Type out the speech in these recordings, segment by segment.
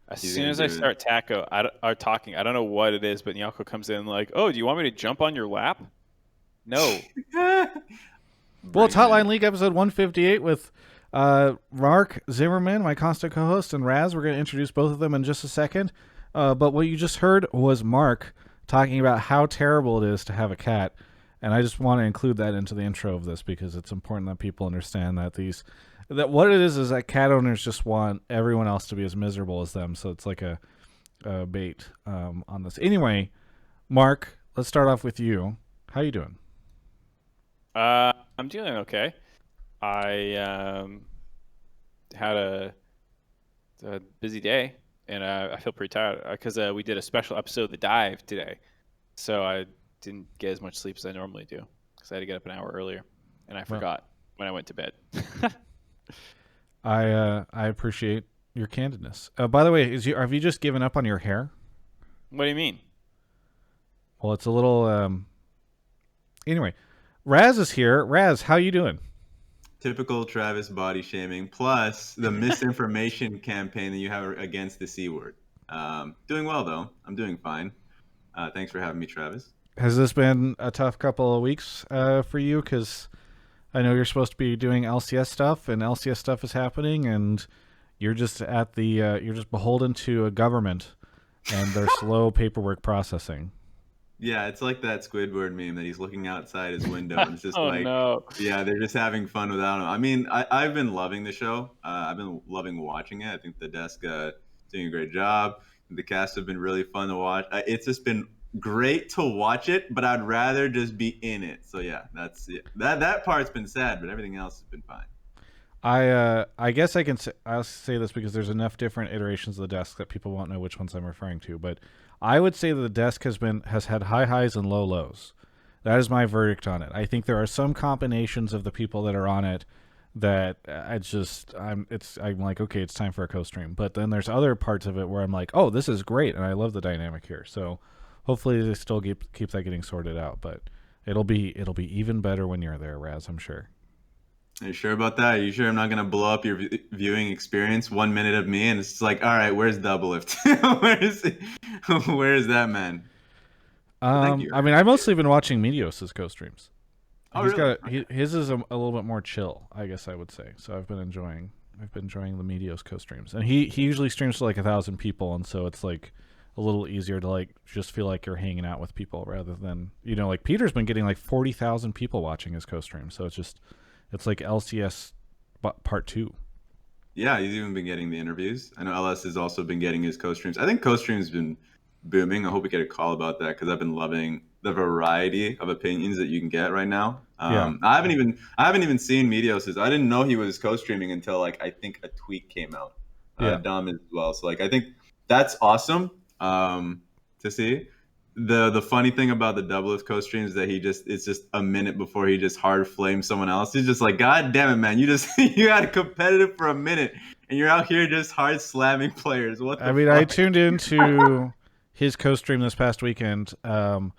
As He's soon gonna as I do it. start talking, I don't know what it is, but Nyako comes in like, "Oh, do you want me to jump on your lap?" No. Well, it's Bring him Hotline in. League episode 158 with Mark Zimmerman, my constant co-host, and Raz. We're going to introduce both of them in just a second. But what you just heard was Mark talking about how terrible it is to have a cat. And I just want to include that into the intro of this because it's important that people understand that what it is that cat owners just want everyone else to be as miserable as them. So it's like a bait on this. Anyway, Mark, let's start off with you. How you doing? I'm doing okay. I had a busy day, and I feel pretty tired because we did a special episode of The Dive today, so I didn't get as much sleep as I normally do because I had to get up an hour earlier, and I forgot when I went to bed. I appreciate your candidness. By the way, have you just given up on your hair? What do you mean? Well, it's a little. Anyway, Raz is here. Raz, how you doing? Typical Travis body shaming, plus the misinformation campaign that you have against the C word. Doing well though. I'm doing fine. Thanks for having me, Travis. Has this been a tough couple of weeks for you? Because I know you're supposed to be doing LCS stuff, and LCS stuff is happening, and you're just you're just beholden to a government and their slow paperwork processing. Yeah, it's like that Squidward meme that he's looking outside his window and it's just Oh like, no. yeah, they're just having fun without him. I mean, I've been loving the show. I've been loving watching it. I think the desk doing a great job. The cast have been really fun to watch. It's just been great to watch it, but I'd rather just be in it. So yeah, that's it. That part's been sad, but everything else has been fine. I guess I'll say this because there's enough different iterations of the desk that people won't know which ones I'm referring to. But I would say that the desk has had high highs and low lows. That is my verdict on it. I think there are some combinations of the people that are on it that I'm like, okay, it's time for a co-stream. But then there's other parts of it where I'm like, oh, this is great, and I love the dynamic here. So hopefully they still keep that getting sorted out. But it'll be even better when you're there, Raz. I'm sure. Are you sure about that? Are you sure I'm not going to blow up your viewing experience? 1 minute of me, and it's just like, all right, where's Doublelift? Where is that man? Thank you. I mean, I've mostly been watching Meteos' co-streams. Oh, really? Okay. His is a little bit more chill, I guess I would say. So I've been enjoying the Meteos co-streams, and he usually streams to like 1,000 people, and so it's like a little easier to like just feel like you're hanging out with people rather than like Peter's been getting like 40,000 people watching his co-stream, so it's like LCS part 2. Yeah, he's even been getting the interviews. I know LS has also been getting his co-streams. I think co-streams been booming. I hope we get a call about that because I've been loving the variety of opinions that you can get right now. Yeah. I haven't even seen Meteos's. I didn't know he was co-streaming until like I think a tweet came out. Dom as well. So like I think that's awesome to see. The funny thing about the Doublelift co-stream is that it's just a minute before he just hard flames someone else. He's just like, God damn it, man! You got competitive for a minute and you're out here just hard slamming players. What? I I tuned into his co-stream this past weekend, and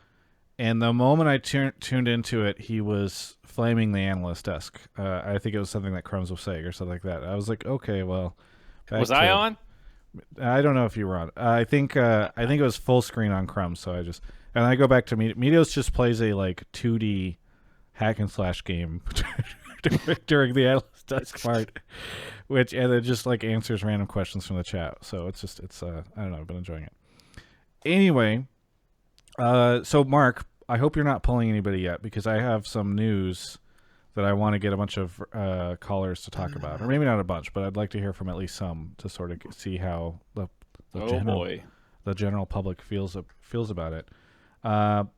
the moment I tuned into it, he was flaming the analyst desk. I think it was something that Crumbs was saying or something like that. I was like, okay, well, was I on? I don't know if you were on. I think it was full screen on Crumbs. So I go back to Meteos just plays a like 2D hack and slash game during the analyst desk part, and it just like answers random questions from the chat. So it's I don't know. I've been enjoying it. Anyway, so Mark, I hope you're not pulling anybody yet because I have some news that I want to get a bunch of callers to talk about, or maybe not a bunch, but I'd like to hear from at least some to sort of see how the general public feels about it.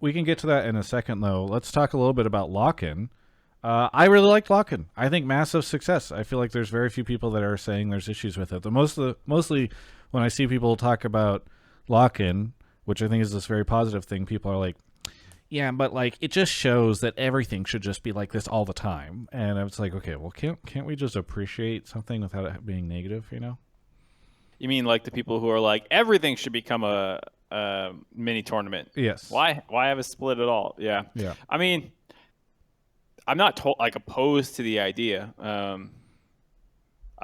We can get to that in a second, though. Let's talk a little bit about lock-in. I really liked lock-in. I think massive success. I feel like there's very few people that are saying there's issues with it. Mostly when I see people talk about lock-in, which I think is this very positive thing, people are like, yeah, but like it just shows that everything should just be like this all the time. And I was like, okay, well, can't we just appreciate something without it being negative? You mean like the people who are like everything should become a mini tournament? Yes. Why have a split at all? Yeah. Yeah. I mean, I'm not opposed to the idea.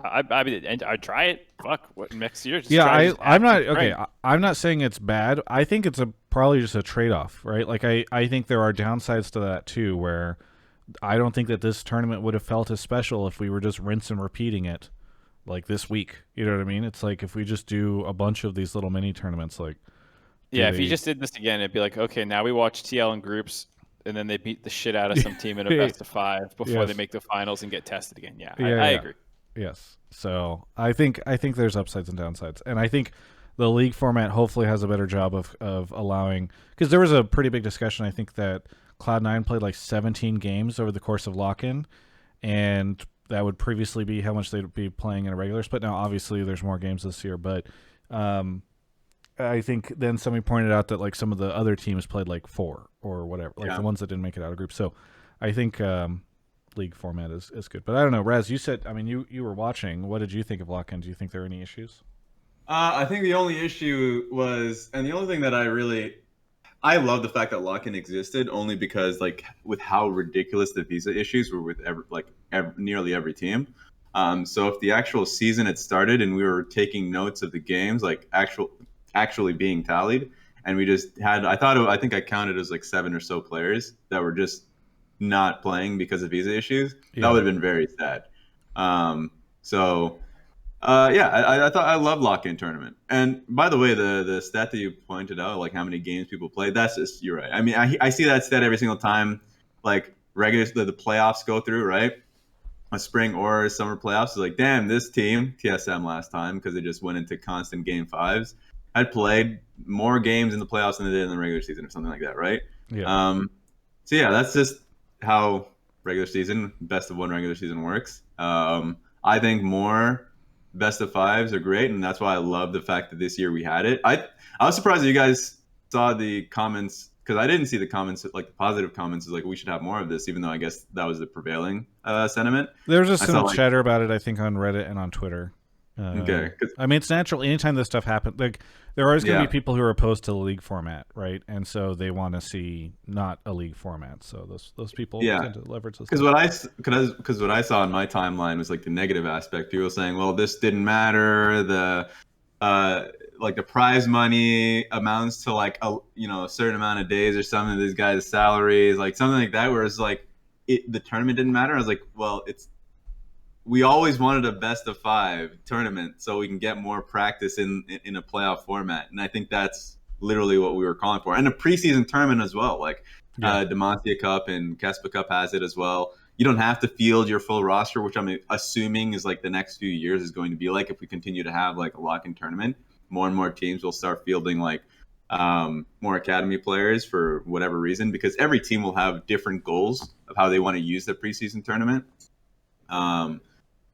I mean, and I'd try it. Fuck, what next year? Just Yeah, try it, just I'm not active okay. grind. I'm not saying it's bad. I think it's probably just a trade-off, right? Like I think there are downsides to that too, where I don't think that this tournament would have felt as special if we were just rinse and repeating it like this week. You know what I mean? It's like if we just do a bunch of these little mini tournaments, like Yeah, if you just did this again, it'd be like, okay, now we watch TL in groups, and then they beat the shit out of some team in a best of 5 before they Yes. make the finals and get tested again. Yeah, Yeah, I yeah. agree. Yes. So I think there's upsides and downsides, and I think the league format hopefully has a better job of allowing, because there was a pretty big discussion. I think that Cloud9 played like 17 games over the course of lock-in, and that would previously be how much they'd be playing in a regular split. Now, obviously, there's more games this year, but I think then somebody pointed out that like some of the other teams played like 4 or whatever, like the ones that didn't make it out of group. So I think league format is good. But I don't know, Raz, you said, I mean, you were watching. What did you think of lock-in? Do you think there were any issues? I think the only issue was, and the only thing that I love the fact that lock-in existed only because like with how ridiculous the visa issues were with nearly every team. So if the actual season had started and we were taking notes of the games, like actually being tallied, and we just had, I think I counted as like 7 or so players that were just not playing because of visa issues. Yeah. That would have been very sad. I thought I love lock-in tournament. And by the way, the stat that you pointed out, like how many games people played, that's just, you're right. I mean, I see that stat every single time, like the playoffs go through, right? A spring or summer playoffs is like, damn, this team, TSM last time, because they just went into constant game 5s, had played more games in the playoffs than they did in the regular season or something like that, right? Yeah. So yeah, that's just how best of 1 regular season works. I think more best of 5s are great, and that's why I love the fact that this year we had it. I was surprised that you guys saw the comments, because I didn't see the comments, like the positive comments is like we should have more of this, even though I guess that was the prevailing sentiment. There was just some chatter about it, I think, on Reddit and on Twitter. Okay. I mean, it's natural. Anytime this stuff happens, like there are always going to be people who are opposed to the league format, right? And so they want to see not a league format. So those people tend to leverage this. Because what I saw in my timeline was like the negative aspect. People saying, "Well, this didn't matter. The like the prize money amounts to like a certain amount of days or something of these guys' salaries, like something like that." Where it's like the tournament didn't matter. I was like, well, we always wanted a best of 5 tournament so we can get more practice in a playoff format. And I think that's literally what we were calling for. And a preseason tournament as well. Like Demacia Cup and Kespa Cup has it as well. You don't have to field your full roster, which I'm assuming is like the next few years is going to be like if we continue to have like a lock-in tournament. More and more teams will start fielding like more academy players for whatever reason, because every team will have different goals of how they want to use the preseason tournament.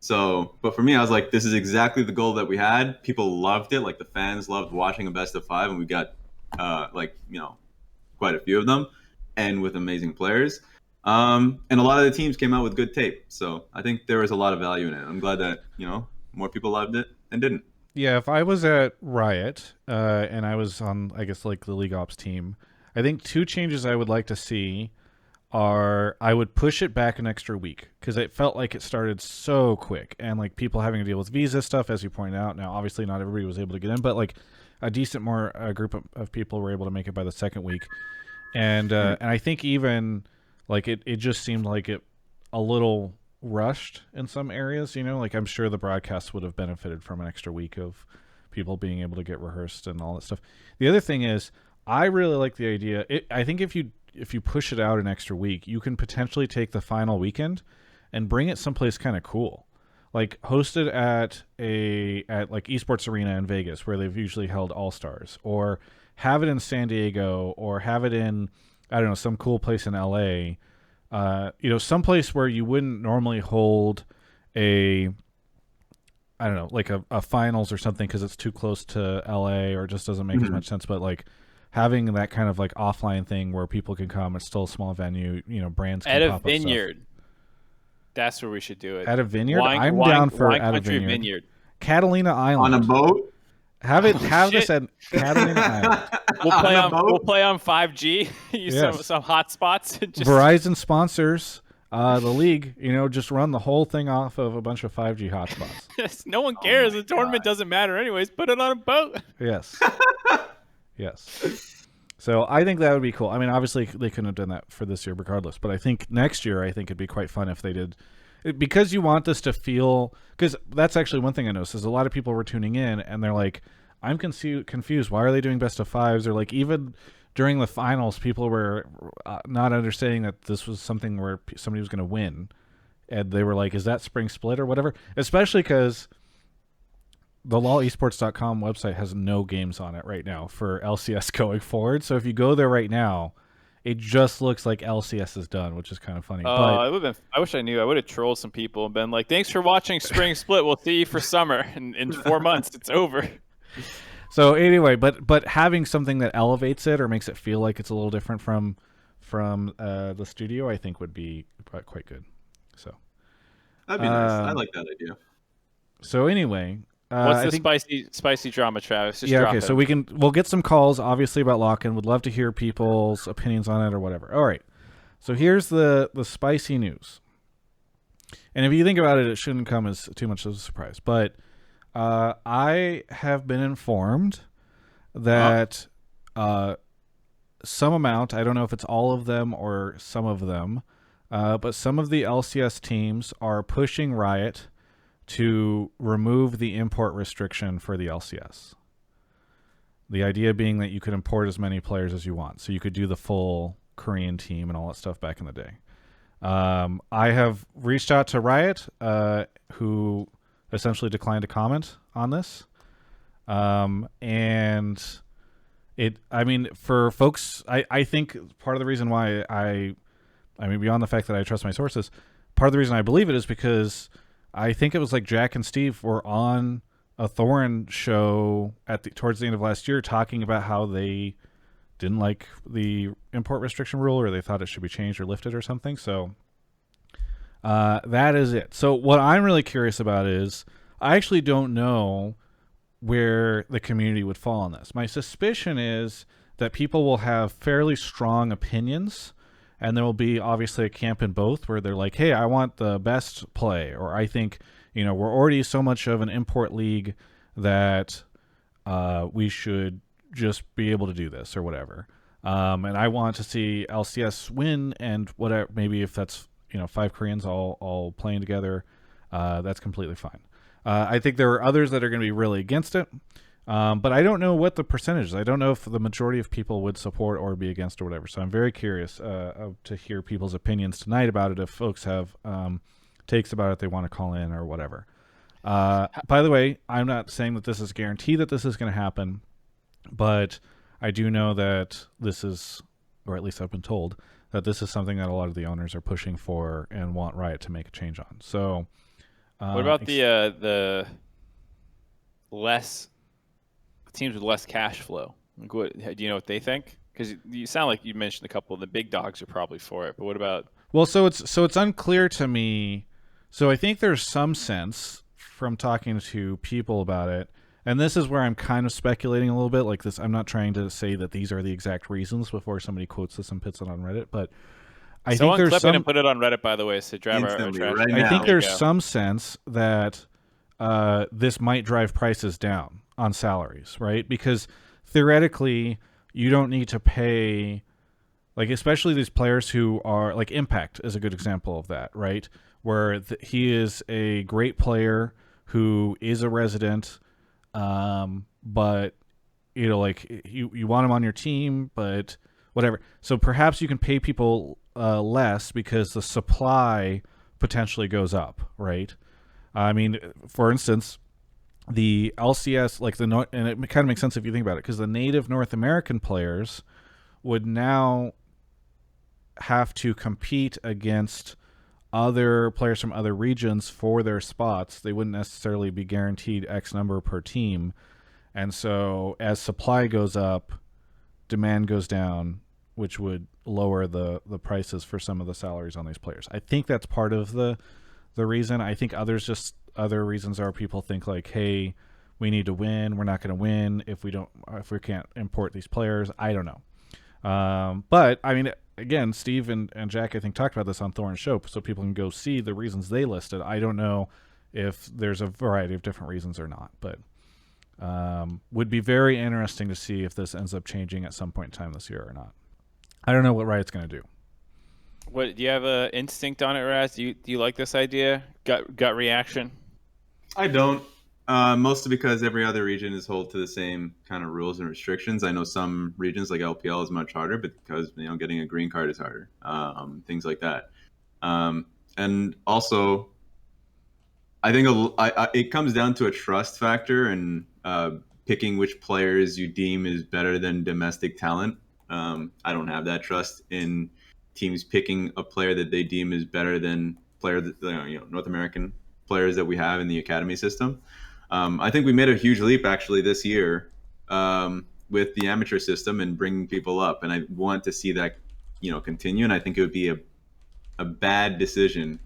But for me, I was like, this is exactly the goal that we had. People loved it. Like the fans loved watching a best of 5, and we got quite a few of them, and with amazing players. And a lot of the teams came out with good tape. So I think there was a lot of value in it. I'm glad that, more people loved it and didn't. Yeah, if I was at Riot and I was on, I guess, like the League Ops team, I think 2 changes I would like to see are I would push it back an extra week, because it felt like it started so quick, and like people having to deal with visa stuff, as you pointed out. Now, obviously, not everybody was able to get in, but like a decent group of people were able to make it by the second week, and I think even like it just seemed like it a little rushed in some areas. Like I'm sure the broadcast would have benefited from an extra week of people being able to get rehearsed and all that stuff. The other thing is, I really like the idea. I think if you push it out an extra week, you can potentially take the final weekend and bring it someplace kind of cool, like host it at like Esports Arena in Vegas, where they've usually held All-Stars, or have it in San Diego, or have it in, I don't know, some cool place in LA, someplace where you wouldn't normally hold like a finals or something, because it's too close to LA or just doesn't make as much sense. But like having that kind of like offline thing where people can come, it's still a small venue, brands can at pop a vineyard. Stuff. That's where we should do it. At a vineyard? I'm down for at a vineyard. Catalina Island. On a boat? Have this at Catalina Island. We'll play on 5G. Use some hot spots. Verizon sponsors. the league, just run the whole thing off of a bunch of 5G hotspots. No one cares. The tournament doesn't matter anyways. Put it on a boat. Yes. Yes. So I think that would be cool. I mean, obviously they couldn't have done that for this year regardless, but I think next year, it'd be quite fun if they did, because you want this to feel, because that's actually one thing I noticed is a lot of people were tuning in and they're like, I'm confused. Why are they doing best of fives? Or like even during the finals, people were not understanding that this was something where somebody was going to win. And they were like, is that spring split or whatever? Especially because the lolesports.com website has no games on it right now for LCS going forward. So if you go there right now, it just looks like LCS is done, which is kind of funny. I wish I knew. I would have trolled some people and been like, thanks for watching Spring Split. We'll see you for summer. And in 4 months, it's over. So anyway, but having something that elevates it or makes it feel like it's a little different from the studio, I think would be quite good. So that'd be nice. I like that idea. So anyway, what's the spicy drama, Travis? Just drop okay. it. So we'll get some calls, obviously, about lock-in. Would love to hear people's opinions on it or whatever. All right. So here's the spicy news. And if you think about it, it shouldn't come as too much of a surprise. But I have been informed that some amount, I don't know if it's all of them or some of them, but some of the LCS teams are pushing Riot to remove the import restriction for the LCS. The idea being that you could import as many players as you want. So you could do the full Korean team and all that stuff back in the day. I have reached out to Riot, who essentially declined to comment on this. And for folks, I think part of the reason why I mean, beyond the fact that I trust my sources, part of the reason I believe it is because I think it was like Jack and Steve were on a Thorin show towards the end of last year talking about how they didn't like the import restriction rule, or they thought it should be changed or lifted or something. So that is it. So what I'm really curious about is I actually don't know where the community would fall on this. My suspicion is that people will have fairly strong opinions, and there will be obviously a camp in both where they're like, hey, I want the best play, or I think, we're already so much of an import league that we should just be able to do this or whatever. And I want to see LCS win, and whatever, maybe if that's, 5 Koreans all playing together, that's completely fine. I think there are others that are going to be really against it. But I don't know what the percentage is. I don't know if the majority of people would support or be against or whatever. So I'm very curious to hear people's opinions tonight about it. If folks have takes about it, they want to call in or whatever. By the way, I'm not saying that this is a guarantee that this is going to happen, but I do know that this is, or at least I've been told, that this is something that a lot of the owners are pushing for and want Riot to make a change on. So what about the less teams with less cash flow? Like, do you know what they think? Because you sound like you mentioned a couple of the big dogs are probably for it, but what about? Well, so it's unclear to me. So I think there's some sense from talking to people about it, and this is where I'm kind of speculating a little bit. Like this, I'm not trying to say that these are the exact reasons before somebody quotes this and puts it on Reddit, but I think there's some. And put it on Reddit, by the way, so drive our trash. Right I think there's some sense that this might drive prices down on salaries, right? Because theoretically, you don't need to pay, like, especially these players who are, like, Impact is a good example of that, right? Where he is a great player who is a resident, but, like, you want him on your team, but whatever. So perhaps you can pay people less because the supply potentially goes up, right? I mean, for instance, the LCS, like and it kind of makes sense if you think about it, because the native North American players would now have to compete against other players from other regions for their spots. They wouldn't necessarily be guaranteed X number per team. And so as supply goes up, demand goes down, which would lower the prices for some of the salaries on these players. I think that's part of the reason. I think other reasons are people think like, hey, we need to win. We're not going to win if we can't import these players. I don't know. But I mean, again, Steve and Jack, I think, talked about this on Thorne's show, so people can go see the reasons they listed. I don't know if there's a variety of different reasons or not, but would be very interesting to see if this ends up changing at some point in time this year or not. I don't know what Riot's going to do. What do you have a instinct on it, Raz? Do you like this idea? Gut reaction? I don't. Mostly because every other region is held to the same kind of rules and restrictions. I know some regions like LPL is much harder, but because getting a green card is harder, things like that. And also, I think it comes down to a trust factor and picking which players you deem is better than domestic talent. I don't have that trust in teams picking a player that they deem is better than North American players that we have in the academy system. I think we made a huge leap actually this year with the amateur system and bringing people up, and I want to see that continue. And I think it would be a bad decision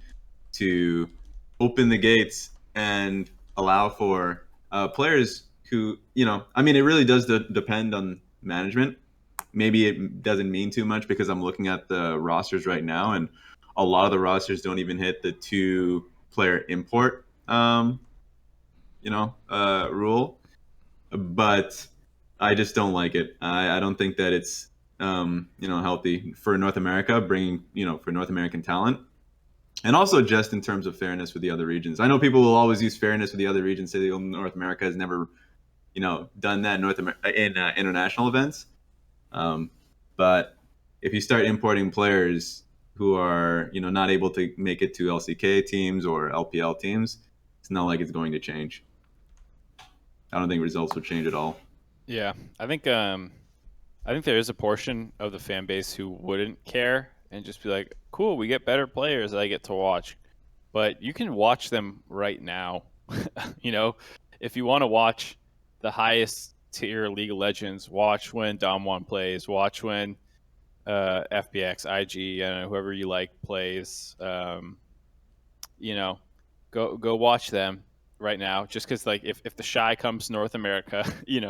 to open the gates and allow for players who I mean, it really does depend on management. Maybe it doesn't mean too much because I'm looking at the rosters right now, and a lot of the rosters don't even hit the 2-player import rule, but I just don't like it. I don't think that it's healthy for North America, bringing for North American talent, and also just in terms of fairness with the other regions. I know people will always use fairness with the other regions, say North America has never done that in international events, but if you start importing players who are not able to make it to LCK teams or LPL teams, it's not like it's going to change. I don't think results will change at all. Yeah, I think there is a portion of the fan base who wouldn't care and just be like, "Cool, we get better players that I get to watch." But you can watch them right now. If you want to watch the highest tier League of Legends, watch when Dom1 plays, watch when FBX, IG, whoever you like plays. Go watch them right now, just because if the Shy comes to North America, you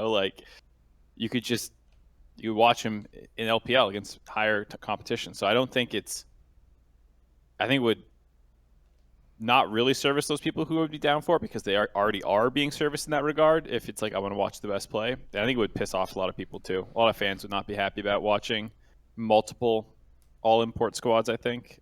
watch him in LPL against higher competition. So I think it would not really service those people who would be down for it, because they already are being serviced in that regard. If it's like, I want to watch the best play, then I think it would piss off a lot of people too. A lot of fans would not be happy about watching multiple all import squads. I think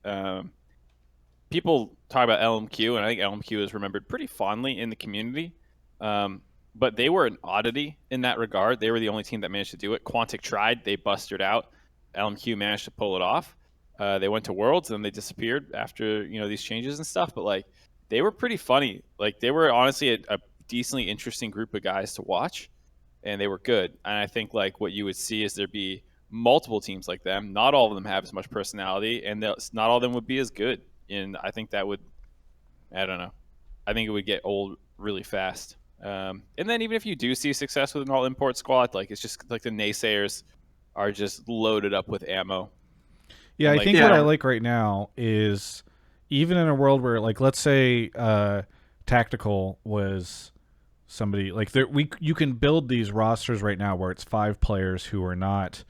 people talk about LMQ, and I think LMQ is remembered pretty fondly in the community. But they were an oddity in that regard. They were the only team that managed to do it. Quantic tried, they busted out. LMQ managed to pull it off. They went to Worlds and they disappeared after these changes and stuff. But they were pretty funny. They were honestly a decently interesting group of guys to watch, and they were good. And I think what you would see is there'd be multiple teams like them. Not all of them have as much personality, and not all of them would be as good. And I think that would, I don't know, I think it would get old really fast. And then even if you do see success with an all import squad, it's just the naysayers are just loaded up with ammo. Yeah, I think what I like right now is, even in a world where let's say Tactical was somebody you can build these rosters right now where it's 5 players who are not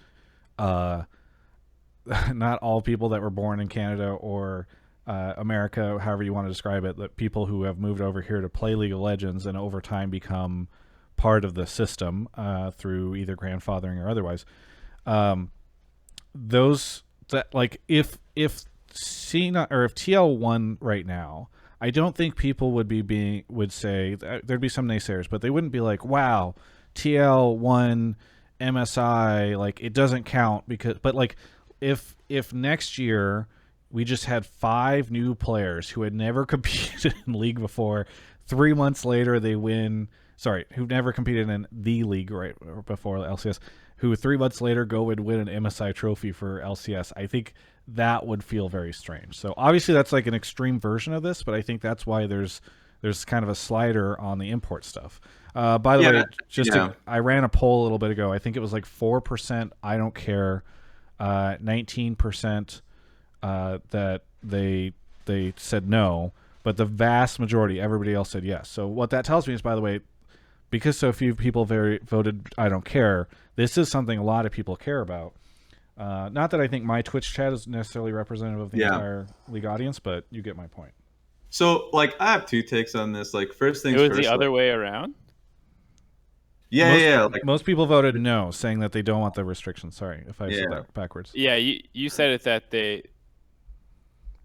not all people that were born in Canada or America, however you want to describe it, that people who have moved over here to play League of Legends and over time become part of the system through either grandfathering or otherwise. Those that if Cena or if TL won right now, I don't think people would say there'd be some naysayers, but they wouldn't be like, "Wow, TL won MSI, it doesn't count," but if next year we just had 5 new players who had never competed in League before, 3 months later they win. Sorry, who've never competed in the League right before LCS, who 3 months later go and win an MSI trophy for LCS. I think that would feel very strange. So obviously that's an extreme version of this, but I think that's why there's kind of a slider on the import stuff. By the way, I ran a poll a little bit ago. I think it was 4% I don't care, 19% that they said no, but the vast majority, everybody else said yes. So what that tells me is, by the way, because so few people voted I don't care, this is something a lot of people care about. Not that I think my Twitch chat is necessarily representative of the entire league audience, but you get my point. So, like, I have two takes on this. Like, first things It was first. the other way around. Yeah. Most people voted no, saying that they don't want the restrictions. Sorry if I said that backwards. Yeah, you said it that they.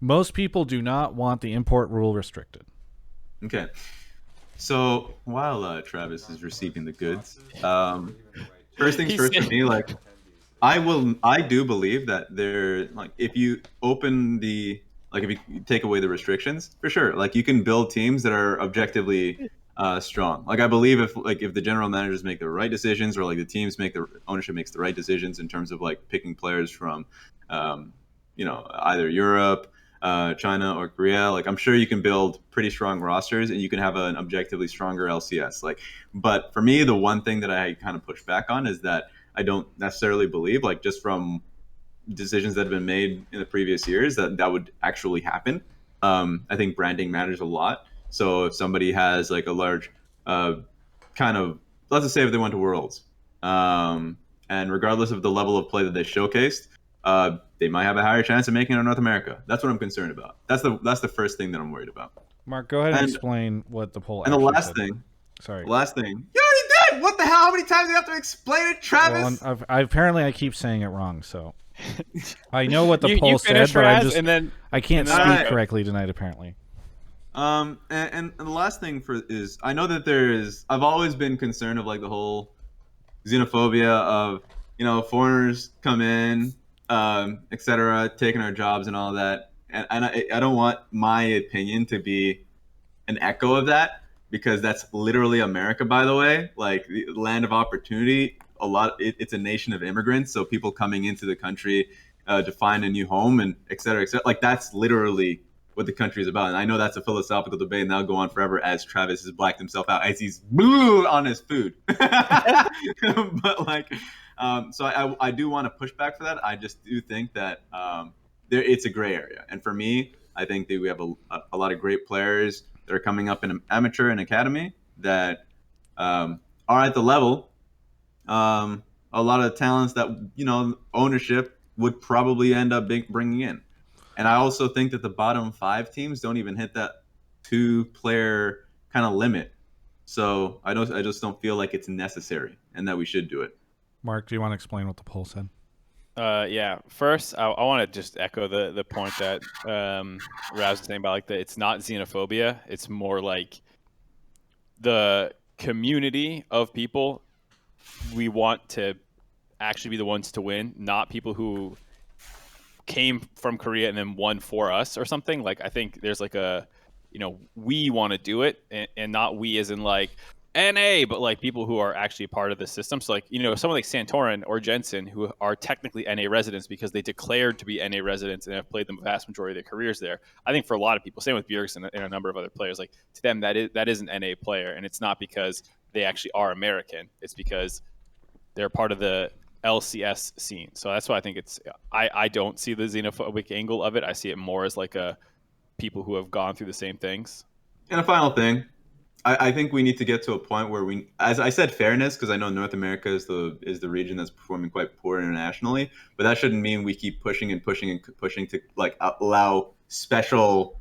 Most people do not want the import rule restricted. Okay. So while Travis is receiving the goods, first things first for me, like I do believe that there, like, if you open if you take away the restrictions, for sure, like you can build teams that are objectively strong. Like I believe if the general managers make the right decisions, or like the teams the ownership makes the right decisions in terms of like picking players from, either Europe, China or Korea, like I'm sure you can build pretty strong rosters and you can have an objectively stronger LCS. Like, but for me, the one thing that I kind of push back on is that I don't necessarily believe, like just from decisions that have been made in the previous years, that would actually happen. I think branding matters a lot. So if somebody has like a large kind of, let's just say if they went to Worlds, and regardless of the level of play that they showcased, they might have a higher chance of making it in North America. That's what I'm concerned about. That's the first thing that I'm worried about. Mark, go ahead and explain what the poll. And the last said. thing. Sorry. The last thing. You already did. What the hell? How many times do you have to explain it, Travis? Well, apparently I keep saying it wrong, so I know what the poll you said, but I can't speak Right. correctly tonight. Apparently. And the last thing is I know that I've always been concerned of like the whole xenophobia of foreigners come in, etc., taking our jobs and all that, and I don't want my opinion to be an echo of that, because that's literally America, by the way, like the land of opportunity. It's a nation of immigrants, so people coming into the country to find a new home and etc. Like that's literally what the country is about. And I know that's a philosophical debate, and that'll go on forever as Travis has blacked himself out as he's blue on his food. But like, so I do want to push back for that. I just do think that it's a gray area. And for me, I think that we have a lot of great players that are coming up in amateur and academy that are at the level. A lot of talents that, ownership would probably end up bringing in. And I also think that the bottom 5 teams don't even hit that 2-player kind of limit. So I just don't feel like it's necessary and that we should do it. Mark, do you want to explain what the poll said? Yeah. First, I want to just echo the point that Raz was saying about like it's not xenophobia. It's more like the community of people. We want to actually be the ones to win, not people who came from Korea and then won for us or something. Like I think there's like we want to do it, and not we as in like NA, but like people who are actually part of the system. So like someone like Santorin or Jensen, who are technically NA residents because they declared to be NA residents and have played the vast majority of their careers there. I think for a lot of people, same with Bjergsen and a number of other players, like to them that is an NA player, and it's not because they actually are American. It's because they're part of the LCS scene. So that's why I think I don't see the xenophobic angle of it. I see it more as like people who have gone through the same things. And a final thing, I think we need to get to a point where as I said, fairness, because I know North America is the region that's performing quite poor internationally, but that shouldn't mean we keep pushing to like allow special,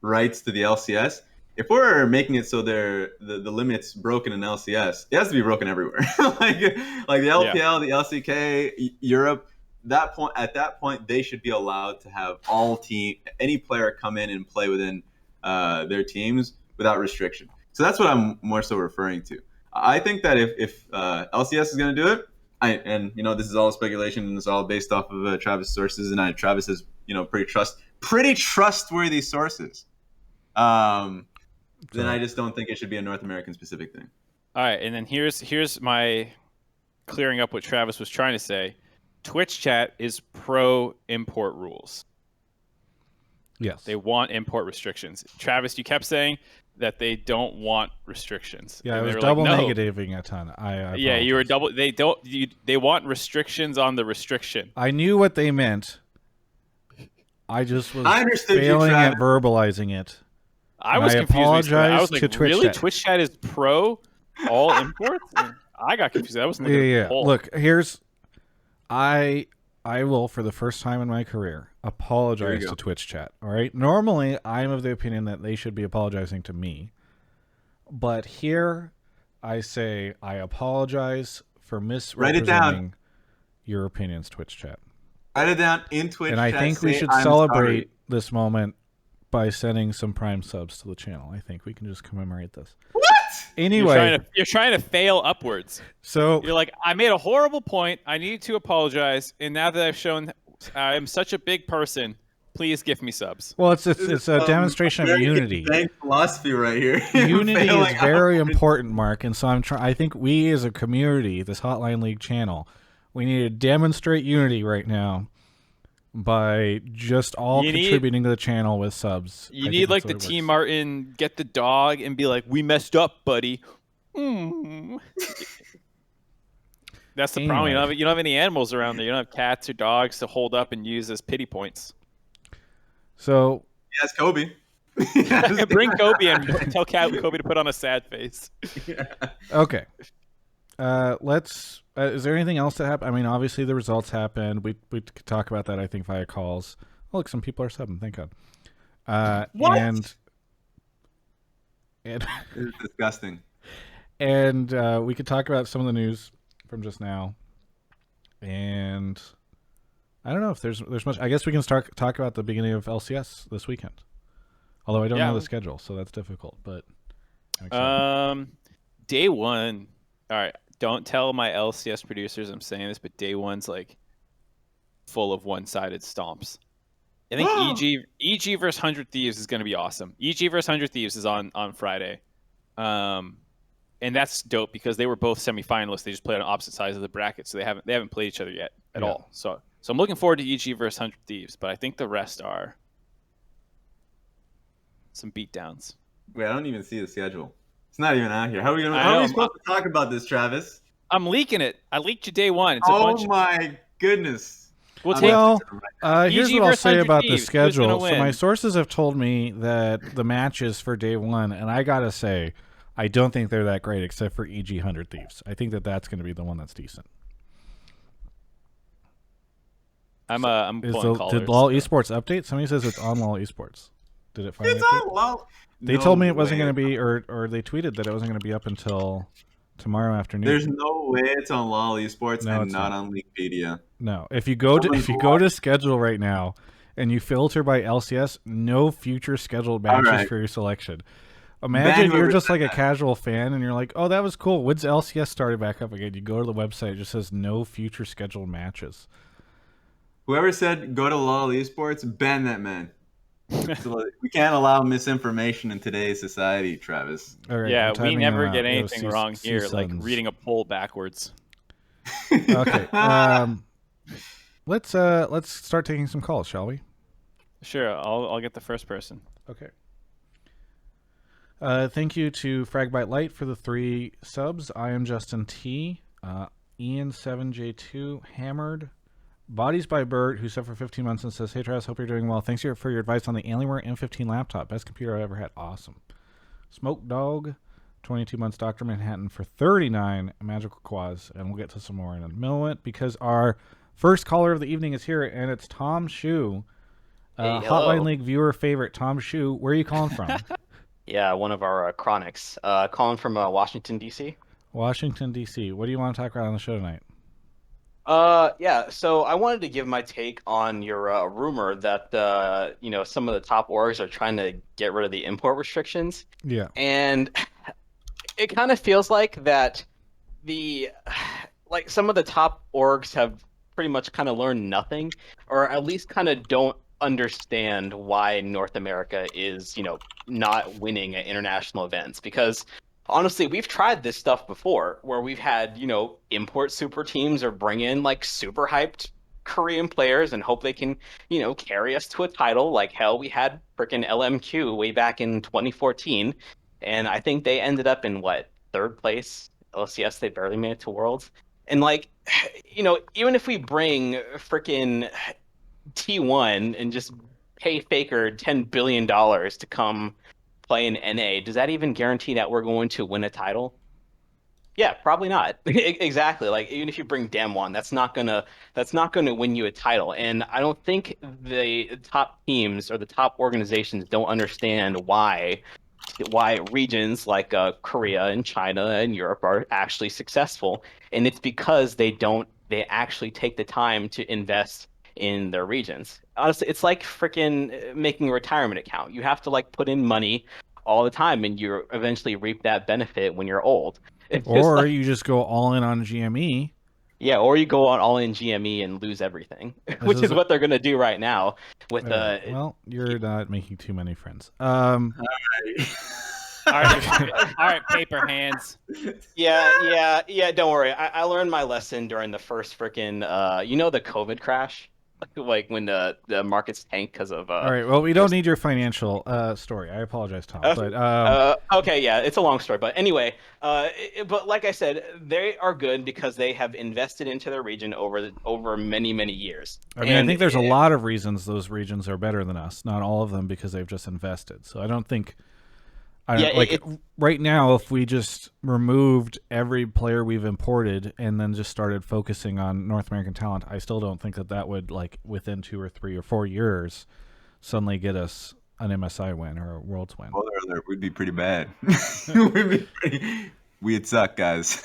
rights to the LCS. If we're making it so the limit's broken in LCS, it has to be broken everywhere. like the LPL, the LCK, Europe. At that point, they should be allowed to have any player come in and play within their teams without restriction. So that's what I'm more so referring to. I think that if LCS is going to do it, this is all speculation and it's all based off of Travis sources, and Travis has pretty trustworthy sources. Then I just don't think it should be a North American specific thing. All right, and then here's my clearing up what Travis was trying to say. Twitch chat is pro import rules. Yes. They want import restrictions. Travis, you kept saying that they don't want restrictions. Yeah, I was double negativing a ton. Yeah, you were double. They want restrictions on the restriction. I knew what they meant. I just was understood failing at verbalizing it. I was confused. I was like, to Twitch really? chat. Twitch chat is pro all imports? I got confused. That wasn't Yeah. Look, I will, for the first time in my career, There apologize you to go. Twitch chat. All right. Normally, I'm of the opinion that they should be apologizing to me, but here I say I apologize for Write it down. misrepresenting your opinions, Twitch chat. Write it down in Twitch And I chat. think we Say, should "I'm celebrate sorry." this moment by sending some Prime subs to the channel. I think we can just commemorate this. What? Anyway, You're trying to fail upwards. so You're like, I made a horrible point. I need to apologize, and now that I've shown I'm such a big person, please give me subs. well, it's This is a demonstration of American unity. bank philosophy right here. Unity is Failing very out. important, Mark, and so I think we as a community, this Hotline League channel, we need to demonstrate unity right now by just all contributing to the channel with subs. You need like the Team Martin, get the dog and be like, we messed up, buddy. That's the problem. Anyway. You don't have any animals around there. You don't have cats or dogs to hold up and use as pity points. So Yes, Kobe. Bring Kobe and tell Kobe to put on a sad face. okay, let's. Is there anything else that happened? I mean, obviously the results happened. We could talk about that. I think via calls. Oh, look, some people are subbing. Thank God. What? And It's disgusting. and we could talk about some of the news from just now. And I don't know if there's much. I guess we can talk about the beginning of LCS this weekend. Although I don't know the schedule, so that's difficult. But I'm excited. Day one. All right. Don't tell my LCS producers I'm saying this, but day one's like full of one-sided stomps. I think EG versus 100 Thieves is going to be awesome. EG versus 100 Thieves is on Friday. And that's dope because they were both semifinalists. They just played on opposite sides of the bracket, so they haven't played each other yet at all. So I'm looking forward to EG versus 100 Thieves, but I think the rest are some beatdowns. Wait, I don't even see the schedule. It's not even out here. How are we supposed to talk about this, Travis? I'm leaking it. I leaked you day one. It's a Oh bunch. my goodness. We'll Well, here's EG what I'll versus say 100 about the Thieves. Who's schedule. gonna So my win? sources have told me that the matches for day one, and I gotta say, I don't think they're that great, except for EG 100 Thieves. I think that's going to be the one that's decent. I'm Did pulling callers. LOL Esports update? Somebody says it's on LOL Esports. Did it finally It's update? on LOL. They told me it wasn't going to be, or they tweeted that it wasn't going to be up until tomorrow afternoon. There's no way it's on LOL Esports No, and it's not not. on Leaguepedia. No, if you go to schedule right now and you filter by LCS, no future scheduled matches for your selection. Imagine you're just like a casual fan and you're like, oh, that was cool. When's LCS started back up again? You go to the website, it just says no future scheduled matches. Whoever said go to LOL Esports, ban that man. So we can't allow misinformation in today's society, Travis. All right, Yeah, I'm we timing never him get out. anything wrong here, like reading a poll backwards. Okay. Let's start taking some calls, shall we? Sure, I'll get the first person. Okay. Thank you to Fragbite Light for the 3 subs. I am Justin T. Ian7J2 Hammered. Bodies by Bert, who suffered 15 months and says, hey Travis, hope you're doing well. Thanks for your advice on the Alienware M15 laptop. Best computer I've ever had. Awesome. Smoke Dog, 22 months. Dr. Manhattan for 39 Magical Quaz. And we'll get to some more in a moment because our first caller of the evening is here, and it's TomShoe. Hey, Hotline League viewer favorite, TomShoe. Where are you calling from? Yeah, one of our chronics. Calling from Washington, D.C. Washington, D.C. What do you want to talk about on the show tonight? Yeah, so I wanted to give my take on your rumor that some of the top orgs are trying to get rid of the import restrictions. Yeah. And it kind of feels like that some of the top orgs have pretty much kind of learned nothing, or at least kind of don't understand why North America is, not winning at international events. Because honestly, we've tried this stuff before where we've had, import super teams or bring in like super hyped Korean players and hope they can, carry us to a title. Like hell, we had freaking LMQ way back in 2014. And I think they ended up in third place LCS. They barely made it to Worlds. And even if we bring freaking T1 and just pay Faker $10 billion to come play in NA, does that even guarantee that we're going to win a title? Yeah, probably not. Exactly. Like even if you bring Damwon, that's not gonna win you a title. And I don't think the top teams or the top organizations don't understand why regions like Korea and China and Europe are actually successful. And it's because they actually take the time to invest in their regions. Honestly, it's like freaking making a retirement account. You have to like put in money all the time and you eventually reap that benefit when you're old. It's just Or like, you just go all in on GME. yeah, or you go on all in GME and lose everything, This which is is what they're gonna do right now with all right. Well, you're not making too many friends. All right, all right, paper hands. yeah, don't worry. I learned my lesson during the first freaking the COVID crash, like when the markets tanked because of All right. Well, we don't need your financial story. I apologize, Tom. But okay, yeah, it's a long story, but anyway, but like I said, they are good because they have invested into their region over many many years. I mean, I And think there's a lot of reasons those regions are better than us. Not all of them because they've just invested. So I don't think. yeah, Right now, if we just removed every player we've imported and then just started focusing on North American talent, I still don't think that would, like, within 2 or 3 or 4 years, suddenly get us an MSI win or a Worlds win. Spoiler alert, we'd be pretty bad. We'd suck, guys.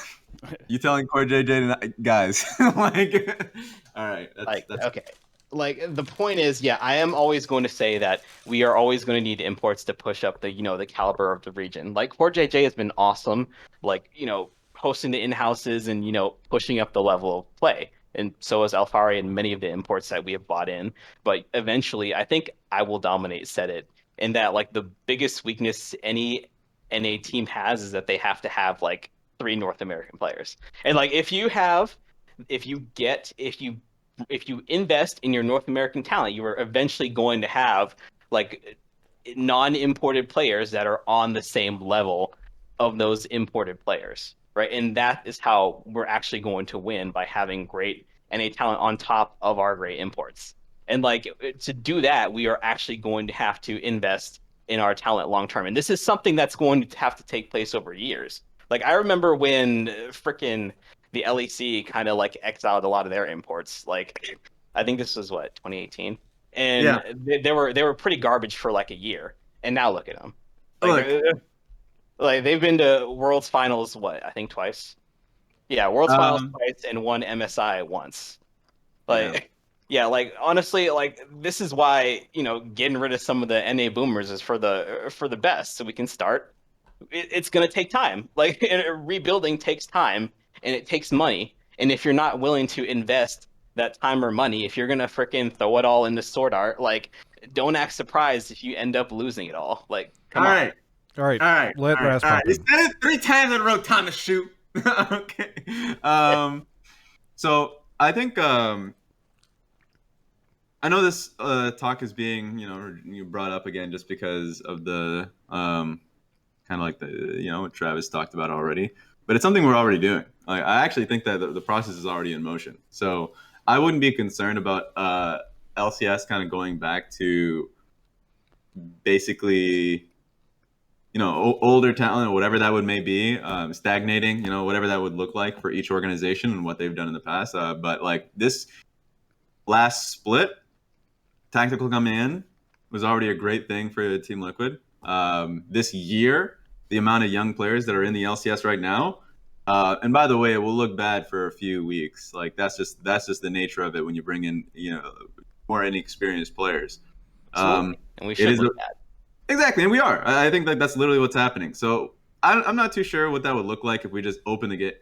You telling CoreJJ to guys? Like, all right, that's okay. Like the point is, yeah, I am always going to say that we are always going to need imports to push up the caliber of the region. Like CoreJJ has been awesome, like hosting the in-houses and pushing up the level of play. And so has Alfari and many of the imports that we have bought in. But eventually, I think I will dominate Set It. In that, like the biggest weakness any NA team has is that they have to have like 3 North American players. And like if you invest in your North American talent, you are eventually going to have like non-imported players that are on the same level of those imported players, right? And that is how we're actually going to win, by having great NA talent on top of our great imports. And like to do that, we are actually going to have to invest in our talent long term. And this is something that's going to have to take place over years. Like I remember when frickin' the LEC kind of like exiled a lot of their imports. Like I think this was what, 2018, and yeah. they were pretty garbage for like a year, and now look at them. Like, Look, like they've been to Worlds Finals what, I think twice. Yeah, Worlds Finals um, twice and won MSI once. Like yeah. yeah, like honestly, like this is why getting rid of some of the NA boomers is for the best, so we can start. It's gonna take time. Like rebuilding takes time and it takes money. And if you're not willing to invest that time or money, if you're gonna freaking throw it all into Sword Art, like don't act surprised if you end up losing it all. Like come All on. right, All right. all right, Let all right, Raz all right. pop You in. said it 3 times in a row. Time to shoot. Okay. So I think I know this talk is being you brought up again just because of the kind of like the what Travis talked about already, but it's something we're already doing. Like, I actually think that the process is already in motion, so I wouldn't be concerned about LCS kind of going back to basically older talent or whatever that would may be, stagnating, whatever that would look like for each organization and what they've done in the past. But like this last split, tactical coming in was already a great thing for Team Liquid. This year, the amount of young players that are in the LCS right now, and by the way, it will look bad for a few weeks. Like that's just the nature of it when you bring in more inexperienced players. Absolutely. And we It should is look at. exactly, and we are. I think that that's literally what's happening. So I'm not too sure what that would look like if we just open the gate.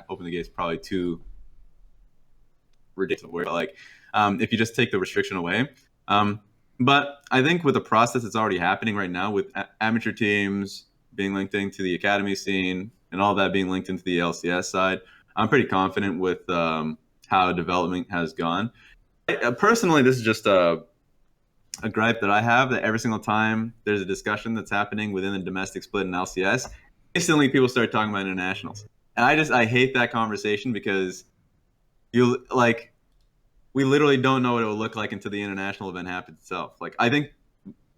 Open the gates probably too ridiculous word, but like if you just take the restriction away. But I think with the process that's already happening right now, with amateur teams being linked into the academy scene and all that being linked into the LCS side, I'm pretty confident with how development has gone. Personally, this is just a gripe that I have, that every single time there's a discussion that's happening within the domestic split in LCS, instantly people start talking about internationals. And I hate that conversation because we literally don't know what it will look like until the international event happens itself. Like, I think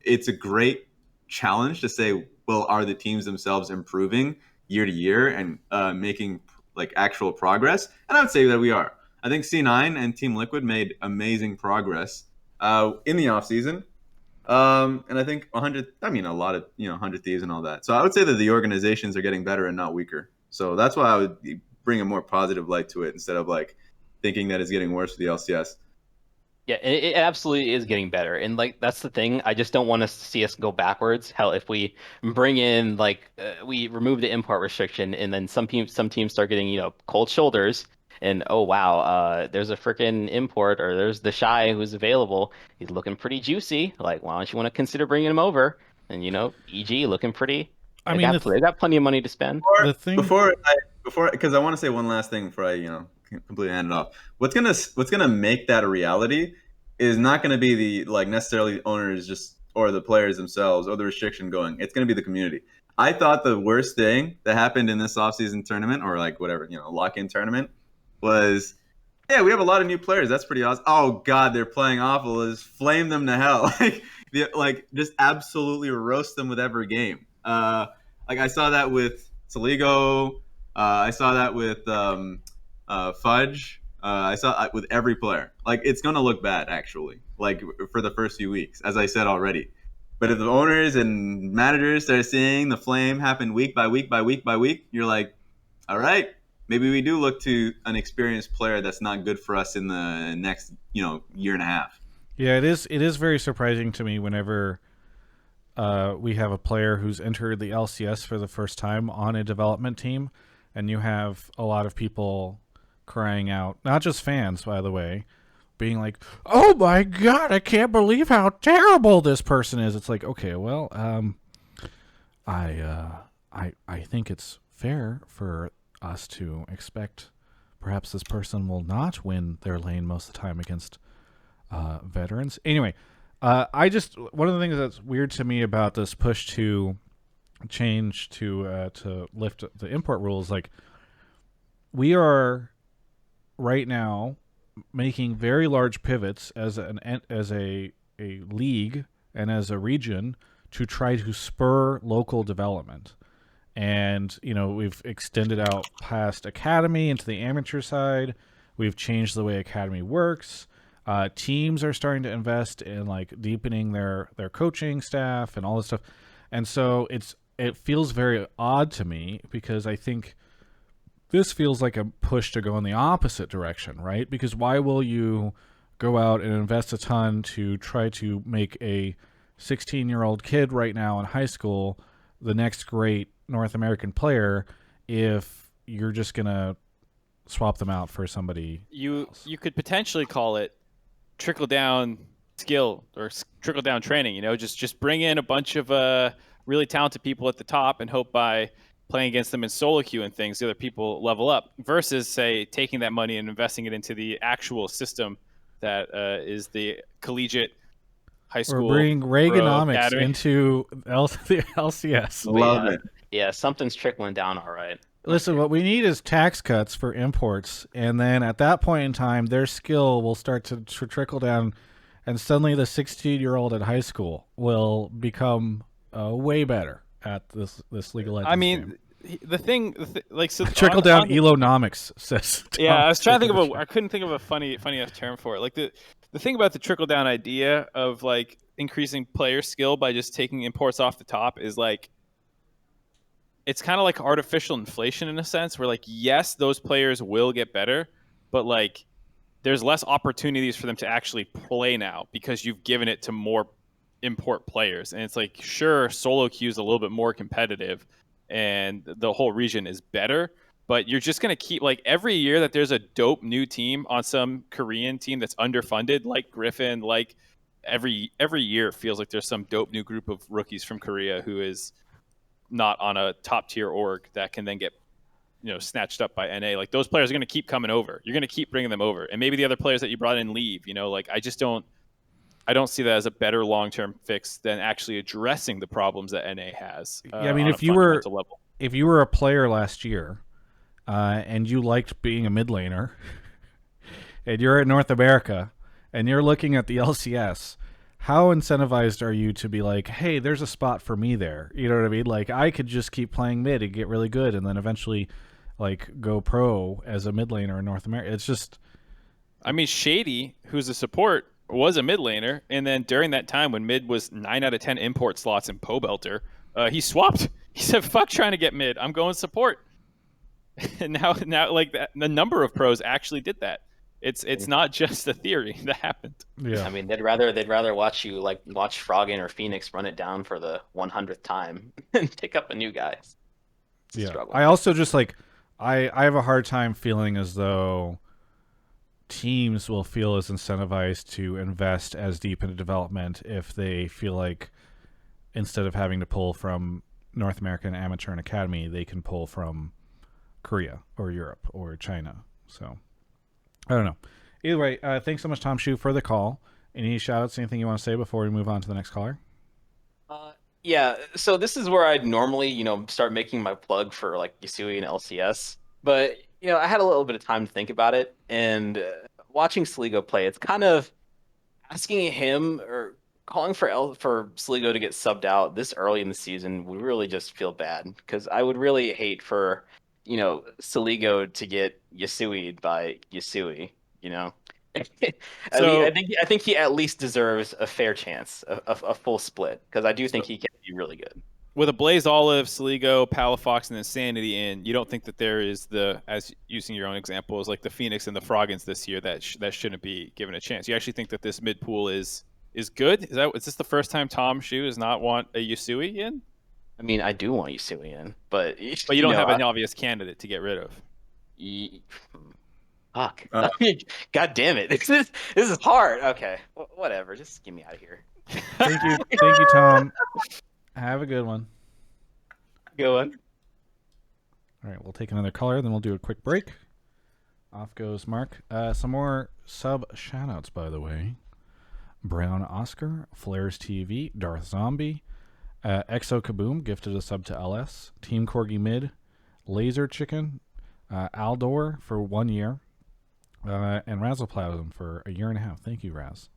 it's a great challenge to say, well, are the teams themselves improving year to year and making like actual progress. And I would say that we are. I think C9 and Team Liquid made amazing progress in the off season. And I think 100, I mean, a lot of, 100 Thieves and all that. So I would say that the organizations are getting better and not weaker. So that's why I would bring a more positive light to it instead of like thinking that it's getting worse for the LCS. Yeah, it absolutely is getting better, and like that's the thing. I just don't want to see us go backwards. Hell, if we bring in we remove the import restriction, and then some teams start getting cold shoulders, and oh wow, there's a freaking import, or there's the Shy who's available. He's looking pretty juicy. Like, why don't you want to consider bringing him over? And EG looking pretty. I They mean, they got plenty of money to spend. the thing Before, because I want to say one last thing before I completely hand it off. What's gonna make that a reality is not gonna be the like necessarily owners just or the players themselves or the restriction going. It's gonna be the community. I thought the worst thing that happened in this offseason tournament or like whatever lock-in tournament was, yeah, we have a lot of new players. That's pretty awesome. Oh God, they're playing awful. Is flame them to hell. like just absolutely roast them with every game. Like I saw that with Saligo. I saw that with Fudge. I saw it with every player. Like it's gonna look bad actually. Like for the first few weeks, as I said already. But if the owners and managers start seeing the flame happen week by week by week by week, you're like, all right, maybe we do look to an experienced player that's not good for us in the next year and a half. Yeah, it is very surprising to me whenever we have a player who's entered the LCS for the first time on a development team, and you have a lot of people crying out, not just fans, by the way, being like, "Oh my God, I can't believe how terrible this person is." It's like, okay, well, I think it's fair for us to expect perhaps this person will not win their lane most of the time against veterans. Anyway, one of the things that's weird to me about this push to change to lift the import rules, like we are right now making very large pivots as a league and as a region to try to spur local development. And we've extended out past academy into the amateur side. We've changed the way academy works. Teams are starting to invest in like deepening their coaching staff and all this stuff. And so it feels very odd to me because I think this feels like a push to go in the opposite direction, right? Because why will you go out and invest a ton to try to make a 16-year-old kid right now in high school the next great North American player if you're just going to swap them out for somebody else? You could potentially call it trickle down skill or trickle down training, just bring in a bunch of really talented people at the top and hope by playing against them in solo queue and things, the other people level up, versus say taking that money and investing it into the actual system that is the collegiate high school. Or bring Reaganomics into the LCS. Love it. Yeah, something's trickling down all right. Listen, what we need is tax cuts for imports, and then at that point in time, their skill will start to trickle down, and suddenly the 16-year-old at high school will become way better at this League of Legends. I mean, game. the thing like so trickle down Elonomics says. Yeah, I was trying to think of I couldn't think of a funny enough term for it. Like the thing about the trickle down idea of like increasing player skill by just taking imports off the top is like, it's kind of like artificial inflation in a sense where like, yes, those players will get better, but like there's less opportunities for them to actually play now because you've given it to more import players. And it's like, sure, solo queue is a little bit more competitive and the whole region is better, but you're just going to keep like every year that there's a dope new team on some Korean team that's underfunded, like Griffin, like every year it feels like there's some dope new group of rookies from Korea who is not on a top tier org that can then get snatched up by NA. Like those players are going to keep coming over. You're going to keep bringing them over, and maybe the other players that you brought in leave. Like I don't see that as a better long-term fix than actually addressing the problems that NA has. Yeah, I mean, if you were a player last year and you liked being a mid laner and you're in North America and you're looking at the LCS, how incentivized are you to be like, hey, there's a spot for me there? You know what I mean? Like, I could just keep playing mid and get really good, and then eventually, like, go pro as a mid laner in North America. It's just, I mean, Shady, who's a support, was a mid laner, and then during that time when mid was 9 out of 10 import slots in Pobelter, he swapped. He said, "Fuck trying to get mid. I'm going support." And now, like that, the number of pros actually did that. It's not just a theory that happened. yeah. I mean, they'd rather watch you watch Froggen or Phoenix run it down for the 100th time and pick up a new guy. It's a struggle. I also just like I have a hard time feeling as though teams will feel as incentivized to invest as deep into development if they feel like instead of having to pull from North American amateur and academy, they can pull from Korea or Europe or China. So I don't know. Either way, thanks so much, TomShoe, for the call. Any shout-outs, anything you want to say before we move on to the next caller? Yeah, so this is where I'd normally, start making my plug for like Yasui and LCS. But, I had a little bit of time to think about it, and watching Sligo play, it's kind of asking him or calling for Sligo to get subbed out this early in the season would really just feel bad, because I would really hate for, Sligo to get Yasui'd by Yasui, So- I think he at least deserves a fair chance, a full split, because I do think he can be really good. With a Blaze Olive, Sligo, Palafox, and Insanity in, you don't think that there is as using your own example, is like the Phoenix and the Froggins this year that shouldn't be given a chance. You actually think that this mid pool is good? Is this the first time TomShoe does not want a Yasui in? I mean, I do want Yasui in, but you don't have an obvious candidate to get rid of. Fuck. God damn it. This is hard. Okay. Whatever. Just get me out of here. Thank you, Tom. Have a good one. Good one. All right, we'll take another caller, then we'll do a quick break. Off goes Mark. Some more sub shoutouts, by the way. Brown Oscar, Flares TV, Darth Zombie, Exo Kaboom gifted a sub to LS, Team Corgi Mid, Laser Chicken, Aldor for 1 year, and Razzleplasm for 1.5 years. Thank you, Raz.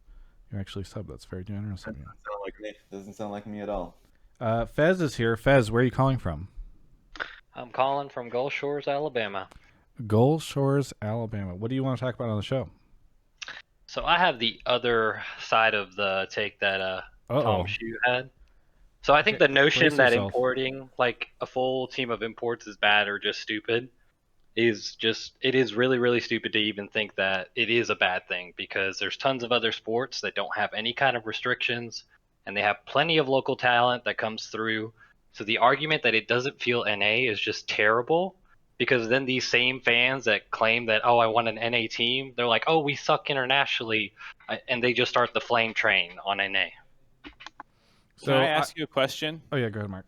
You actually subbed. That's very generous of you. Doesn't sound like me at all. Fez is here. Fez, where are you calling from? I'm calling from Gulf Shores, Alabama. Gulf Shores, Alabama. What do you want to talk about on the show? So I have the other side of the take that TomShoe had. So I think the notion that importing like a full team of imports is bad or just stupid it is really, really stupid to even think that it is a bad thing, because there's tons of other sports that don't have any kind of restrictions, and they have plenty of local talent that comes through. So the argument that it doesn't feel NA is just terrible, because then these same fans that claim that, oh, I want an NA team, they're like, oh, we suck internationally, and they just start the flame train on NA. So can I ask you a question? Oh, yeah, go ahead, Mark.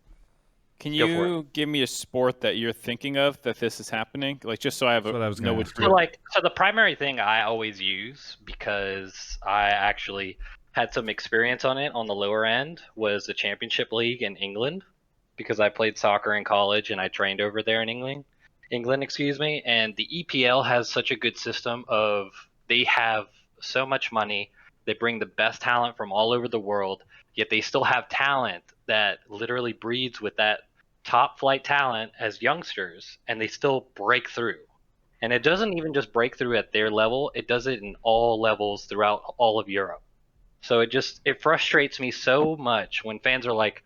Can you give me a sport that you're thinking of that this is happening? Like, just so I have know which. So the primary thing I always use, because I actually had some experience on it on the lower end, was the Championship League in England, because I played soccer in college and I trained over there in England, and the EPL has such a good system of, they have so much money, they bring the best talent from all over the world, yet they still have talent that literally breeds with that top flight talent as youngsters, and they still break through. And it doesn't even just break through at their level, it does it in all levels throughout all of Europe. So it frustrates me so much when fans are like,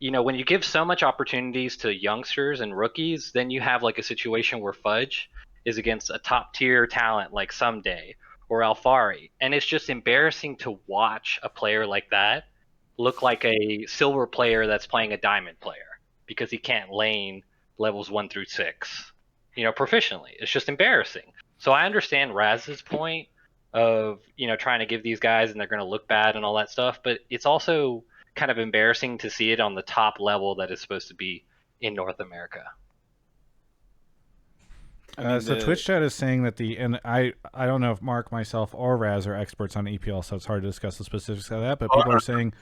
when you give so much opportunities to youngsters and rookies, then you have like a situation where Fudge is against a top tier talent like Someday or Alfari, and it's just embarrassing to watch a player like that look like a silver player that's playing a diamond player, because he can't lane levels 1 through 6, proficiently. It's just embarrassing. So I understand Raz's point of, trying to give these guys and they're going to look bad and all that stuff, but it's also kind of embarrassing to see it on the top level that is supposed to be in North America. So Twitch chat is saying that and I don't know if Mark, myself, or Raz are experts on EPL, so it's hard to discuss the specifics of that, but people are saying...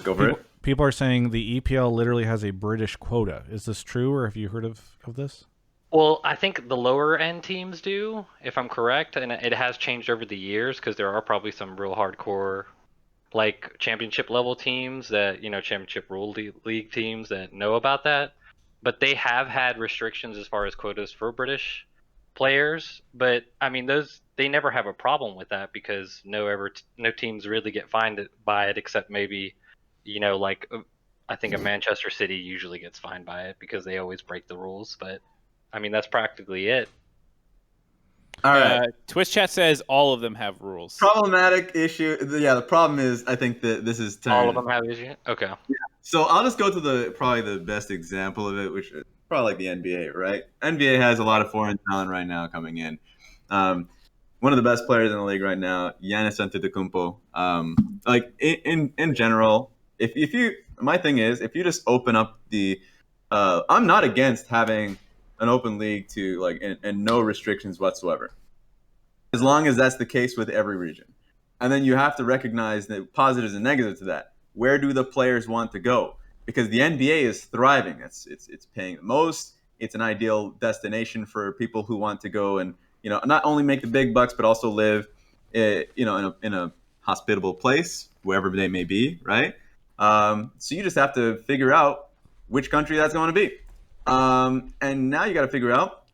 Go for it. People are saying the EPL literally has a British quota. Is this true, or have you heard of this? Well, I think the lower end teams do, if I'm correct, and it has changed over the years because there are probably some real hardcore like championship level teams that, championship league teams that know about that. But they have had restrictions as far as quotas for British players. But I mean, those they never have a problem with that because no teams really get fined by it except maybe, like I think a Manchester City usually gets fined by it because they always break the rules. But I mean, that's practically it. All right. Twitch chat says all of them have rules. Problematic issue. Yeah, the problem is I think that this is All of them have issue. Okay. So I'll just go to probably the best example of it, which is probably like the NBA, right? NBA has a lot of foreign talent right now coming in. One of the best players in the league right now, Giannis Antetokounmpo. Like in general, if you, my thing is, if you just open up I'm not against having an open league to like and no restrictions whatsoever, as long as that's the case with every region. And then you have to recognize the positives and negatives of that. Where do the players want to go? Because the NBA is thriving. It's paying the most. It's an ideal destination for people who want to go and not only make the big bucks but also live in a hospitable place wherever they may be, right? So you just have to figure out which country that's going to be. And now you got to figure out,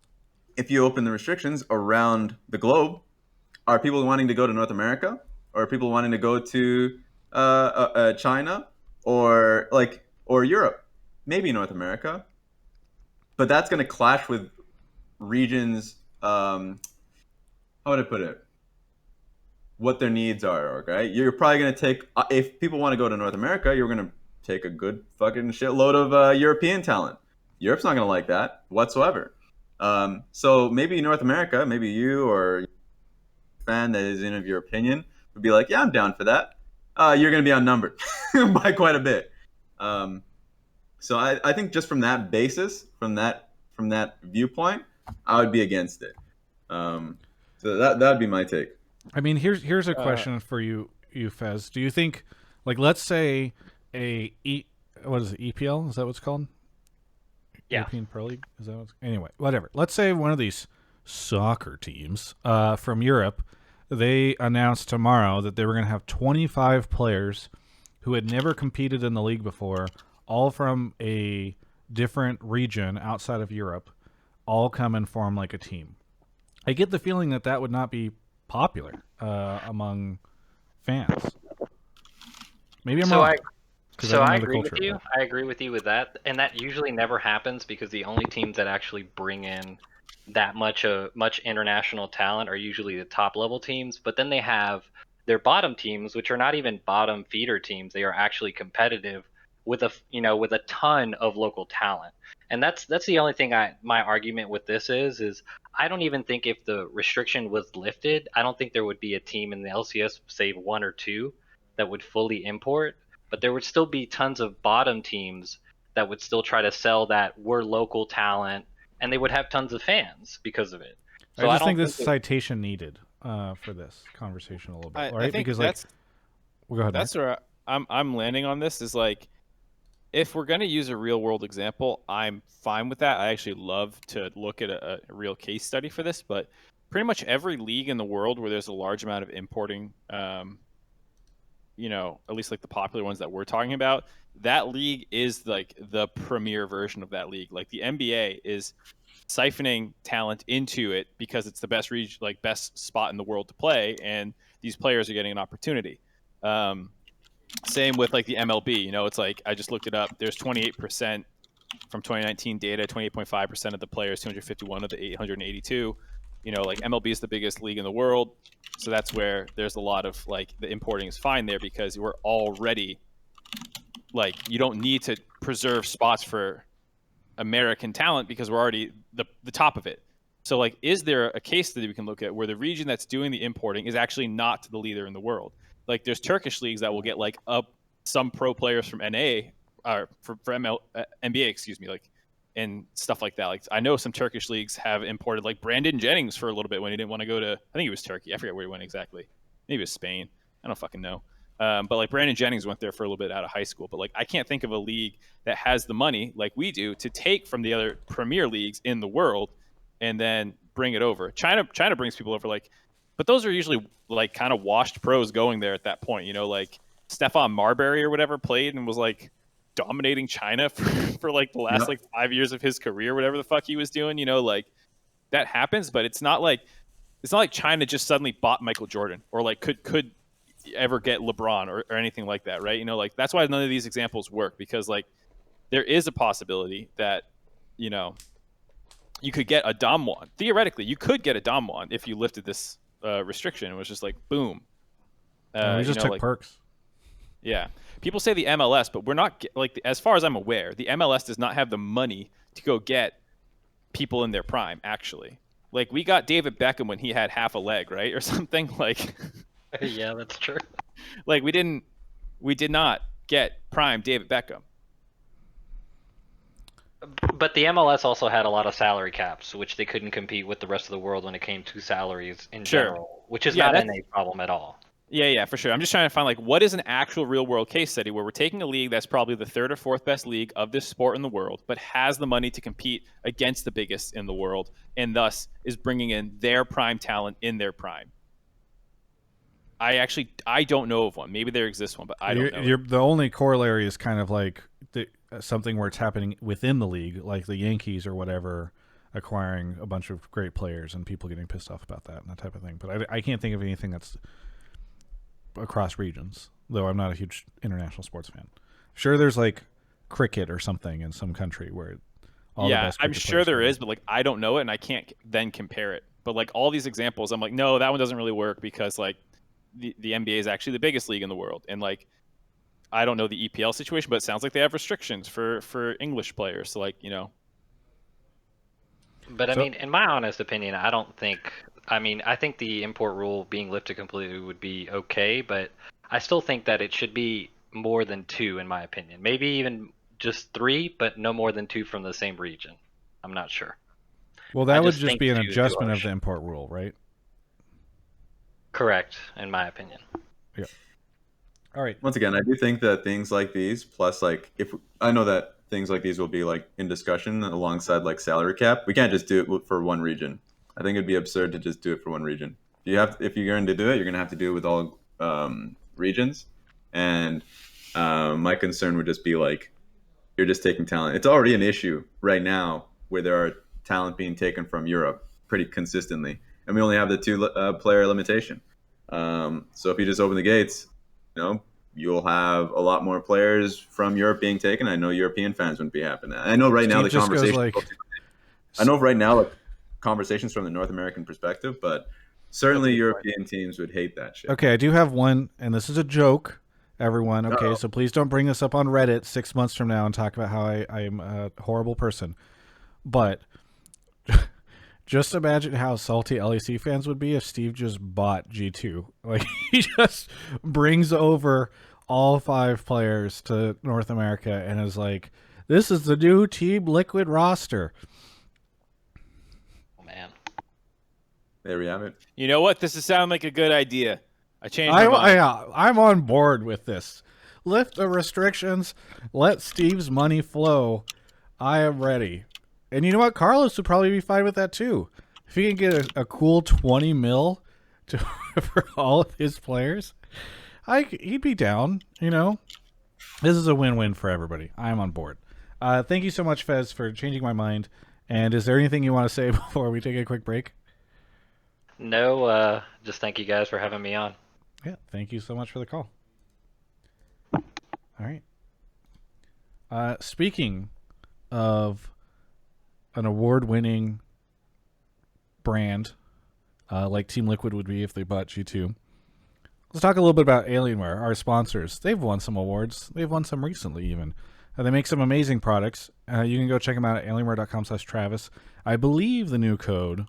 if you open the restrictions around the globe, are people wanting to go to North America, or are people wanting to go to China, or Europe? Maybe North America, but that's going to clash with regions. How would I put it? What their needs are, right? You're probably going to take, if people want to go to North America, you're going to take a good fucking shitload of European talent. Europe's not going to like that whatsoever. So maybe North America, maybe you or a fan that is in of your opinion would be like, yeah, I'm down for that. You're going to be outnumbered by quite a bit. So I think just from that basis, from that viewpoint, I would be against it. So that would be my take. I mean, here's a question for you, Fez. Do you think, like, let's say what is it, EPL? Is that what it's called? Yeah. European Pro League? Is that anyway, whatever. Let's say one of these soccer teams from Europe, they announced tomorrow that they were going to have 25 players who had never competed in the league before, all from a different region outside of Europe, all come and form like a team. I get the feeling that would not be popular among fans. Maybe I'm wrong. I agree with you. I agree with you with that, and that usually never happens because the only teams that actually bring in that much international talent are usually the top level teams. But then they have their bottom teams, which are not even bottom feeder teams. They are actually competitive with a ton of local talent. And that's the only thing my argument with this is I don't even think if the restriction was lifted, I don't think there would be a team in the LCS, save one or two, that would fully import. But there would still be tons of bottom teams that would still try to sell that we're local talent, and they would have tons of fans because of it. So I just think this citation needed for this conversation a little bit, right? I think because go ahead. That's where I'm landing on this. Is like, if we're going to use a real world example, I'm fine with that. I actually love to look at a real case study for this, but pretty much every league in the world where there's a large amount of importing, at least like the popular ones that we're talking about, that league is like the premier version of that league. Like the NBA is siphoning talent into it because it's the best region, like best spot in the world to play, and these players are getting an opportunity. Same with like the MLB, it's like, I just looked it up. There's 28% from 2019 data, 28.5% of the players, 251 of the 882. Like MLB is the biggest league in the world. So that's where there's a lot of like the importing is fine there because we're already like, you don't need to preserve spots for American talent because we're already the top of it. So like, is there a case study we can look at where the region that's doing the importing is actually not the leader in the world? Like there's Turkish leagues that will get like some pro players from NBA excuse me, like, and stuff like that. Like I know some Turkish leagues have imported like Brandon Jennings for a little bit when he didn't want to go to, I think it was Turkey. I forget where he went exactly. Maybe it was Spain. I don't fucking know. But like Brandon Jennings went there for a little bit out of high school. But like I can't think of a league that has the money like we do to take from the other premier leagues in the world and then bring it over. China brings people over, like, but those are usually like kind of washed pros going there at that point. You know, like Stefan Marbury or whatever played and was like dominating China for like the last like 5 years of his career, whatever the fuck he was doing. You know, like that happens, but it's not like China just suddenly bought Michael Jordan or like could ever get LeBron or anything like that, right? You know, like that's why none of these examples work, because like there is a possibility that, you know, you could get a Damwon. Theoretically, you could get a Damwon if you lifted this restriction. It was just like boom. We just took perks. Yeah, people say the MLS, but we're not like, as far as I'm aware, the MLS does not have the money to go get people in their prime. Actually, like we got David Beckham when he had half a leg, right, or something like. Yeah, that's true. Like we did not get prime David Beckham. But the MLS also had a lot of salary caps, which they couldn't compete with the rest of the world when it came to salaries in general, which is not a problem at all. Yeah, for sure. I'm just trying to find like what is an actual real world case study where we're taking a league that's probably the third or fourth best league of this sport in the world, but has the money to compete against the biggest in the world, and thus is bringing in their prime talent in their prime. I don't know of one. Maybe there exists one, but I don't know. The only corollary is kind of like something where it's happening within the league, like the Yankees or whatever, acquiring a bunch of great players and people getting pissed off about that and that type of thing. But I can't think of anything that's across regions, though I'm not a huge international sports fan. Sure, there's like cricket or something in some country where all the best I'm sure there is, but like I don't know it and I can't then compare it. But like all these examples, I'm like, no, that one doesn't really work because like the NBA is actually the biggest league in the world, and like I don't know the EPL situation, but it sounds like they have restrictions for English players. So like, you know. But I mean, in my honest opinion, I think the import rule being lifted completely would be okay, but I still think that it should be more than 2, in my opinion. Maybe even just 3, but no more than 2 from the same region. I'm not sure. Well, that would just be an adjustment of the import rule, right? Correct, in my opinion. Yeah. All right. Once again, I do think that things like these, plus like I know that things like these will be like in discussion alongside like salary cap. We can't just do it for one region. I think it'd be absurd to just do it for one region. If you're going to do it, you're going to have to do it with all regions. And my concern would just be like, you're just taking talent. It's already an issue right now where there are talent being taken from Europe pretty consistently, and we only have the 2 player limitation. So if you just open the gates, you know, you'll have a lot more players from Europe being taken. I know European fans wouldn't be happy with that. I know right now the conversation. I know right now, like, conversations from the North American perspective, but certainly European teams would hate that shit. Okay, I do have one, and this is a joke, everyone. Okay, so please don't bring this up on Reddit 6 months from now and talk about how I am a horrible person. But just imagine how salty LEC fans would be if Steve just bought G2. Like, he just brings over all 5 players to North America and is like, this is the new Team Liquid roster. Oh, man. There we have it. You know what? This is sound like a good idea. I changed my mind. I'm on board with this. Lift the restrictions. Let Steve's money flow. I am ready. And you know what? Carlos would probably be fine with that too. If he can get a cool 20 mil for all of his players, he'd be down. You know, this is a win-win for everybody. I'm on board. Thank you so much, Fez, for changing my mind. And is there anything you want to say before we take a quick break? No, just thank you guys for having me on. Yeah, thank you so much for the call. All right. Speaking of an award-winning brand like Team Liquid would be if they bought G2, let's talk a little bit about Alienware, our sponsors. They've won some awards. They've won some recently even. They make some amazing products. You can go check them out at alienware.com/Travis. I believe the new code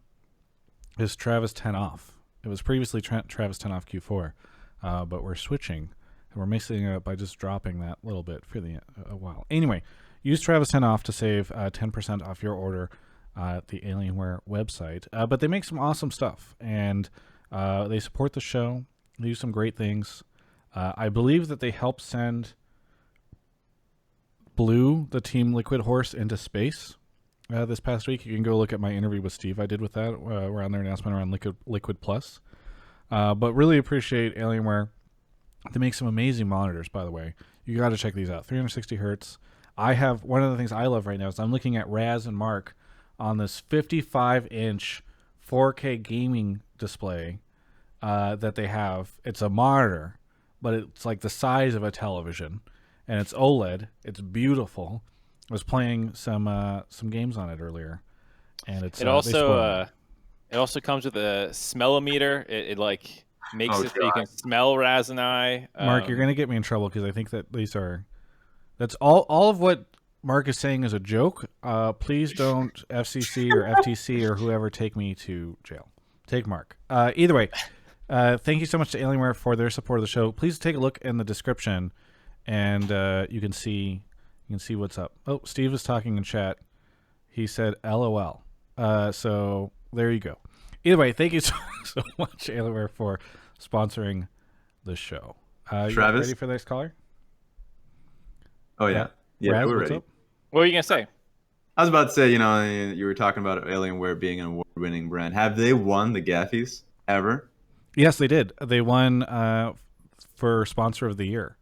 is Travis10off. It was previously Travis10off Q4, but we're switching, and we're mixing it up by just dropping that little bit for a while. Anyway, use Travis10off to save 10% off your order at the Alienware website. But they make some awesome stuff, and they support the show. They do some great things. I believe that they help send Blue, the Team Liquid horse, into space this past week. You can go look at my interview with Steve I did with that around their announcement around Liquid Plus. But really appreciate Alienware. They make some amazing monitors, by the way. You got to check these out. 360 hertz. I have one of the things I love right now is I'm looking at Raz and Mark on this 55-inch 4K gaming display that they have. It's a monitor, but it's like the size of a television, and it's OLED. It's beautiful. I was playing some games on it earlier, and it's it also comes with a smellometer. It like makes it so you can smell Raz and I. Mark, you're gonna get me in trouble because I think that that's all of what Mark is saying is a joke. Please don't FCC or FTC or whoever take me to jail. Take Mark. Either way, thank you so much to Alienware for their support of the show. Please take a look in the description, and you can see what's up. Oh, Steve is talking in chat. He said LOL. So there you go. Either way, thank you so much, Alienware, for sponsoring the show. You Travis, ready for the next caller? Oh yeah, Raz, we're what's ready. up? What were you gonna say? I was about to say, you were talking about Alienware being an award-winning brand. Have they won the Gaffies ever? Yes, they did. They won for sponsor of the year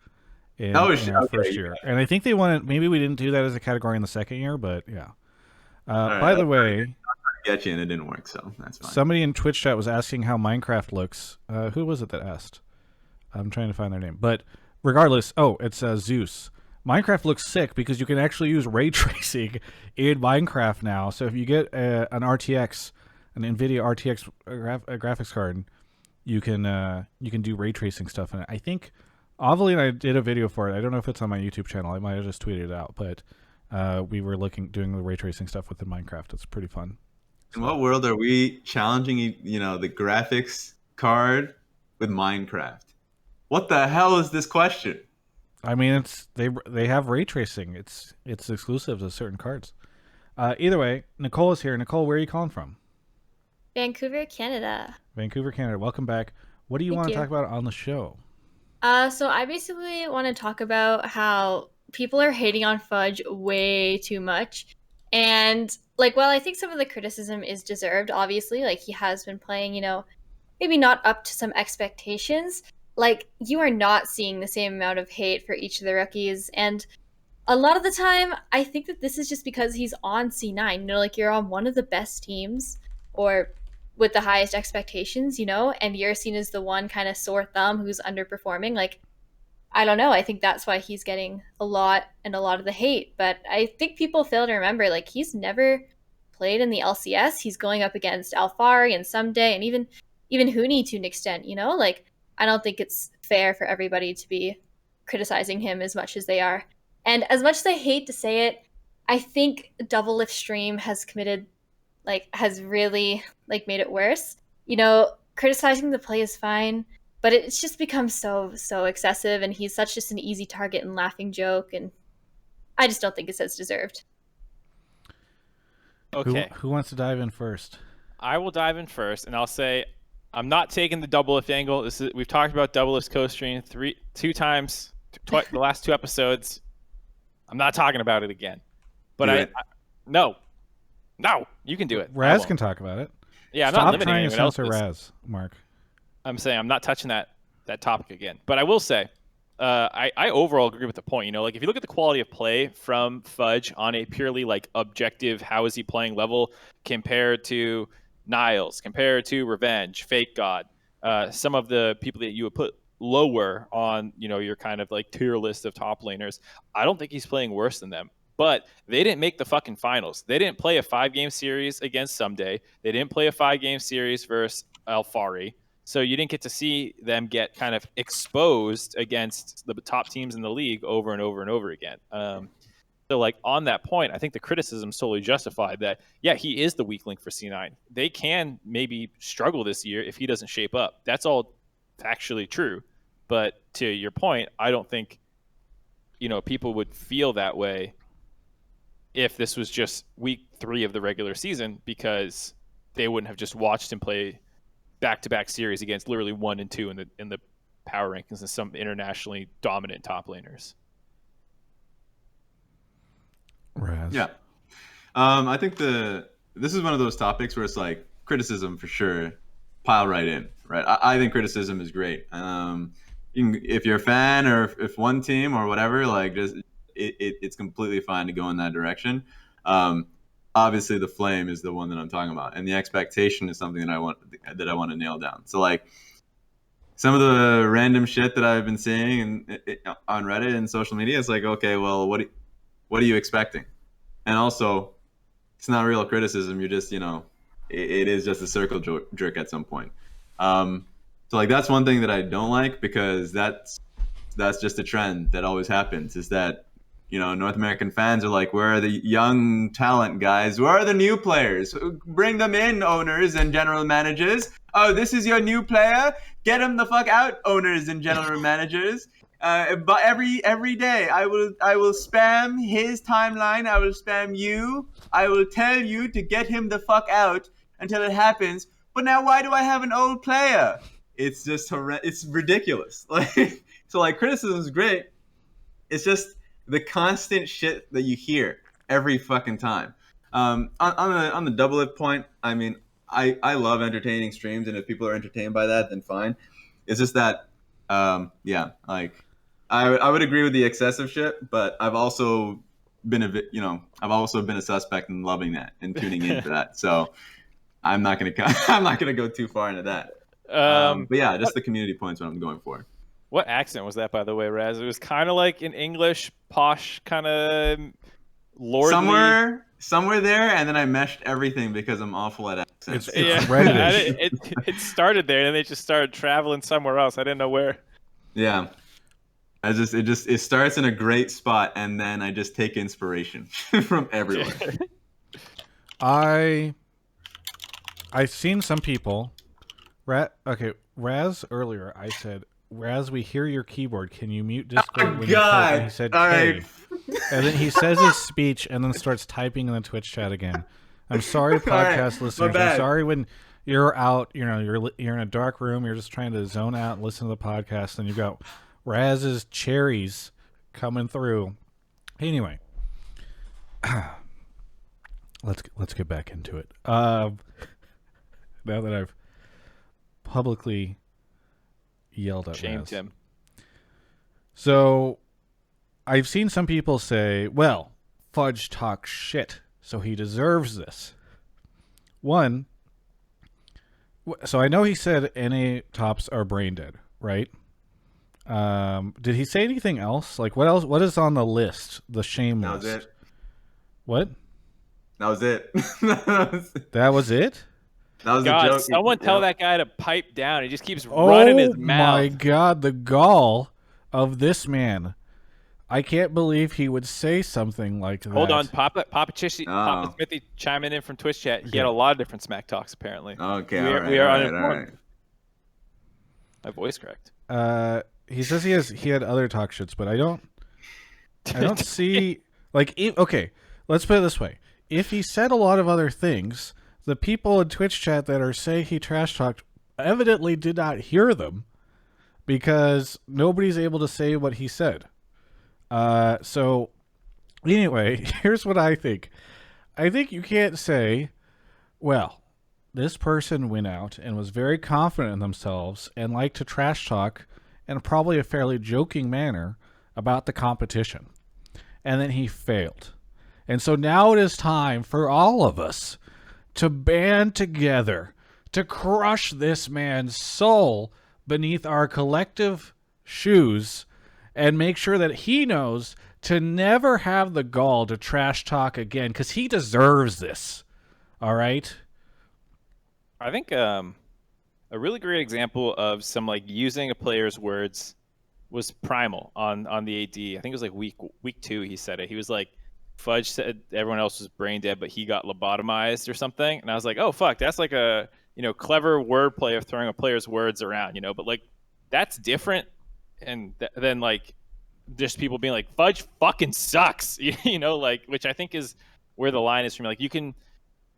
in our first year, and I think they won it. Maybe we didn't do that as a category in the second year, but yeah. By the way, get you, and it didn't work, so that's fine. Somebody in Twitch chat was asking how Minecraft looks. Who was it that asked? I'm trying to find their name, but regardless, it's Zeus. Minecraft looks sick because you can actually use ray tracing in Minecraft now. So if you get an RTX, an NVIDIA RTX graphics card, you can do ray tracing stuff in it. I think Avali and I did a video for it. I don't know if it's on my YouTube channel. I might have just tweeted it out, but we were doing the ray tracing stuff within Minecraft. It's pretty fun. In what world are we challenging, the graphics card with Minecraft? What the hell is this question? I mean, they have ray tracing. It's exclusive to certain cards. Either way, Nicole is here. Nicole, where are you calling from? Vancouver, Canada. Vancouver, Canada. Welcome back. What do you want to talk about on the show? So I basically want to talk about how people are hating on Fudge way too much. And while I think some of the criticism is deserved, obviously, he has been playing, maybe not up to some expectations. You are not seeing the same amount of hate for each of the rookies. And a lot of the time, I think that this is just because he's on C9. You're on one of the best teams or with the highest expectations, and you're seen as the one kind of sore thumb who's underperforming. I don't know. I think that's why he's getting a lot of the hate. But I think people fail to remember, he's never played in the LCS. He's going up against Alfari and Someday and even Huni to an extent, I don't think it's fair for everybody to be criticizing him as much as they are. And as much as I hate to say it, I think Double Lift Stream has has really made it worse. Criticizing the play is fine, but it's just become so excessive, and he's just an easy target and laughing joke, and I just don't think it's as deserved. Okay. Who wants to dive in first? I will dive in first, and I'll say I'm not taking the double lift angle. We've talked about double lift co-stream two times, the last two episodes. I'm not talking about it again. But no, you can do it. Raz can talk about it. Yeah, I'm Stop not limiting trying anyone to else. censor Raz, Mark. I'm saying I'm not touching that topic again. But I will say, I overall agree with the point. If you look at the quality of play from Fudge on a purely objective, how is he playing level compared to Niles, compared to Revenge, Fake God, some of the people that you would put lower on, your kind of tier list of top laners, I don't think he's playing worse than them. But they didn't make the fucking finals. They didn't play a 5-game series against Someday. They didn't play a 5-game series versus Alfari. So you didn't get to see them get kind of exposed against the top teams in the league over and over and over again. So on that point, I think the criticism is solely justified that, yeah, he is the weak link for C9. They can maybe struggle this year if he doesn't shape up. That's all factually true. But to your point, I don't think, people would feel that way if this was just week 3 of the regular season, because they wouldn't have just watched him play back-to-back series against literally 1 and 2 in the power rankings and some internationally dominant top laners. Raz. Yeah. I think this is one of those topics where it's like criticism for sure, pile right in, right? I think criticism is great. If you're a fan or if one team or whatever, like just it's completely fine to go in that direction. Um, Obviously, the flame is the one that I'm talking about, and the expectation is something that I want to nail down. So like some of the random shit that I've been seeing on Reddit and social media, it's like, okay, well, what are you expecting? And also, it's not real criticism. You're just, it is just a circle jerk at some point. So like that's one thing that I don't like, because that's just a trend that always happens, is that North American fans are like, where are the young talent guys? Where are the new players? Bring them in, owners and general managers. Oh, this is your new player? Get him the fuck out, owners and general managers. But every day I will spam his timeline. I will spam you. I will tell you to get him the fuck out until it happens. But now why do I have an old player? It's just it's ridiculous. Like, so like criticism is great. It's just the constant shit that you hear every fucking time. On the double lift point, I mean, I love entertaining streams, and if people are entertained by that, then fine. It's just that, like I would agree with the excessive shit, but I've also been a suspect in loving that and tuning in for that. So I'm not gonna go too far into that. But yeah, just the community points what I'm going for. What accent was that, by the way, Raz? It was kind of like an English, posh, kind of lordly. Somewhere there, and then I meshed everything because I'm awful at accents. It's Reddit-ish. It started there, and then they just started traveling somewhere else. I didn't know where. Yeah. It starts in a great spot, and then I just take inspiration from everywhere. I've seen some people. Raz, earlier I said, Raz, we hear your keyboard. Can you mute Discord? Oh, God. And he said, All "Hey." right. And then he says his speech and then starts typing in the Twitch chat again. I'm sorry, podcast listeners. I'm sorry when you're out, you're in a dark room, you're just trying to zone out and listen to the podcast, and you've got Raz's cherries coming through. Anyway, let's get back into it. Now that I've publicly yelled at shamed Raz. him. So I've seen some people say, well, Fudge talks shit, so he deserves this. One, so I know he said NA tops are brain dead, right? Did he say anything else? Like, what else? What is on the list? The shame list. That was it. What? That was it. That was it? That was God, a joke. someone tell that guy to pipe down. He just keeps running his mouth. Oh my God, the gall of this man. I can't believe he would say something like that. Hold on, Papa Smithy chiming in from Twitch chat. He had a lot of different smack talks apparently. Okay, we are all uninformed. right. My voice cracked. He says he had other talk shits, but I don't see like okay, let's put it this way. If he said a lot of other things, the people in Twitch chat that are saying he trash talked evidently did not hear them because nobody's able to say what he said. So anyway, here's what I think. I think you can't say, well, this person went out and was very confident in themselves and liked to trash talk in probably a fairly joking manner about the competition. And then he failed. And so now it is time for all of us to band together to crush this man's soul beneath our collective shoes and make sure that he knows to never have the gall to trash talk again, because he deserves this. All right? I think a really great example of some like using a player's words was Primal on the AD. I think it was like week 2 he said it. He was like, Fudge said everyone else was brain dead, but he got lobotomized or something. And I was like, oh, fuck, that's like a, clever wordplay of throwing a player's words around, but like that's different. And then like just people being like, Fudge fucking sucks, like, which I think is where the line is for me. Like you can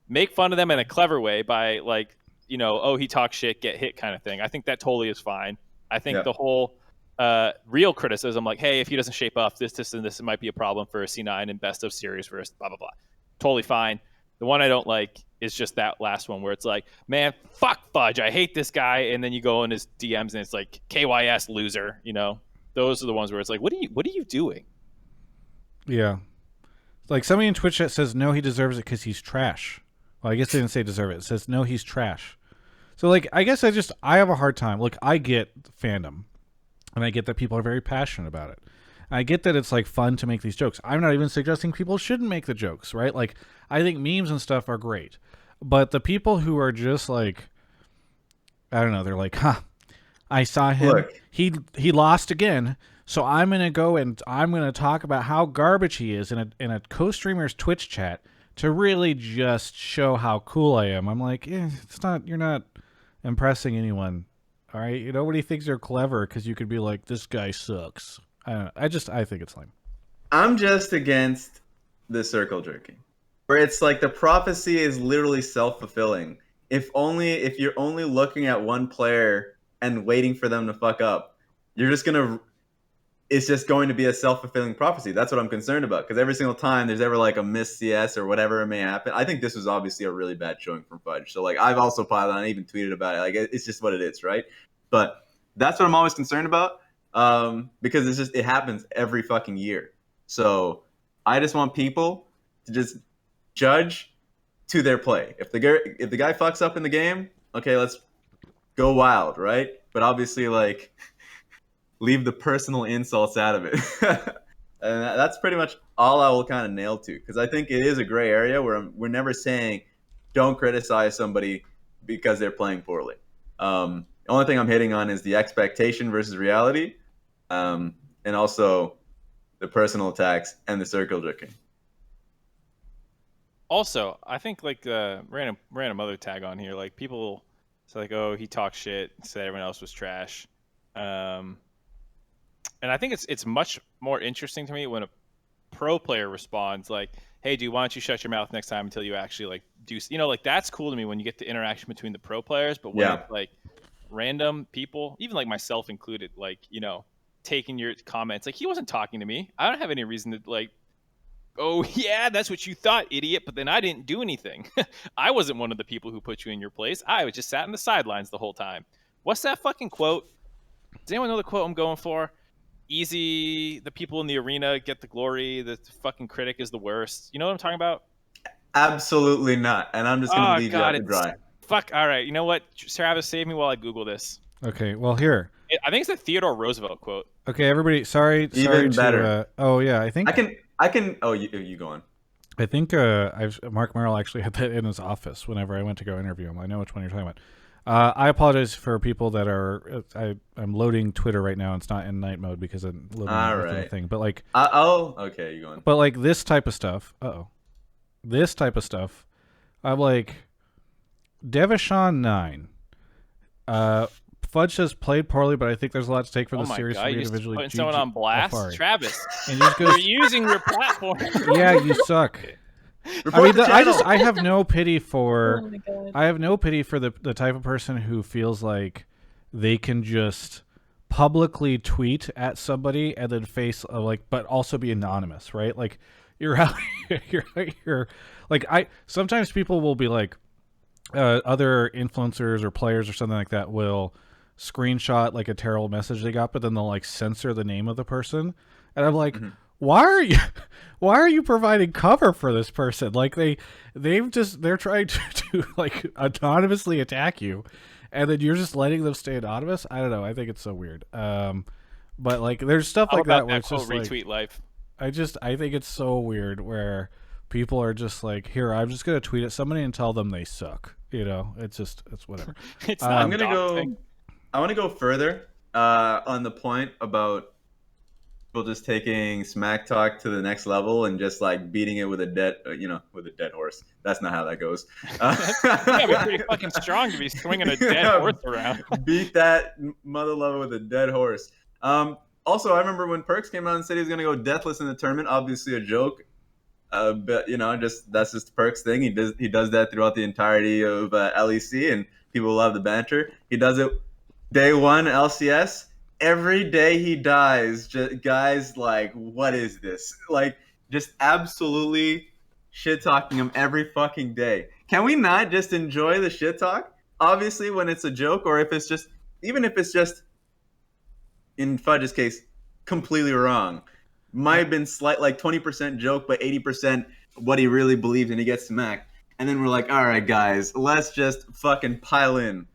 make fun of them in a clever way by like, oh, he talks shit, get hit kind of thing. I think that totally is fine. I think the whole real criticism, like, hey, if he doesn't shape up, this and this might be a problem for a C9 and best of series versus blah, blah, blah. totally fine. The one I don't like is just that last one where it's like, man, fuck Fudge, I hate this guy, and then you go in his DMs and it's like KYS loser. Those are the ones where it's like, what are you doing? Yeah. Like somebody in Twitch that says no, he deserves it because he's trash. Well, I guess they didn't say deserve it. It says no, he's trash. So like, I guess I have a hard time. Look, I get fandom, and I get that people are very passionate about it. I get that it's like fun to make these jokes. I'm not even suggesting people shouldn't make the jokes, right? Like, I think memes and stuff are great, but the people who are just like, I don't know, they're like, I saw him. Look. He lost again. So I'm going to go and I'm going to talk about how garbage he is in a co-streamer's Twitch chat to really just show how cool I am. I'm like, you're not impressing anyone. All right. Nobody thinks you're clever because you could be like, this guy sucks. I don't know. I think it's lame. I'm just against the circle jerking, where it's like the prophecy is literally self-fulfilling. If you're only looking at one player and waiting for them to fuck up, it's just going to be a self-fulfilling prophecy. That's what I'm concerned about, because every single time there's ever like a missed CS or whatever it may happen, I think this was obviously a really bad showing from Fudge. So like, I've also piled on, I even tweeted about it. Like, it's just what it is, right? But that's what I'm always concerned about, because it happens every fucking year. So I just want people to just judge to their play. If the guy fucks up in the game, okay, let's go wild, right? But obviously, like, leave the personal insults out of it. And that's pretty much all I will kind of nail to, because I think it is a gray area where we're never saying don't criticize somebody because they're playing poorly. The only thing I'm hitting on is the expectation versus reality, and also the personal attacks and the circle jerking. Also, I think like random other tag on here, like people say like, oh, he talks shit, said everyone else was trash. And I think it's much more interesting to me when a pro player responds like, hey, dude, why don't you shut your mouth next time until you actually like do, like that's cool to me when you get the interaction between the pro players. But when it's like random people, even like myself included, like, taking your comments, like he wasn't talking to me. I don't have any reason to like, oh yeah, that's what you thought, idiot. But then I didn't do anything. I wasn't one of the people who put you in your place. I was just sat in the sidelines the whole time. What's that fucking quote? Does anyone know the quote I'm going for? Easy, the people in the arena get the glory, the fucking critic is the worst. You know what I'm talking about? Absolutely not. And I'm just going to leave you out to dry. Fuck, all right. You know what? Travis, save me while I Google this. Okay, well, here. I think it's a Theodore Roosevelt quote. Okay, everybody, sorry better. Oh, yeah, I think... I can. Oh, you go on. I think Mark Merrill actually had that in his office whenever I went to go interview him. I know which one you're talking about. I apologize for people that are. I'm loading Twitter right now. And it's not in night mode because I'm loading the thing. But like, okay, you go on. But like this type of stuff. This type of stuff. I'm like, Devashawn 9. Fudge says played poorly, but I think there's a lot to take for the series for me to visually. Putting someone on blast, Travis. And you just go, you're using your platform. Yeah, you suck. I have no pity for. Oh my God. I have no pity for the type of person who feels like they can just publicly tweet at somebody and then but also be anonymous, right? Like you're like sometimes people will be like other influencers or players or something like that will screenshot like a terrible message they got, but then they'll like censor the name of the person, and I'm like. Mm-hmm. Why are you providing cover for this person? Like they're trying to like anonymously attack you, and then you're just letting them stay anonymous. I don't know. I think it's so weird. But like there's stuff like that where it's just retweet like, life. I think it's so weird where people are just like, here, I'm just gonna tweet at somebody and tell them they suck. It's whatever. It's not I want to go further on the point about people just taking smack talk to the next level and just like beating it with a dead horse. That's not how that goes. You gotta be pretty fucking strong to be swinging a dead horse around. Beat that mother lover with a dead horse. Also, I remember when Perks came out and said he was gonna go deathless in the tournament. Obviously a joke, but that's just Perks' thing. He does that throughout the entirety of LEC, and people love the banter. He does it day one LCS. Every day he dies, guys like, what is this? Like, just absolutely shit talking him every fucking day. Can we not just enjoy the shit talk? Obviously, when it's a joke, or if it's just, even if it's just, in Fudge's case, completely wrong. Might have been slight, like 20% joke, but 80% what he really believes, and he gets smacked. And then we're like, all right, guys, let's just fucking pile in.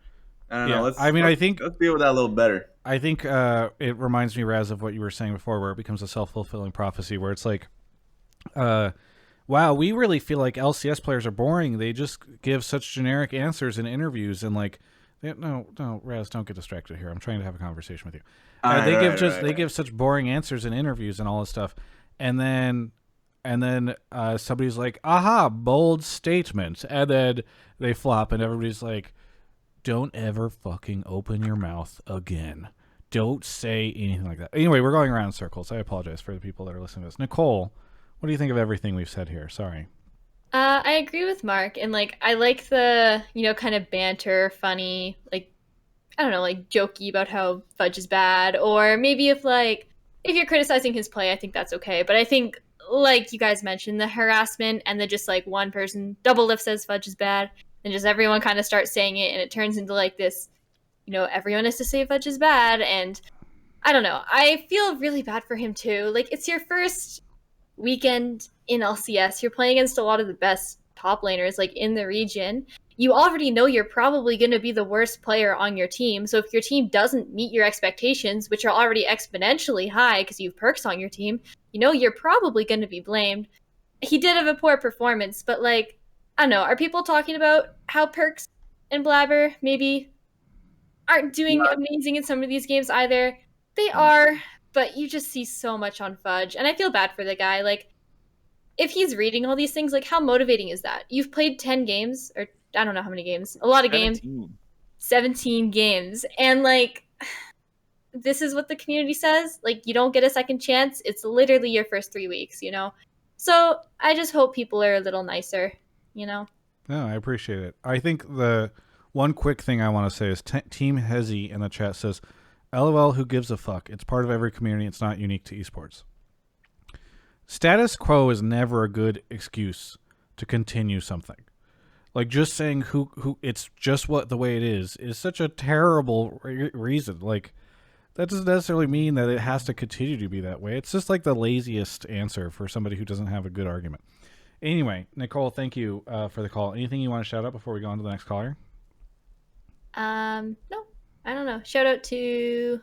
I don't know. I think let's deal with that a little better. I think it reminds me, Raz, of what you were saying before, where it becomes a self-fulfilling prophecy, where it's like, wow, we really feel like LCS players are boring. They just give such generic answers in interviews, and like, no, Raz, don't get distracted here. I'm trying to have a conversation with you. They give such boring answers in interviews and all this stuff, and then somebody's like, aha, bold statement, and then they flop, and everybody's like, don't ever fucking open your mouth again. Don't say anything like that. Anyway, we're going around in circles. I apologize for the people that are listening to this. Nicole, what do you think of everything we've said here? Sorry. I agree with Mark, and like I like the kind of banter, funny, like I don't know, like jokey about how Fudge is bad, or maybe if you're criticizing his play, I think that's okay. But I think, like you guys mentioned, the harassment and the just like one person double lift says Fudge is bad, and just everyone kind of starts saying it, and it turns into like this, everyone has to say Fudge is bad, and I don't know. I feel really bad for him too. Like, it's your first weekend in LCS. You're playing against a lot of the best top laners like in the region. You already know you're probably going to be the worst player on your team. So if your team doesn't meet your expectations, which are already exponentially high because you have perks on your team, you're probably going to be blamed. He did have a poor performance, but like, I don't know, are people talking about how perks and Blabber maybe aren't doing amazing in some of these games either? They are, but you just see so much on Fudge, and I feel bad for the guy. Like, if he's reading all these things, like, how motivating is that? You've played 10 games, or I don't know how many games. A lot of 17. games. 17 games. And, like, this is what the community says. Like, you don't get a second chance. It's literally your first 3 weeks, So I just hope people are a little nicer, No, I appreciate it. I think the one quick thing I want to say is Team Hezi in the chat says, LOL, who gives a fuck? It's part of every community. It's not unique to esports. Status quo is never a good excuse to continue something. Like, just saying who it's just the way it is such a terrible reason. Like, that doesn't necessarily mean that it has to continue to be that way. It's just like the laziest answer for somebody who doesn't have a good argument. Anyway, Nicole, thank you for the call. Anything you want to shout out before we go on to the next caller? No, I don't know. Shout out to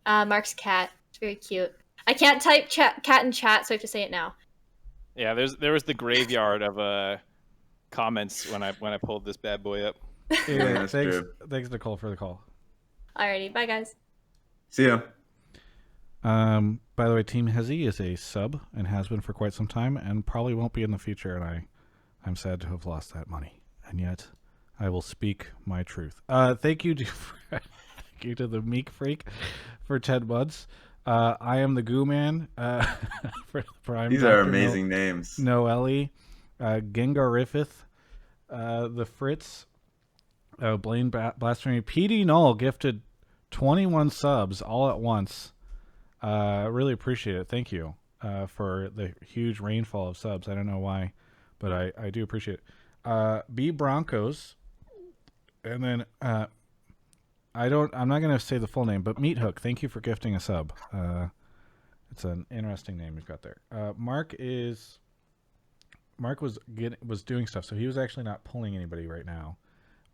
Mark's cat. It's very cute. I can't type cat in chat, so I have to say it now. Yeah, there was the graveyard of comments when I pulled this bad boy up. Yeah, thanks, Nicole, for the call. Alrighty, bye guys. See ya. By the way, Team Hezi is a sub and has been for quite some time, and probably won't be in the future. And I'm sad to have lost that money, and yet I will speak my truth. Thank you to the Meek Freak for 10 months. I am the Goo Man. These are amazing names. Noelle, Gengarifith, the Fritz, Blaine Blasphemy, PD Null gifted 21 subs all at once. Really appreciate it. Thank you for the huge rainfall of subs. I don't know why, but I do appreciate it. B Broncos, and then I'm not going to say the full name, but Meat Hook, thank you for gifting a sub. It's an interesting name you've got there. Mark was doing stuff, so he was actually not pulling anybody right now,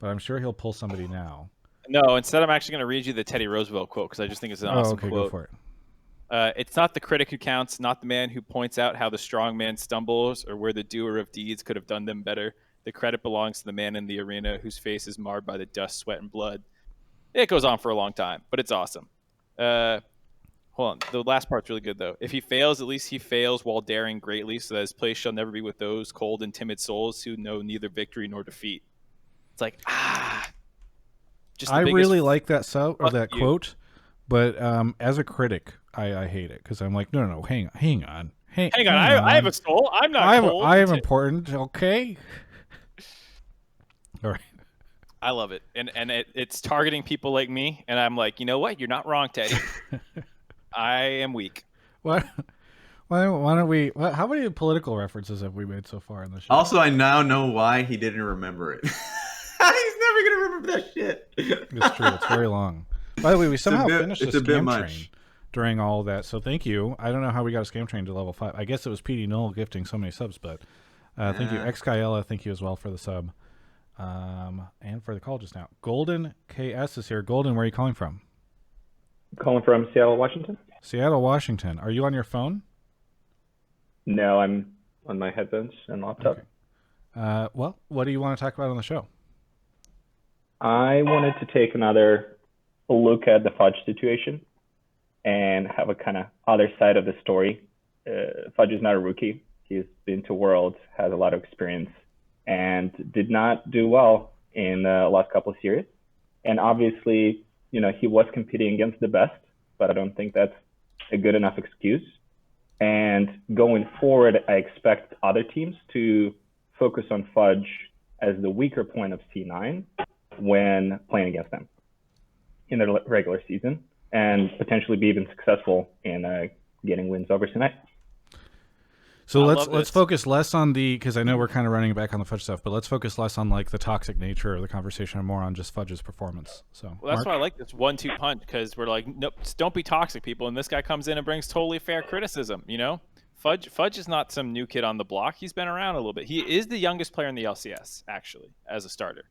but I'm sure he'll pull somebody now. No, instead I'm actually going to read you the Teddy Roosevelt quote because I just think it's an awesome quote. Go for it. It's not the critic who counts, not the man who points out how the strong man stumbles or where the doer of deeds could have done them better. The credit belongs to the man in the arena whose face is marred by the dust, sweat, and blood. It goes on for a long time, but it's awesome. Hold on. The last part's really good, though. If he fails, at least he fails while daring greatly, so that his place shall never be with those cold and timid souls who know neither victory nor defeat. It's like, just I really like that that quote, but as a critic, I hate it because I'm like, no, hang on. I have a soul. I'm not cold. I am important, okay? All right. I love it. And it's targeting people like me, and I'm like, you know what? You're not wrong, Teddy. I am weak. Why Why don't we? How many political references have we made so far in the show? Also, I now know why he didn't remember it. He's never gonna remember that shit. It's true. It's very long. By the way, we somehow finished the It's a bit scam much. train during all that. So thank you. I don't know how we got a scam train to level 5. I guess it was PD Null gifting so many subs, but thank you. XKyella, thank you as well for the sub. And for the call just now. Golden KS is here. Golden, where are you calling from? Calling from Seattle, Washington. Seattle, Washington. Are you on your phone? No, I'm on my headphones and laptop. Okay. Well, what do you want to talk about on the show? I wanted to take another look at the Fudge situation and have a kind of other side of the story. Fudge is not a rookie. He's been to Worlds, has a lot of experience, and did not do well in the last couple of series. And obviously, you know, he was competing against the best, but I don't think that's a good enough excuse. And going forward, I expect other teams to focus on Fudge as the weaker point of C9 when playing against them in the regular season, and potentially be even successful in getting wins over tonight. So let's focus less on because I know we're kind of running back on the Fudge stuff, but let's focus less on like the toxic nature of the conversation and more on just Fudge's performance. So well, that's Mark? why I like this 1-2 punch, because we're like, nope, don't be toxic, people. And this guy comes in and brings totally fair criticism. You know, Fudge is not some new kid on the block. He's been around a little bit. He is the youngest player in the LCS actually as a starter.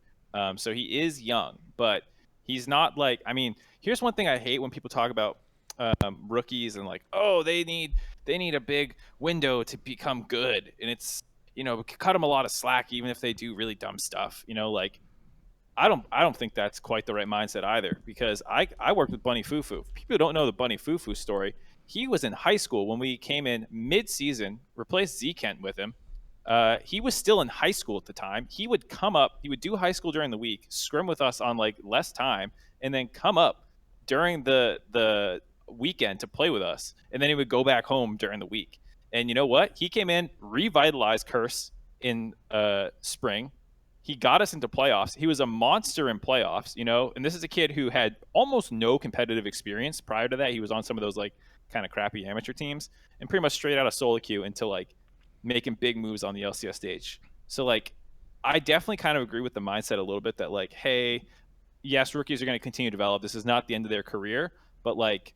So he is young, but he's not like. I mean, here's one thing I hate when people talk about rookies and like, oh, they need a big window to become good, and it's, you know, cut them a lot of slack even if they do really dumb stuff. You know, like I don't think that's quite the right mindset either, because I worked with Bunny Fufu. People who don't know the Bunny Fufu story, he was in high school when we came in mid-season, replaced Z-Kent with him. He was still in high school at the time. He would come up, he would do high school during the week, scrim with us on like less time, and then come up during the weekend to play with us, and then he would go back home during the week. And you know what? He came in, revitalized Curse in spring. He got us into playoffs. He was a monster in playoffs, you know, and this is a kid who had almost no competitive experience prior to that. He was on some of those like kind of crappy amateur teams and pretty much straight out of solo queue into like making big moves on the LCS stage. So like, I definitely kind of agree with the mindset a little bit that like, hey, yes, rookies are going to continue to develop. This is not the end of their career, but like,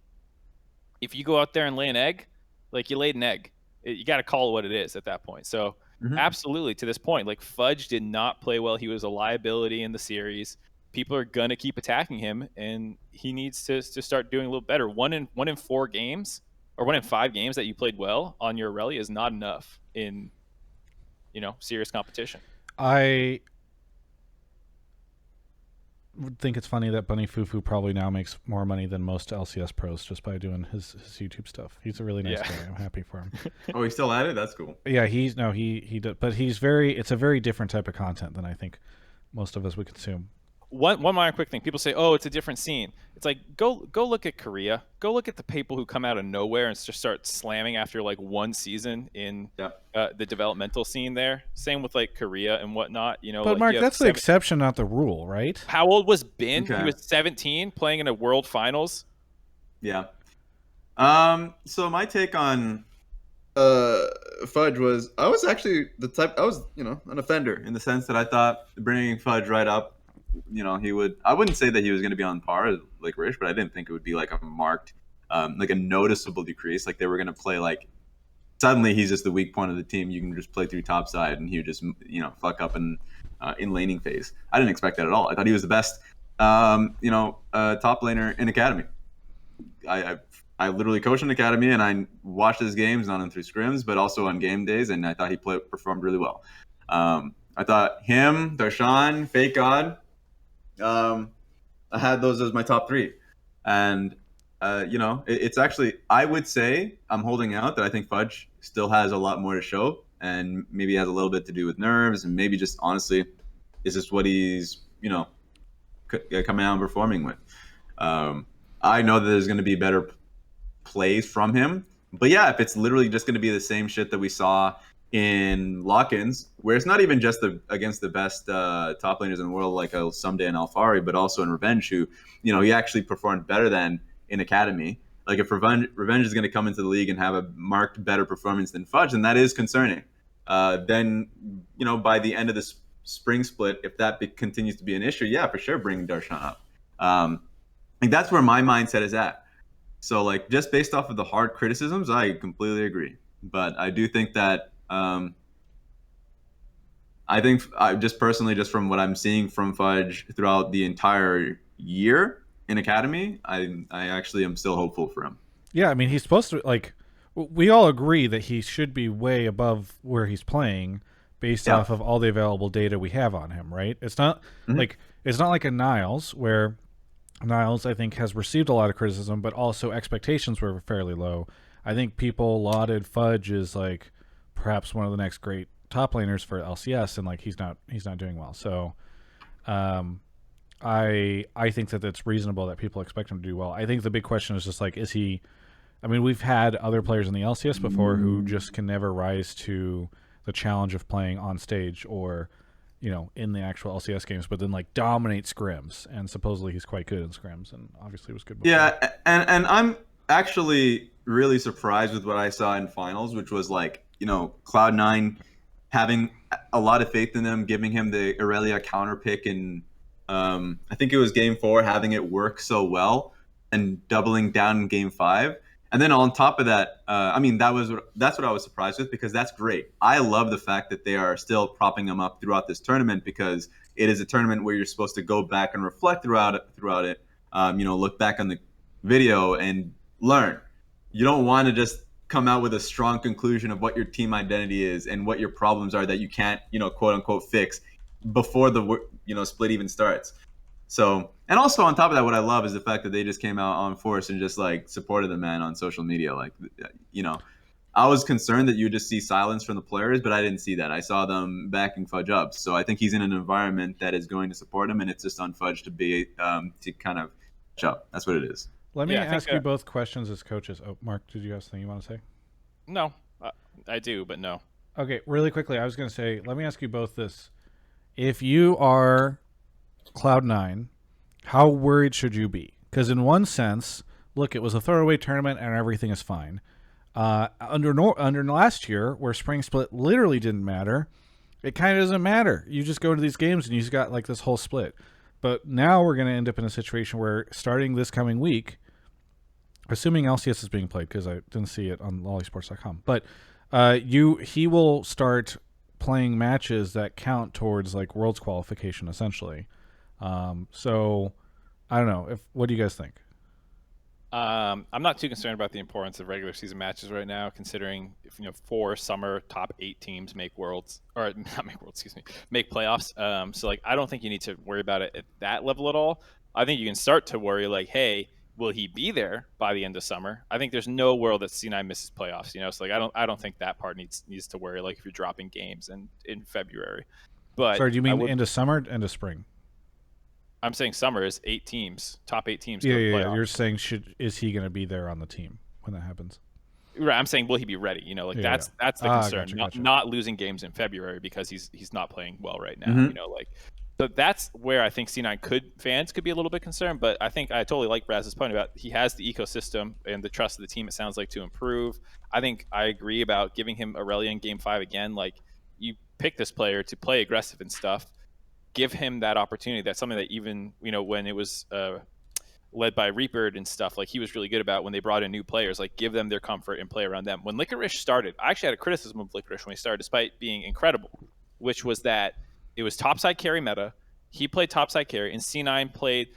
if you go out there and lay an egg, like you laid an egg, you got to call it what it is at that point. So absolutely, to this point, like Fudge did not play well. He was a liability in the series. People are going to keep attacking him, and he needs to start doing a little better. One in 4 games or 1 in 5 games that you played well on your rally is not enough in, you know, serious competition. I would think it's funny that Bunny Fufu probably now makes more money than most LCS pros just by doing his YouTube stuff. He's a really nice guy. I'm happy for him. Oh, he's still at it? That's cool. Yeah, he does, but it's a very different type of content than I think most of us would consume. One minor quick thing. People say, "Oh, it's a different scene." It's like go look at Korea. Go look at the people who come out of nowhere and just start slamming after like one season in the developmental scene there. Same with like Korea and whatnot. You know, but like, Mark, that's the exception, not the rule, right? How old was Bin? Okay. He was 17, playing in a World Finals. Yeah. So my take on Fudge was, I was actually I was, you know, an offender in the sense that I thought bringing Fudge right up, you know, I wouldn't say that he was going to be on par like Rish, but I didn't think it would be like a marked, like a noticeable decrease. Like they were going to play like, suddenly he's just the weak point of the team. You can just play through top side and he would just, you know, fuck up in laning phase. I didn't expect that at all. I thought he was the best, top laner in Academy. I literally coached in Academy and I watched his games, not only through scrims, but also on game days. And I thought he performed really well. I thought him, Darshan, Fake God, I had those as my top 3. And, you know, it's actually, I would say I'm holding out that I think Fudge still has a lot more to show, and maybe has a little bit to do with nerves, and maybe just honestly is just what he's, you know, coming out and performing with. I know that there's going to be better plays from him, but yeah, if it's literally just going to be the same shit that we saw in lock-ins, where it's not even just against the best top laners in the world, like someday in Alfari, but also in Revenge, who, you know, he actually performed better than in Academy. Like if Revenge is going to come into the league and have a marked better performance than Fudge, then that is concerning. Then, by the end of the spring split, if that continues to be an issue, yeah, for sure, bring Darshan up. That's where my mindset is at. So like just based off of the hard criticisms, I completely agree. But I do think that just personally, just from what I'm seeing from Fudge throughout the entire year in Academy, I actually am still hopeful for him. Yeah, I mean, he's supposed to, like, we all agree that he should be way above where he's playing based off of all the available data we have on him, right? It's not like a Niles, where Niles, I think, has received a lot of criticism, but also expectations were fairly low. I think people lauded Fudge as like perhaps one of the next great top laners for LCS, and like he's not doing well. So I think that it's reasonable that people expect him to do well. I think the big question is just like, is he? I mean, we've had other players in the LCS before who just can never rise to the challenge of playing on stage or, in the actual LCS games, but then like dominate scrims. And supposedly he's quite good in scrims, and obviously was good before. Yeah, and I'm actually really surprised with what I saw in finals, which was like, Cloud9 having a lot of faith in him, giving him the Aurelia counter pick, and I think it was game 4, having it work so well and doubling down in game 5. And then on top of that, that's what I was surprised with, because that's great. I love the fact that they are still propping him up throughout this tournament, because it is a tournament where you're supposed to go back and reflect throughout it. Look back on the video and learn. You don't want to just come out with a strong conclusion of what your team identity is and what your problems are that you can't, quote unquote, fix before the split even starts. So, and also on top of that, what I love is the fact that they just came out on force and just like supported the man on social media. Like, I was concerned that you would just see silence from the players, but I didn't see that. I saw them backing Fudge up. So I think he's in an environment that is going to support him, and it's just on Fudge to be to kind of catch up. That's what it is. Let me ask you both questions as coaches. Oh, Mark, did you have something you want to say? No, I do, but no. Okay, really quickly, I was going to say, let me ask you both this. If you are Cloud9, how worried should you be? Because in one sense, look, it was a throwaway tournament and everything is fine. Under last year, where spring split literally didn't matter, it kind of doesn't matter. You just go to these games and you just got like this whole split. But now we're going to end up in a situation where starting this coming week, assuming LCS is being played, because I didn't see it on lollysports.com, but he will start playing matches that count towards like Worlds qualification, essentially. So I don't know. What do you guys think? I'm not too concerned about the importance of regular season matches right now, considering if 4 summer top 8 teams make Worlds, or not make Worlds, make playoffs. So like I don't think you need to worry about it at that level at all. I think you can start to worry like, hey, will he be there by the end of summer? I think there's no world that C9 misses playoffs. So like I don't think that part needs to worry. Like if you're dropping games in February. But sorry, do you mean end of summer, end of spring? I'm saying summer is 8 teams, top 8 teams. Yeah. You're saying is he going to be there on the team when that happens? Right. I'm saying will he be ready? That's the concern. Gotcha. Not losing games in February because he's not playing well right now. Mm-hmm. So that's where I think C9 fans could be a little bit concerned. But I think I totally like Braz's point about he has the ecosystem and the trust of the team. It sounds like to improve. I think I agree about giving him Aurelia in Game 5 again. Like you pick this player to play aggressive and stuff. Give him that opportunity. That's something that even, when it was led by Reaper and stuff, like he was really good about when they brought in new players, like give them their comfort and play around them. When Licorice started, I actually had a criticism of Licorice when he started, despite being incredible, which was that it was topside carry meta. He played topside carry, and C9 played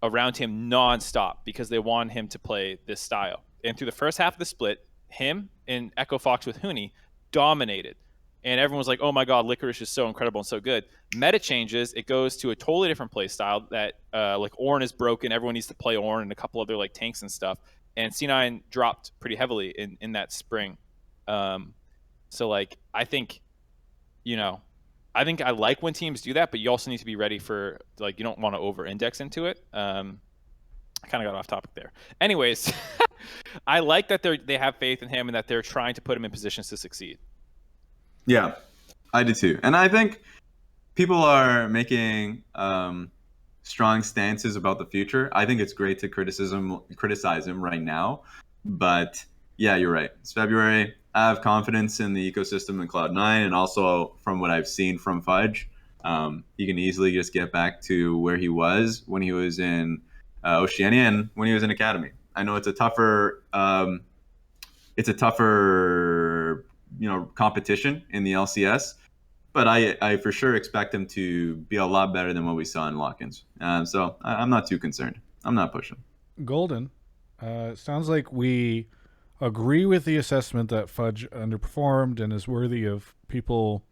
around him nonstop because they wanted him to play this style. And through the first half of the split, him and Echo Fox with Huni dominated. And everyone was like, oh my God, Licorice is so incredible and so good. Meta changes. It goes to a totally different play style that like Ornn is broken. Everyone needs to play Ornn and a couple other like tanks and stuff. And C9 dropped pretty heavily in that spring. So like, I think I like when teams do that, but you also need to be ready for like, you don't want to over index into it. I kind of got off topic there. Anyways, I like that they have faith in him and that they're trying to put him in positions to succeed. Yeah, I do too. And I think people are making strong stances about the future. I think it's great to criticize him right now, but yeah, you're right. It's February. I have confidence in the ecosystem in Cloud9, and also from what I've seen from Fudge, he can easily just get back to where he was when he was in Oceania and when he was in Academy. I know it's a tougher competition in the LCS, but I for sure expect him to be a lot better than what we saw in lock-ins. So I'm not too concerned. I'm not pushing. Golden, sounds like we agree with the assessment that Fudge underperformed and is worthy of people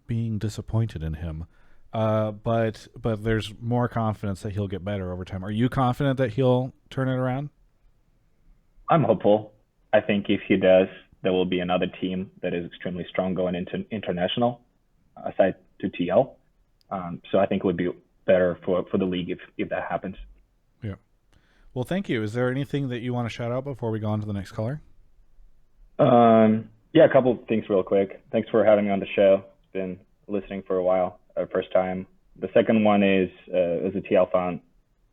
being disappointed in him. But there's more confidence that he'll get better over time. Are you confident that he'll turn it around? I'm hopeful. I think if he does, there will be another team that is extremely strong going into international, aside to TL. So I think it would be better for the league if that happens. Yeah. Well, thank you. Is there anything that you want to shout out before we go on to the next caller? Yeah, a couple of things real quick. Thanks for having me on the show. It's been listening for a while. First time. The second one is, as a TL fan,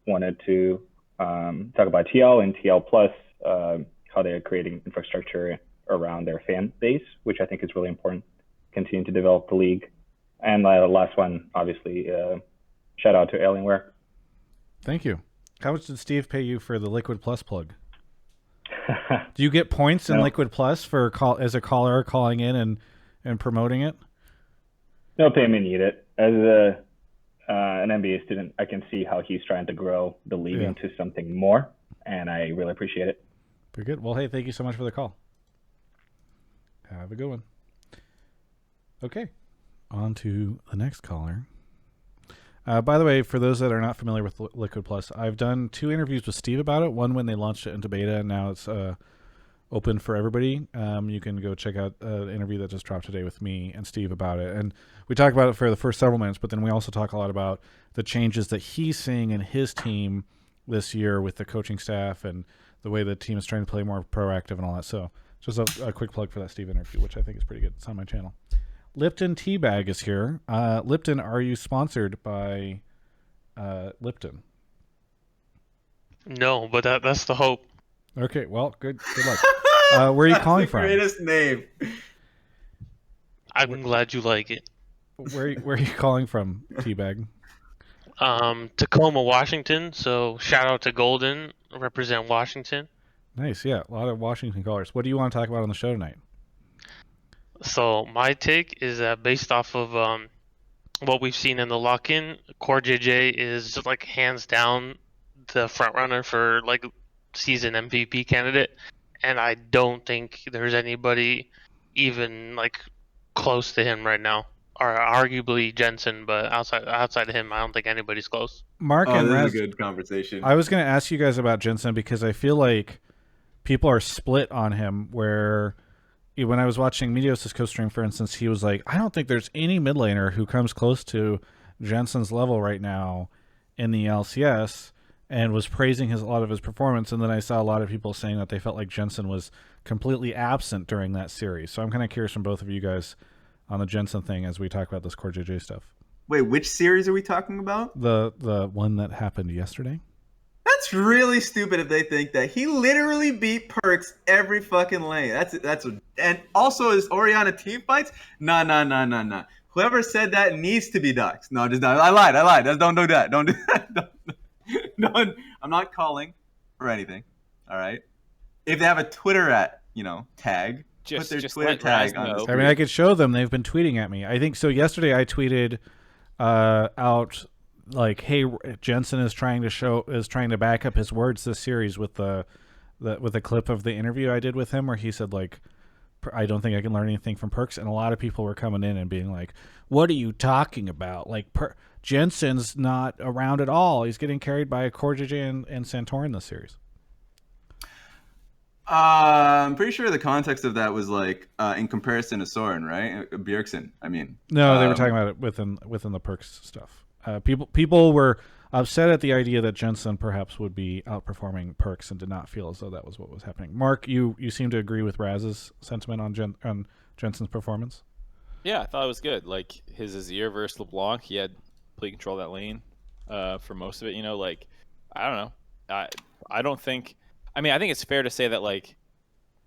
wanted to talk about TL and TL Plus, how they're creating infrastructure around their fan base, which I think is really important. Continue to develop the league. And the last one, obviously, shout out to Alienware. Thank you. How much did Steve pay you for the Liquid Plus plug? Do you get points in Liquid Plus for as a caller calling in and promoting it? No payment needed. As an MBA student, I can see how he's trying to grow the league into something more, and I really appreciate it. Pretty good. Well, hey, thank you so much for the call. Have a good one. Okay, on to the next caller. By the way, for those that are not familiar with Liquid Plus, I've done 2 interviews with Steve about it. One when they launched it into beta, and now it's open for everybody. You can go check out an interview that just dropped today with me and Steve about it. And we talk about it for the first several minutes, but then we also talk a lot about the changes that he's seeing in his team this year with the coaching staff and the way the team is trying to play more proactive and all that. So just a quick plug for that Steve interview, which I think is pretty good. It's on my channel. LiptonTeaBag is here. Lipton, are you sponsored by Lipton? No, but that's the hope. Okay, well, good luck. Where are you calling from? Greatest name. I'm glad you like it. Where are you calling from, Teabag? Tacoma, Washington. So shout out to Golden, represent Washington. Nice, yeah, a lot of Washington callers. What do you want to talk about on the show tonight? So my take is that based off of what we've seen in the lock-in, CoreJJ is like hands down the front runner for like season MVP candidate, and I don't think there's anybody even like close to him right now. Or arguably Jensen, but outside of him, I don't think anybody's close. Mark and this Raz, is a good conversation. I was going to ask you guys about Jensen because I feel like people are split on him. Where when I was watching Meteos' co-stream, for instance, he was like, I don't think there's any mid laner who comes close to Jensen's level right now in the LCS, and was praising a lot of his performance. And then I saw a lot of people saying that they felt like Jensen was completely absent during that series. So I'm kind of curious from both of you guys on the Jensen thing as we talk about this CoreJJ stuff. Wait, which series are we talking about? The one that happened yesterday. That's really stupid if they think that. He literally beat Perks every fucking lane. And also his Orianna team fights? Nah. Whoever said that needs to be doxxed. No, just not. I lied. Don't do that. Don't do that. No, I'm not calling for anything. All right. If they have a Twitter tag, put their Twitter tag on this. I mean, I could show them. They've been tweeting at me. I think so. Yesterday, I tweeted out like, "Hey, Jensen is trying to back up his words this series with the clip of the interview I did with him, where he said like, I don't think I can learn anything from Perks." And a lot of people were coming in and being like, "What are you talking about? Like, Jensen's not around at all. He's getting carried by CoreJJ and Santorin this series." I'm pretty sure the context of that was like in comparison to Soren, right? Bjergsen, I mean. No, they were talking about it within the Perks stuff. People were upset at the idea that Jensen perhaps would be outperforming Perks and did not feel as though that was what was happening. Mark, you seem to agree with Raz's sentiment on Jensen's performance. Yeah, I thought it was good. Like his Azir versus LeBlanc, he had complete control of that lane. for most of it. You know, like I don't know. I don't think. I mean, I think it's fair to say that like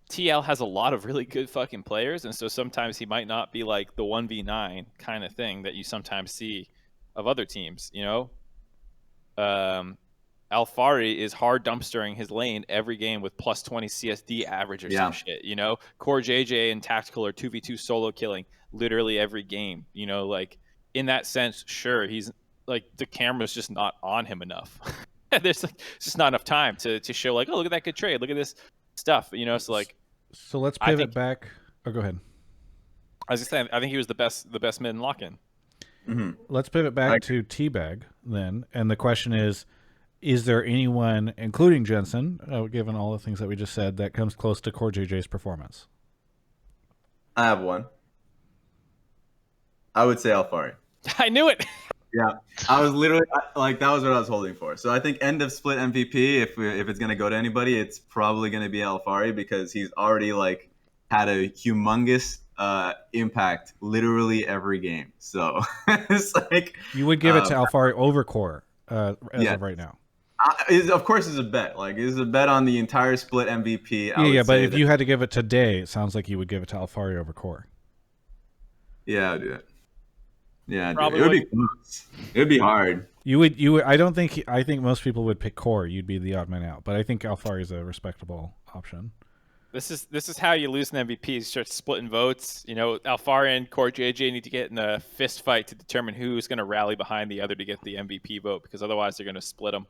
TL has a lot of really good fucking players, and so sometimes he might not be like the 1v9 kind of thing that you sometimes see of other teams. You know, Alfari is hard dumpstering his lane every game with plus 20 CSD average or some shit. You know, CoreJJ and Tactical are 2v2 solo killing literally every game. You know, like in that sense, sure, he's like the camera's just not on him enough. There's like just not enough time to show like, oh, look at that good trade, look at this stuff. You know, so like. So let's pivot back. Oh, go ahead. I was just saying, I think he was the best mid in lock-in. Mm-hmm. Let's pivot back to TeaBag then, and the question is there anyone, including Jensen, given all the things that we just said, that comes close to CoreJJ's performance? I have one. I would say Alfari. I knew it. Yeah, I was literally like, that was what I was holding for. So I think end of split MVP, if it's gonna go to anybody, it's probably gonna be Alfari, because he's already like had a humongous impact literally every game. So it's like you would give it to Alfari over Core as of right now. Of course, it's a bet. Like, it's a bet on the entire split MVP. Yeah, but if you had to give it today, it sounds like you would give it to Alfari over Core. Yeah, I'd do it. Yeah, probably it would be close. It would be hard. You would. I think most people would pick Core. You'd be the odd man out, but I think Alfari is a respectable option. This is how you lose an MVP. You start splitting votes. You know, Alfari and CoreJJ need to get in a fist fight to determine who's going to rally behind the other to get the MVP vote, because otherwise they're going to split them.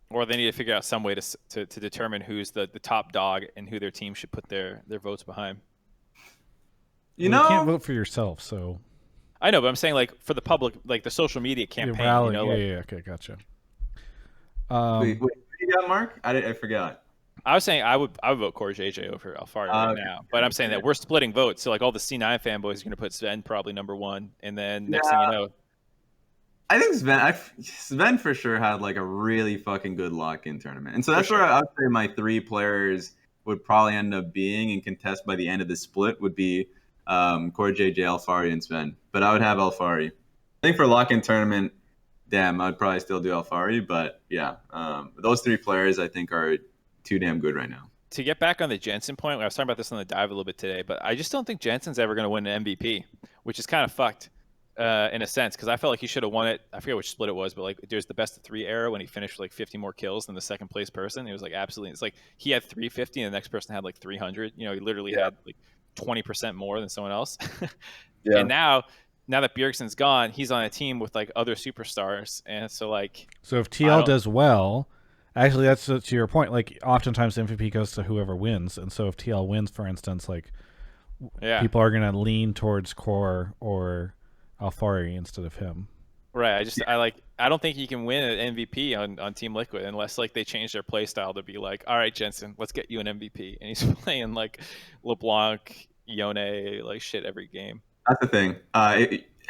Or they need to figure out some way to determine who's the top dog and who their team should put their votes behind. You can't vote for yourself, so. I know, but I'm saying like for the public, like the social media campaign. Rally, you know, like, yeah, okay, gotcha. Wait, what you got, Mark? I forgot. I was saying I would vote CoreJJ over Alfari right now, but I'm saying that we're splitting votes. So like all the C9 fanboys are going to put Sven probably number one, and then next thing you know. I think Sven for sure had like a really fucking good lock-in tournament, and so that's where I would say my three players would probably end up being in contest by the end of the split would be CoreJJ, Alfari, and Sven. But I would have Alfari. I think for lock-in tournament, damn, I'd probably still do Alfari. But yeah, those three players I think are too damn good right now. To get back on the Jensen point, I was talking about this on the dive a little bit today, but I just don't think Jensen's ever going to win an MVP, which is kind of fucked. In a sense, because I felt like he should have won it. I forget which split it was, but like there's the best of 3 era when he finished like 50 more kills than the second place person. It was like absolutely, it's like he had 350 and the next person had like 300. You know, he literally had like 20% more than someone else. And now that Bjergsen's gone, he's on a team with like other superstars, and so like. So if TL does well, actually that's to your point. Like oftentimes MVP goes to whoever wins, and so if TL wins, for instance, like people are gonna lean towards Core or Alfari instead of him. Right. I don't think you can win an MVP on Team Liquid unless like they change their play style to be like, all right, Jensen, let's get you an MVP. And he's playing like LeBlanc, Yone, like shit every game. That's the thing.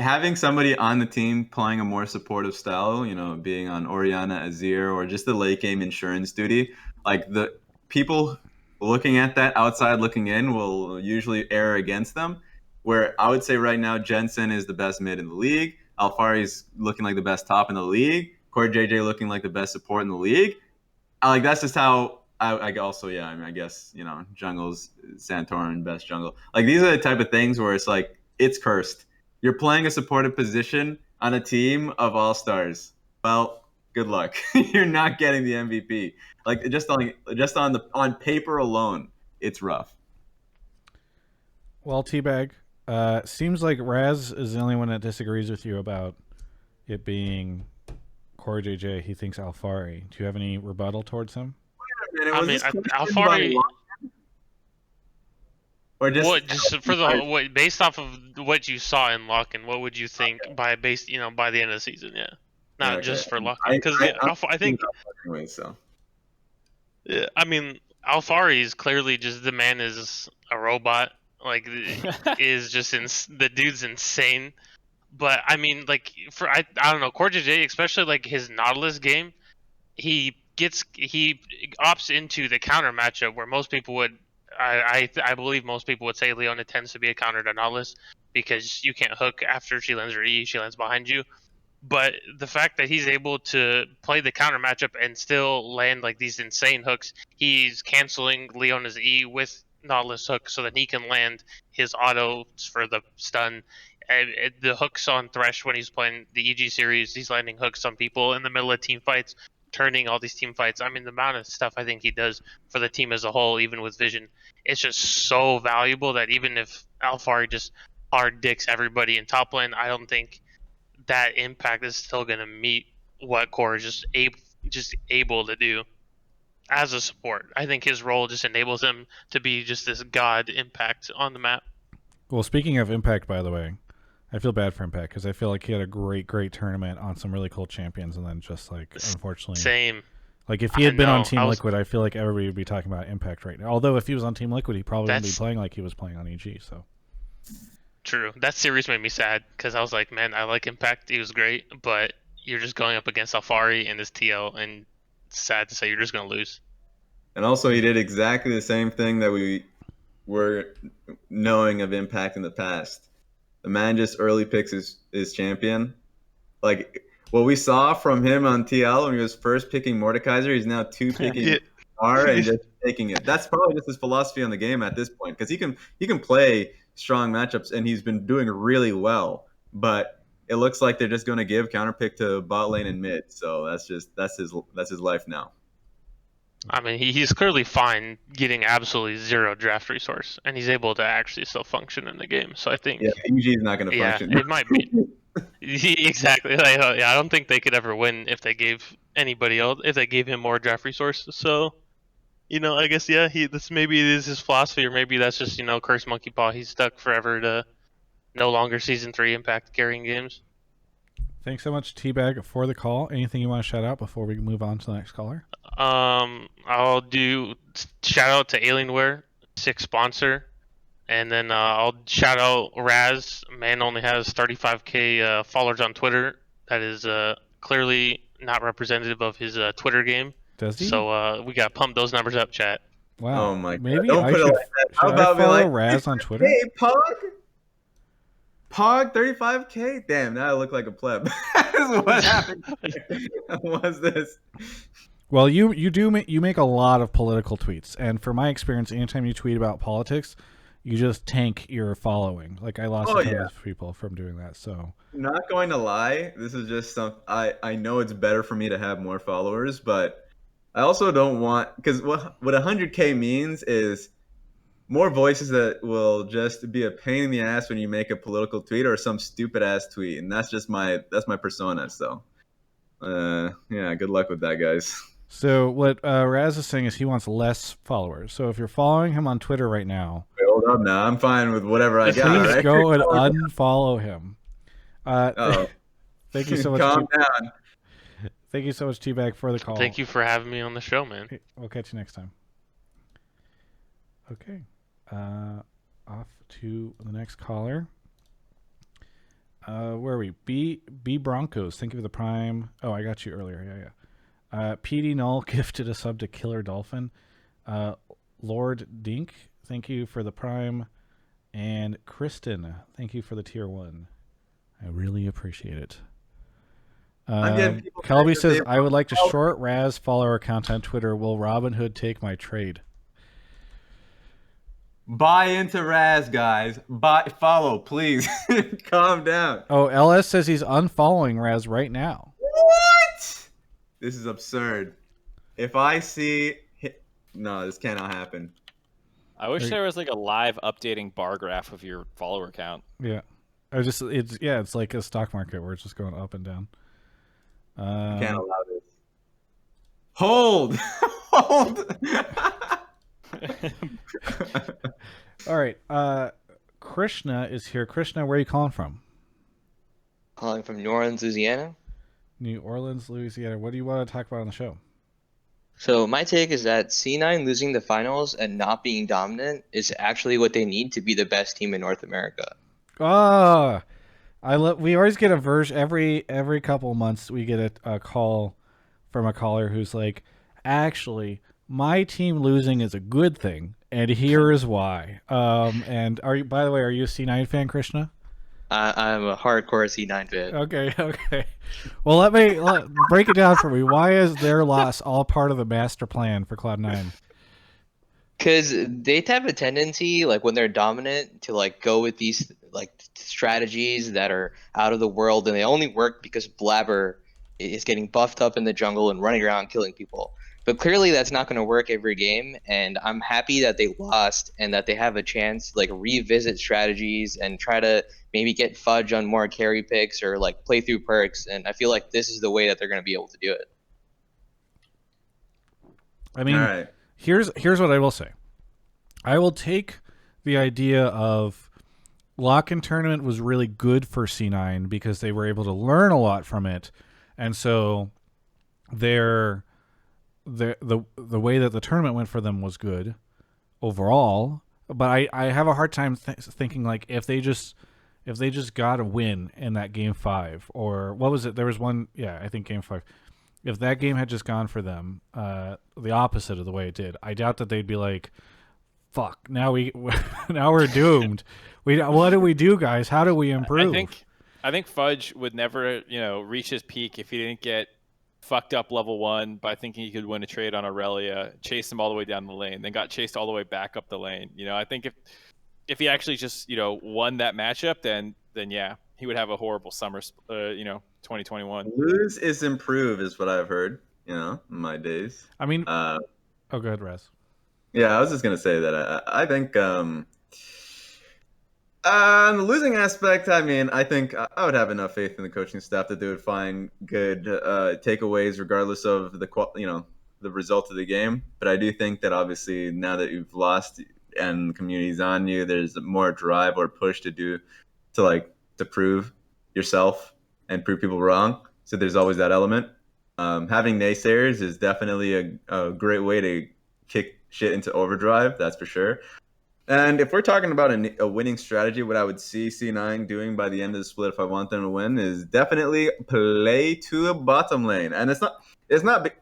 Having somebody on the team playing a more supportive style, you know, being on Orianna, Azir, or just the late game insurance duty, like the people looking at that outside looking in will usually err against them. Where I would say right now, Jensen is the best mid in the league. Alfari's looking like the best top in the league. CoreJJ looking like the best support in the league. That's just how I also, I mean, I guess, you know, jungle's Santorin, best jungle. Like, these are the type of things where it's like, it's cursed. You're playing a supportive position on a team of all-stars. Well, good luck. You're not getting the MVP. Like, just on paper alone, it's rough. Well, TeaBag. Seems like Raz is the only one that disagrees with you about it being CoreJJ. He thinks Alfari. Do you have any rebuttal towards him? I mean, Alfari. Or just for based off of what you saw in Lock-in, what would you think by the end of the season? Yeah, not just for Lock-in, because I think. Anyway, so. Yeah, I mean, Alfari is clearly just the man is a robot. Like, is just the dude's insane. But I mean, like, I don't know, CoreJJ, especially like his Nautilus game, he opts into the counter matchup where most people would. I believe most people would say Leona tends to be a counter to Nautilus because you can't hook after she lands her E, she lands behind you. But the fact that he's able to play the counter matchup and still land like these insane hooks, he's canceling Leona's E with Nautilus hook so that he can land his autos for the stun. And the hooks on Thresh when he's playing the EG series, he's landing hooks on people in the middle of team fights, turning all these team fights. I mean, the amount of stuff I think he does for the team as a whole, even with Vision, it's just so valuable that even if Alphari just hard dicks everybody in top lane, I don't think that impact is still going to meet what Core is just able to do as a support. I think his role just enables him to be just this god impact on the map. Well, speaking of impact, by the way, I feel bad for Impact because I feel like he had a great tournament on some really cool champions, and then just like unfortunately, same. Like if he had been on Team Liquid, I feel like everybody would be talking about Impact right now. Although if he was on Team Liquid, he probably wouldn't be playing like he was playing on EG. So true. That series made me sad because I was like, man, I like Impact. He was great, but you're just going up against Alphari and this TL, and it's sad to say you're just going to lose. And also, he did exactly the same thing that we were knowing of Impact in the past. The man just early picks his champion. Like, what we saw from him on TL when he was first picking Mordekaiser, he's now picking R and just taking it. That's probably just his philosophy on the game at this point, because he can play strong matchups, and he's been doing really well. But it looks like they're just going to give counterpick to bot lane and mid. So that's his life now. I mean, he's clearly fine getting absolutely zero draft resource, and he's able to actually still function in the game. So I think PUG is not going to function. Yeah, it might be. Exactly. Like, I don't think they could ever win if they gave anybody else, if they gave him more draft resources. So, I guess this maybe it is his philosophy, or maybe that's just curse monkey paw. He's stuck forever to no longer season 3 Impact carrying games. Thanks so much, Teabag, for the call. Anything you want to shout out before we move on to the next caller? I'll do shout out to Alienware, sick sponsor, and then I'll shout out Raz. Man only has 35k followers on Twitter. That is clearly not representative of his Twitter game. Does he? So we got to pump those numbers up, chat. Wow. Oh my God. Maybe Don't I put should, it like that. How should I about follow Raz on Twitter? Hey, Pog, 35k? Damn, now I look like a pleb. What happened? What's this? Well, you make a lot of political tweets, and from my experience, anytime you tweet about politics, you just tank your following. Like I lost a ton of people from doing that. So not going to lie, this is just something I know it's better for me to have more followers, but I also don't want, because what 100k means is more voices that will just be a pain in the ass when you make a political tweet or some stupid ass tweet, and that's my persona. So good luck with that, guys. So what Raz is saying is he wants less followers. So if you're following him on Twitter right now, wait, hold up now. I'm fine with whatever I got. Please right? go and unfollow him. Thank you so much. Calm down. Thank you so much, Teabag, for the call. Thank you for having me on the show, man. Okay, we'll catch you next time. Okay. Off to the next caller. Where are we? B Broncos. Thank you for the prime. Oh, I got you earlier. Yeah. PD Null gifted a sub to Killer Dolphin. Lord Dink, thank you for the prime. And Kristen, thank you for the tier 1. I really appreciate it. Kelby says, I would like to short Raz follower count on Twitter. Will Robinhood take my trade? Buy into Raz, guys. Follow, please. Calm down. Oh, LS says he's unfollowing Raz right now. What? This is absurd. If I see... No, this cannot happen. I wish there was like a live updating bar graph of your follower count. Yeah. It's like a stock market where it's just going up and down. Can't allow this. Hold! Hold! All right. Krishna is here. Krishna, where are you calling from? Calling from New Orleans, Louisiana. New Orleans, Louisiana. What do you want to talk about on the show? So my take is that C9 losing the finals and not being dominant is actually what they need to be the best team in North America. We always get a version every couple of months. We get a call from a caller who's like, actually, my team losing is a good thing, and here is why. And by the way, are you a C9 fan, Krishna? I'm a hardcore C9 fan. Okay. Well, break it down for me. Why is their loss all part of the master plan for Cloud9? Because they have a tendency, like when they're dominant, to like go with these like strategies that are out of the world, and they only work because Blabber is getting buffed up in the jungle and running around killing people. But clearly, that's not going to work every game, and I'm happy that they lost and that they have a chance to like revisit strategies and try to maybe get Fudge on more carry picks or like play through perks. And I feel like this is the way that they're going to be able to do it. I mean, All right. here's what I will say. I will take the idea of lock-in tournament was really good for C9 because they were able to learn a lot from it, and so the way that the tournament went for them was good overall. But I have a hard time thinking like if they just got a win in that game 5, or what was it? There was one, I think game 5. If that game had just gone for them, the opposite of the way it did, I doubt that they'd be like, "Fuck! Now we're doomed. What do we do, guys? How do we improve?" I think Fudge would never, reach his peak if he didn't get fucked up level 1 by thinking he could win a trade on Aurelia, chase him all the way down the lane, then got chased all the way back up the lane. I think if he actually just won that matchup, then yeah, he would have a horrible summer. 2021. Lose is improve is what I've heard. In my days. I mean, oh, go ahead, Raz. Yeah, I was just gonna say that I think on the losing aspect, I think I would have enough faith in the coaching staff that they would find good takeaways regardless of the result of the game. But I do think that obviously now that you've lost and the community's on you, there's more drive or push to prove yourself and prove people wrong. So there's always that element. Having naysayers is definitely a great way to kick shit into overdrive, that's for sure. And if we're talking about a winning strategy, what I would see C9 doing by the end of the split if I want them to win is definitely play to a bottom lane. And it's not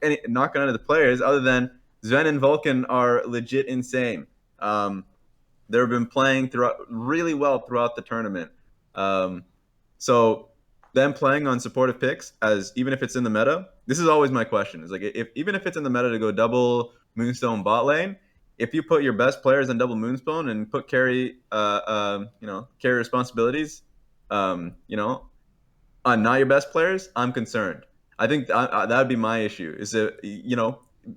any knocking on the players other than Sven and Vulcan are legit insane. They've been playing really well throughout the tournament. So them playing on supportive picks, as even if it's in the meta, this is always my question. Is like even if it's in the meta to go double Moonstone bot lane, if you put your best players on double Moonstone and put carry responsibilities, on not your best players, I'm concerned. I think that would be my issue. Is that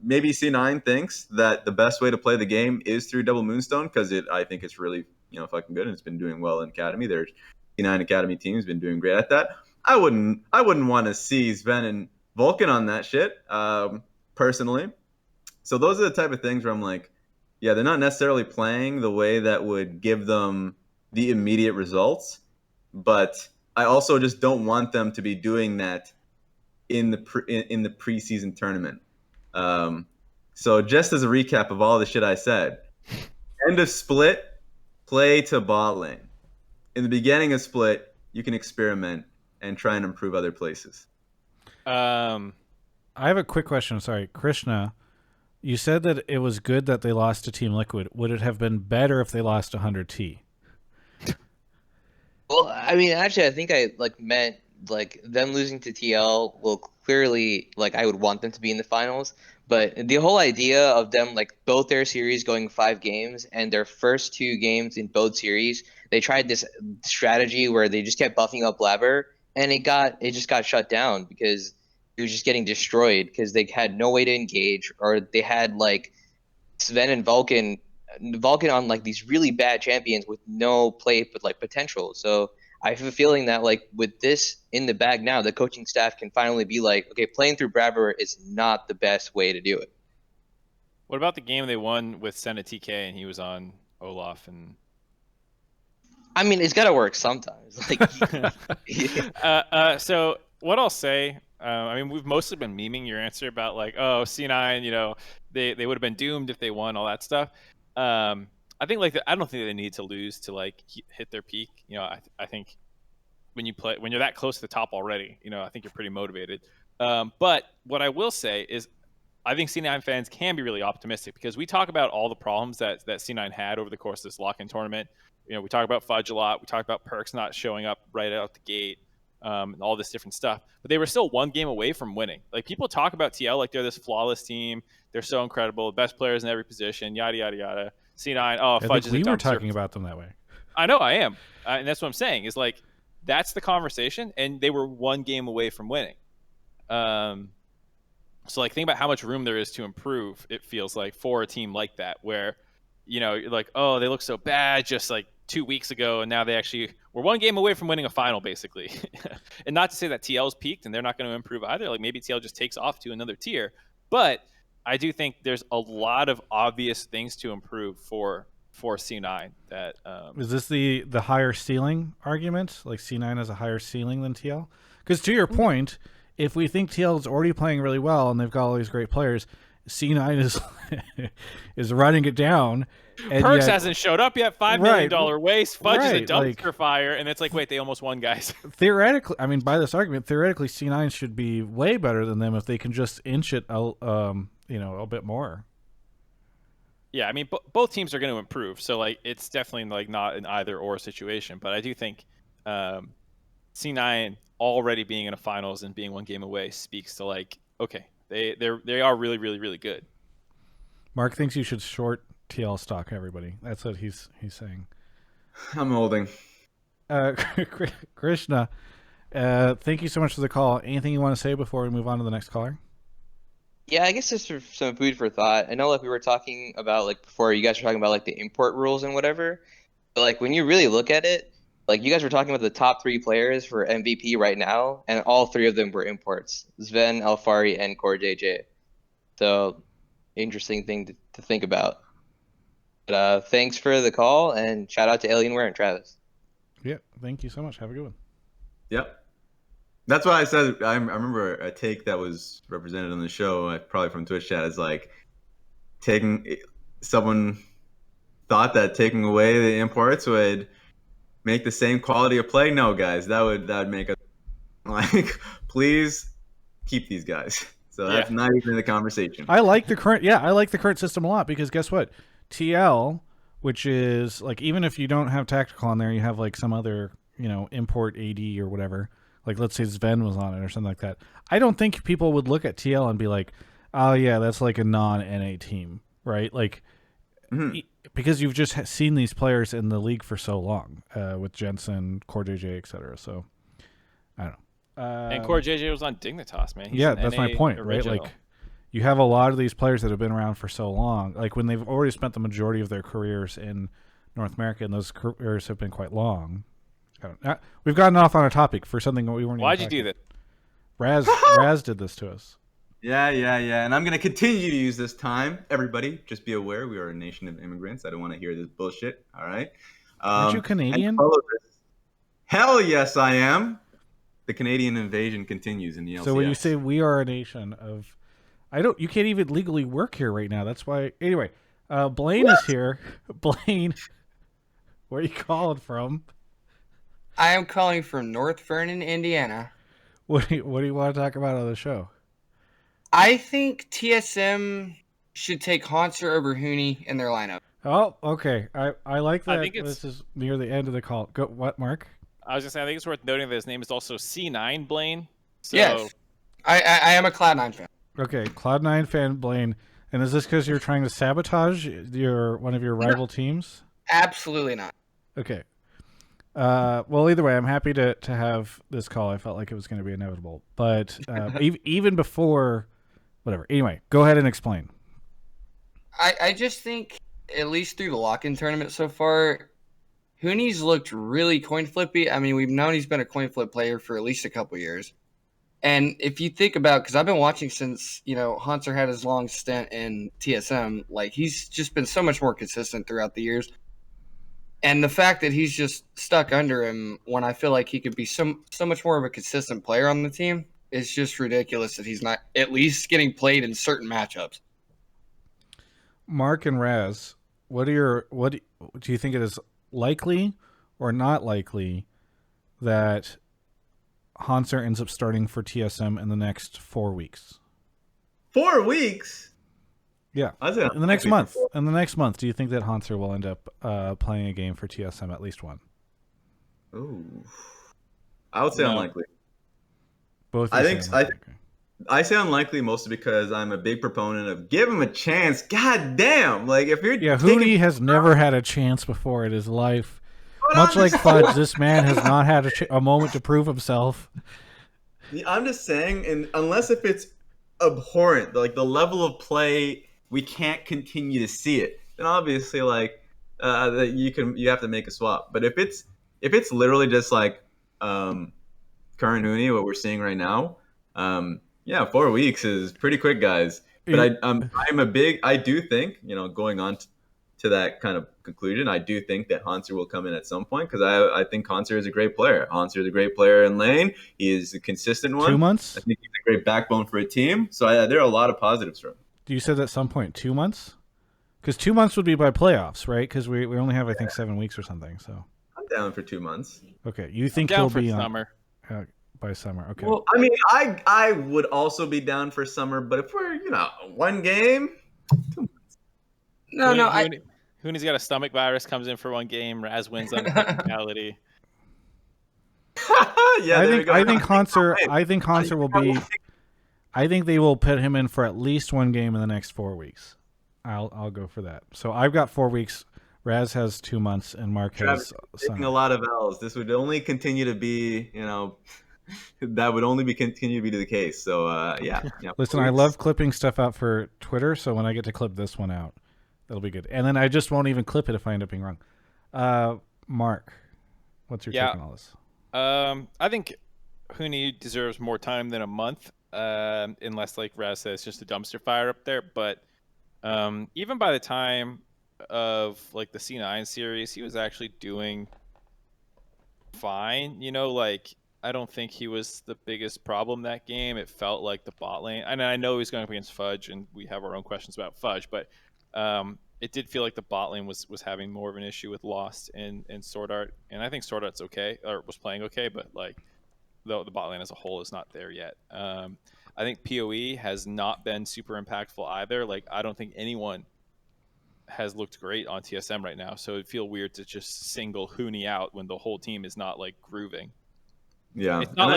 maybe C9 thinks that the best way to play the game is through double Moonstone because I think it's really fucking good and it's been doing well in Academy. There's C9 Academy team's been doing great at that. I wouldn't want to see Sven and Vulcan on that shit personally. So those are the type of things where I'm like, yeah, they're not necessarily playing the way that would give them the immediate results, but I also just don't want them to be doing that in the preseason tournament. So just as a recap of all the shit I said, end of split, play to bot lane. In the beginning of split, you can experiment and try and improve other places. I have a quick question. Sorry, Krishna. You said that it was good that they lost to Team Liquid. Would it have been better if they lost to 100T? Well, I mean, actually, I think I meant them losing to TL will clearly I would want them to be in the finals. But the whole idea of them both their series going 5 games and their first 2 games in both series, they tried this strategy where they just kept buffing up Blabber, and it just got shut down because it was just getting destroyed because they had no way to engage, or they had Sven and Vulcan on these really bad champions with no play but potential. So I have a feeling that with this in the bag now, the coaching staff can finally be okay, playing through Blabber is not the best way to do it. What about the game they won with Senna TK and he was on Olaf and? I mean, it's got to work sometimes. So what I'll say, we've mostly been memeing your answer about C9, they would have been doomed if they won, all that stuff. I think I don't think they need to lose to hit their peak. I think when you're that close to the top already, I think you're pretty motivated. But what I will say is I think C9 fans can be really optimistic because we talk about all the problems that C9 had over the course of this lock-in tournament we talk about Fudge a lot. We talk about Perks not showing up right out the gate, and all this different stuff. But they were still one game away from winning. Like, people talk about TL like they're this flawless team. They're so incredible, best players in every position, yada yada yada. C9, oh, I Fudge think is a we were dumpster. talking about them that way. I know I am, and that's what I'm saying. Is like that's the conversation, and they were one game away from winning. So like, think about how much room there is to improve. It feels like for a team like that, where you're like, oh, they look so bad just like 2 weeks ago, and now they actually were one game away from winning a final, basically. And not to say that TL's peaked and they're not going to improve either. Like, maybe TL just takes off to another tier, but I do think there's a lot of obvious things to improve for C9. That is this the higher ceiling argument? Like, C9 has a higher ceiling than TL? Because to your point, if we think TL is already playing really well and they've got all these great players, C9 is is running it down. And Perks hasn't showed up yet. $5 million waste. Fudge is a dumpster like, fire, and it's like, wait, they almost won, guys. Theoretically, I mean, by this argument, theoretically, C9 should be way better than them if they can just inch it, a bit more. Yeah, I mean, both teams are going to improve, so like, it's definitely like not an either or situation. But I do think C9 already being in a finals and being one game away speaks to like, okay, they are really, really, really good. Mark thinks you should short TL stock, everybody. That's what he's saying. I'm holding. Krishna, thank you so much for the call. Anything you want to say before we move on to the next caller? Yeah, I guess just for some food for thought. I know, like, we were talking about, like, before, you guys were talking about, like, the import rules and whatever. But, like, when you really look at it, like, you guys were talking about the top 3 players for MVP right now, and all 3 of them were imports. Sven, Alfari, and CoreJJ. So, interesting thing to think about. But thanks for the call, and shout out to Alienware and Travis. Yeah, thank you so much. Have a good one. Yep. That's why I said, I remember a take that was represented on the show, probably from Twitch chat, is like, someone thought that taking away the imports would make the same quality of play. No, guys, that would make us like, please keep these guys. So that's not even the conversation. I like the current system a lot, because guess what? TL, which is like, even if you don't have tactical on there, you have like some other, import AD or whatever. Like, let's say Sven was on it or something like that. I don't think people would look at TL and be like, oh yeah, that's like a non-NA team, right? Like, because you've just seen these players in the league for so long, with Jensen, CoreJJ, etc. So, I don't know. And CoreJJ was on Dignitas, man. He's that's my point, original. Right? Like, you have a lot of these players that have been around for so long. Like, when they've already spent the majority of their careers in North America, and those careers have been quite long. We've gotten off on a topic for something that we weren't. Why'd you do that? Raz did this to us. Yeah. And I'm going to continue to use this time. Everybody, just be aware, we are a nation of immigrants. I don't want to hear this bullshit. All right. Aren't you Canadian? Hell yes, I am. The Canadian invasion continues in the LCS. So when you say we are a nation of... you can't even legally work here right now. That's why... Anyway, Blaine is here. Blaine, where are you calling from? I am calling from North Vernon, Indiana. What do you want to talk about on the show? I think TSM should take Hauntzer over Huni in their lineup. Oh, okay. I like that. I think this is near the end of the call. Go, what, Mark? I was going to say, I think it's worth noting that his name is also C9 Blaine. So... Yes. I am a Cloud9 fan. Okay, Cloud9 fan Blaine. And is this because you're trying to sabotage one of your rival teams? Absolutely not. Okay. Well, either way, I'm happy to have this call. I felt like it was going to be inevitable. But even before, whatever. Anyway, go ahead and explain. I just think, at least through the lock-in tournament so far, Huni's looked really coin flippy. I mean, we've known he's been a coin flip player for at least a couple years. And if you think about, because I've been watching since, Hauntzer had his long stint in TSM, like, he's just been so much more consistent throughout the years. And the fact that he's just stuck under him when I feel like he could be so much more of a consistent player on the team is just ridiculous that he's not at least getting played in certain matchups. Mark and Raz, what do you think it is likely or not likely that Hauntzer ends up starting for TSM in the next 4 weeks? 4 weeks? Yeah. I'd say In the next unlikely. month. In the next month, do you think that Hauntzer will end up playing a game for TSM, at least one? Ooh. I would say No. unlikely. Both. I you think say I, unlikely. Okay. I say unlikely mostly because I'm a big proponent of give him a chance. God damn! Like if you're Yeah, taking, Huni has never had a chance before in his life. But Much I'm like just- Fudge, this man has not had a moment to prove himself. I'm just saying, and unless if it's abhorrent, like the level of play, we can't continue to see it. Then obviously, like that you have to make a swap. But if it's literally just like current Huni, what we're seeing right now, yeah, 4 weeks is pretty quick, guys. But I do think, going on to that kind of conclusion, I do think that Hauntzer will come in at some point because I think Hauntzer is a great player. Hauntzer is a great player in lane. He is a consistent one. 2 months? I think he's a great backbone for a team. So there are a lot of positives for him. You said at some point 2 months? Because 2 months would be by playoffs, right? Because we only have, I think, 7 weeks or something. So I'm down for 2 months. okay, you think down he'll for be summer. on by summer? Okay. Well, I mean, I would also be down for summer, but if we're one game, no, Huni's got a stomach virus, comes in for one game. Raz wins on technicality. yeah, I think Hauntzer will be. I think they will put him in for at least one game in the next 4 weeks. I'll go for that. So I've got 4 weeks. Raz has 2 months, and Mark Travis, has taking summer. a lot of L's. This would only continue to be, that would only continue to be the case. So yeah. Listen, I love clipping stuff out for Twitter, so when I get to clip this one out, that'll be good. And then I just won't even clip it if I end up being wrong. Mark, what's your take on all this? I think Huni deserves more time than a month, unless, like Raz says, it's just a dumpster fire up there. But even by the time of like the C9 series, he was actually doing fine. I don't think he was the biggest problem that game. It felt like the bot lane, and I know he's going up against Fudge, and we have our own questions about Fudge, but it did feel like the bot lane was having more of an issue with Lost and Sword Art, and I think Sword Art's okay, or was playing okay, but like the bot lane as a whole is not there yet. I think PoE has not been super impactful either. Like, I don't think anyone has looked great on TSM right now, so it'd feel weird to just single Huni out when the whole team is not like grooving. Yeah, it's not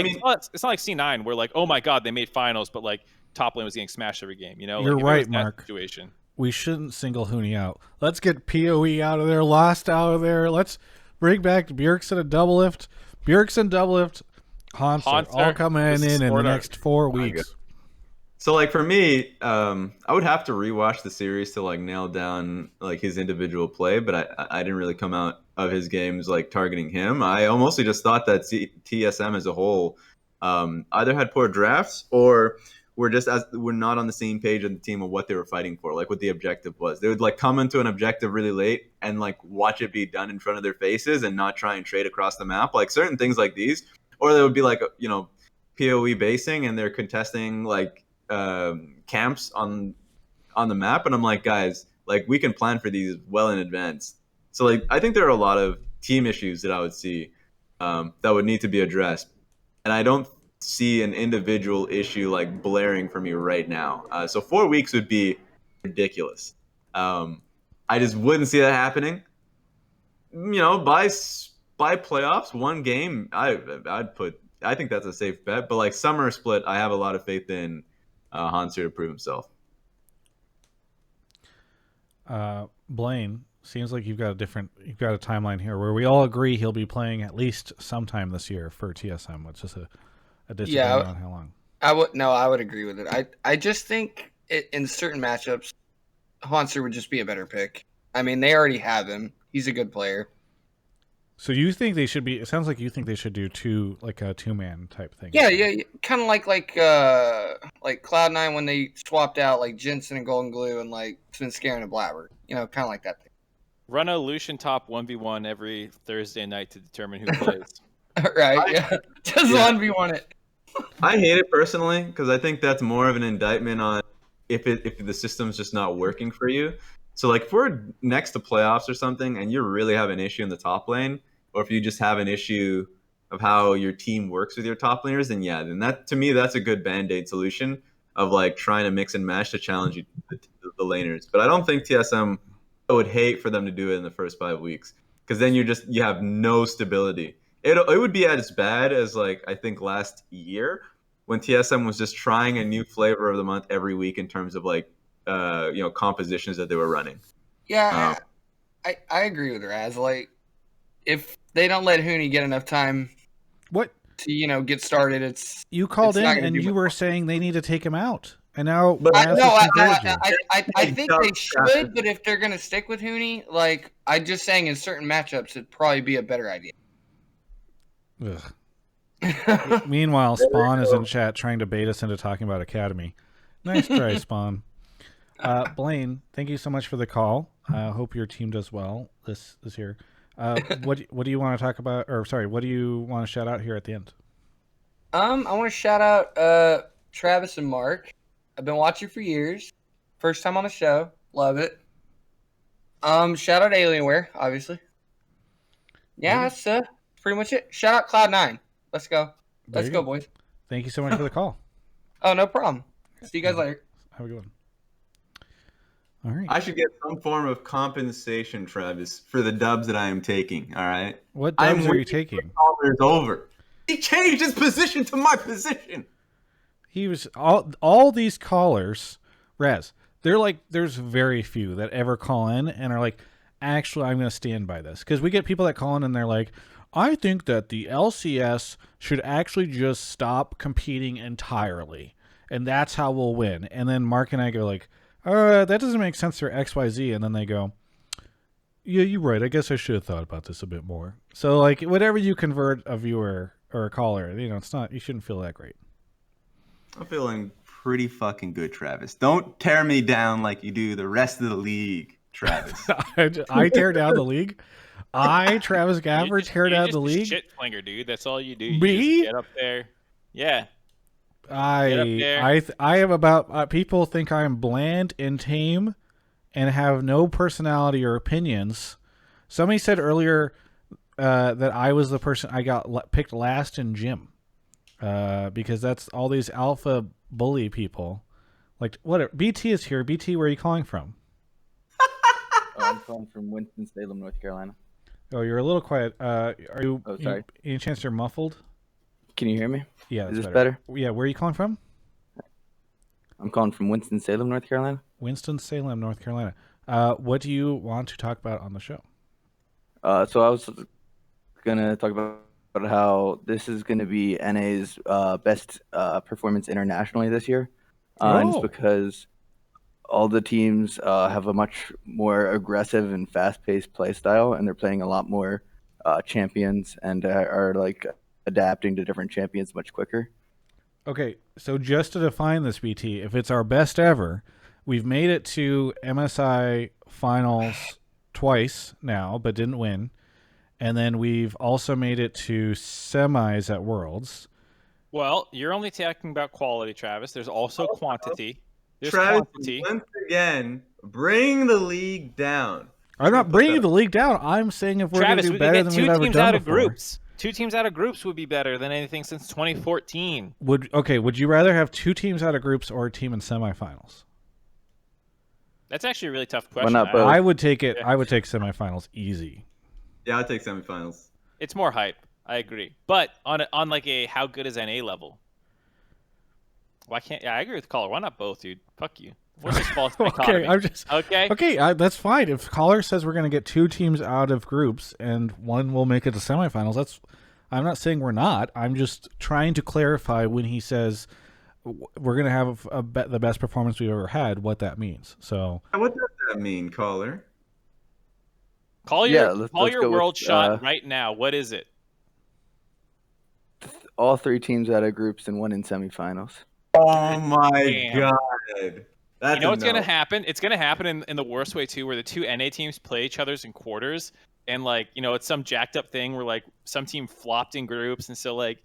it's not like C9 where like, oh my god, they made finals, but like top lane was getting smashed every game. You're right, Mark. Situation. We shouldn't single Huni out. Let's get PoE out of there, Lost out of there. Let's bring back Bjergsen and Doublelift. Hauntzer all coming in the next 4 weeks. So like for me, I would have to rewatch the series to like nail down like his individual play, but I didn't really come out of his games like targeting him. I mostly just thought that TSM as a whole either had poor drafts or we're not on the same page of the team of what they were fighting for, like what the objective was. They would like come into an objective really late and like watch it be done in front of their faces and not try and trade across the map, like certain things like these. Or they would be like PoE basing and they're contesting like camps on the map, and I'm like, guys, like we can plan for these well in advance. So like I think there are a lot of team issues that I would see that would need to be addressed, and I don't see an individual issue like blaring for me right now. So 4 weeks would be ridiculous. I just wouldn't see that happening. By playoffs, one game, I think that's a safe bet. But like summer split, I have a lot of faith in Hauntzer to prove himself. Blaine, seems like you've got a timeline here where we all agree he'll be playing at least sometime this year for TSM, which is a disagreement on how long. I would agree with it. I just think in certain matchups, Hauntzer would just be a better pick. I mean, they already have him. He's a good player. So you think they should be? It sounds like you think they should do a 2-man type thing. Yeah, kind of like Cloud9 when they swapped out like Jensen and Golden Glue and like Svenskeren and Blabber. Kind of like that thing. Run a Lucian top 1v1 every Thursday night to determine who plays. Right? Yeah, just 1v1 it. I hate it personally because I think that's more of an indictment on if the system's just not working for you. So like if we're next to playoffs or something and you really have an issue in the top lane, or if you just have an issue of how your team works with your top laners, then that to me that's a good band-aid solution of like trying to mix and match to challenge you, the laners. But I don't think TSM would hate for them to do it in the first 5 weeks, because then you have no stability. It would be as bad as like I think last year when TSM was just trying a new flavor of the month every week in terms of like compositions that they were running. Yeah, I agree with Raz. Like, if they don't let Huni get enough time, to get started, it's you called it's in and you were saying they need to take him out, and now Raz I think they should, but if they're gonna stick with Huni, like I'm just saying, in certain matchups, it'd probably be a better idea. Meanwhile, Spawn is in chat trying to bait us into talking about Academy. Nice try, Spawn. Blaine, thank you so much for the call. Hope your team does well this year. What do you want to talk about? Or sorry, what do you want to shout out here at the end? I want to shout out Travis and Mark. I've been watching for years. First time on the show, love it. Shout out Alienware, obviously. Yeah, that's pretty much it. Shout out Cloud9. Let's go. Let's go, boys. Thank you so much for the call. Oh, no problem. See you guys later. Have a good one. All right. I should get some form of compensation, Travis, for the dubs that I am taking. All right. What dubs are you taking? Over. He changed his position to my position. He was all these callers, Raz. They're like, there's very few that ever call in and are like, actually, I'm going to stand by this, because we get people that call in and they're like, I think that the LCS should actually just stop competing entirely, and that's how we'll win. And then Mark and I go like, that doesn't make sense for XYZ. And then they go, yeah, you're right. I guess I should have thought about this a bit more. So like, whatever you convert a viewer or a caller, it's not, you shouldn't feel that great. I'm feeling pretty fucking good, Travis. Don't tear me down like you do the rest of the league, Travis. I tear down the league? Travis Gafford, tear down the league? Shit flinger, dude. That's all you do. You Me? just get up there. Yeah. I am about people think I'm bland and tame and have no personality or opinions. Somebody said earlier that I was the person I got picked last in gym because that's all these alpha bully people. Like, what? BT is here. BT, where are you calling from? I'm calling from Winston-Salem, North Carolina. Oh, you're a little quiet. Are you? Oh, sorry. Any chance you're muffled? Can you hear me? Yeah, is this better? Yeah, where are you calling from? I'm calling from Winston-Salem, North Carolina. Winston-Salem, North Carolina. What do you want to talk about on the show? So I was gonna talk about how this is gonna be NA's best performance internationally this year, and it's because all the teams have a much more aggressive and fast-paced play style, and they're playing a lot more champions and are like adapting to different champions much quicker. Okay, so just to define this, BT, if it's our best ever, we've made it to MSI finals twice now, but didn't win. And then we've also made it to semis at Worlds. Well, you're only talking about quality, Travis. There's also quantity. There's Travis, quantity. once again, bring the league down. I'm not bringing the league down. I'm saying if we're going to do better than we've ever done before. Groups. 2 teams out of groups would be better than anything since 2014. Would you rather have 2 teams out of groups or a team in semifinals? That's actually a really tough question. Why not both? I would take it. I would take semifinals easy. Yeah, I'd take semifinals. It's more hype. I agree. But on like a how good is NA level? Why can't? Yeah, I agree with Caller. Why not both, dude? Fuck you. What's this false dichotomy? Okay, that's fine. If Caller says we're going to get 2 teams out of groups and one will make it to semifinals, I'm not saying we're not. I'm just trying to clarify when he says we're going to have the best performance we've ever had, what that means. So what does that mean, Caller? Call your world shot right now. What is it? All 3 teams out of groups and 1 in semifinals. Oh my god. That's you know what's going to happen? It's going to happen in the worst way, too, where the 2 NA teams play each other's in quarters. And, like, it's some jacked up thing where, like, some team flopped in groups. And so, like,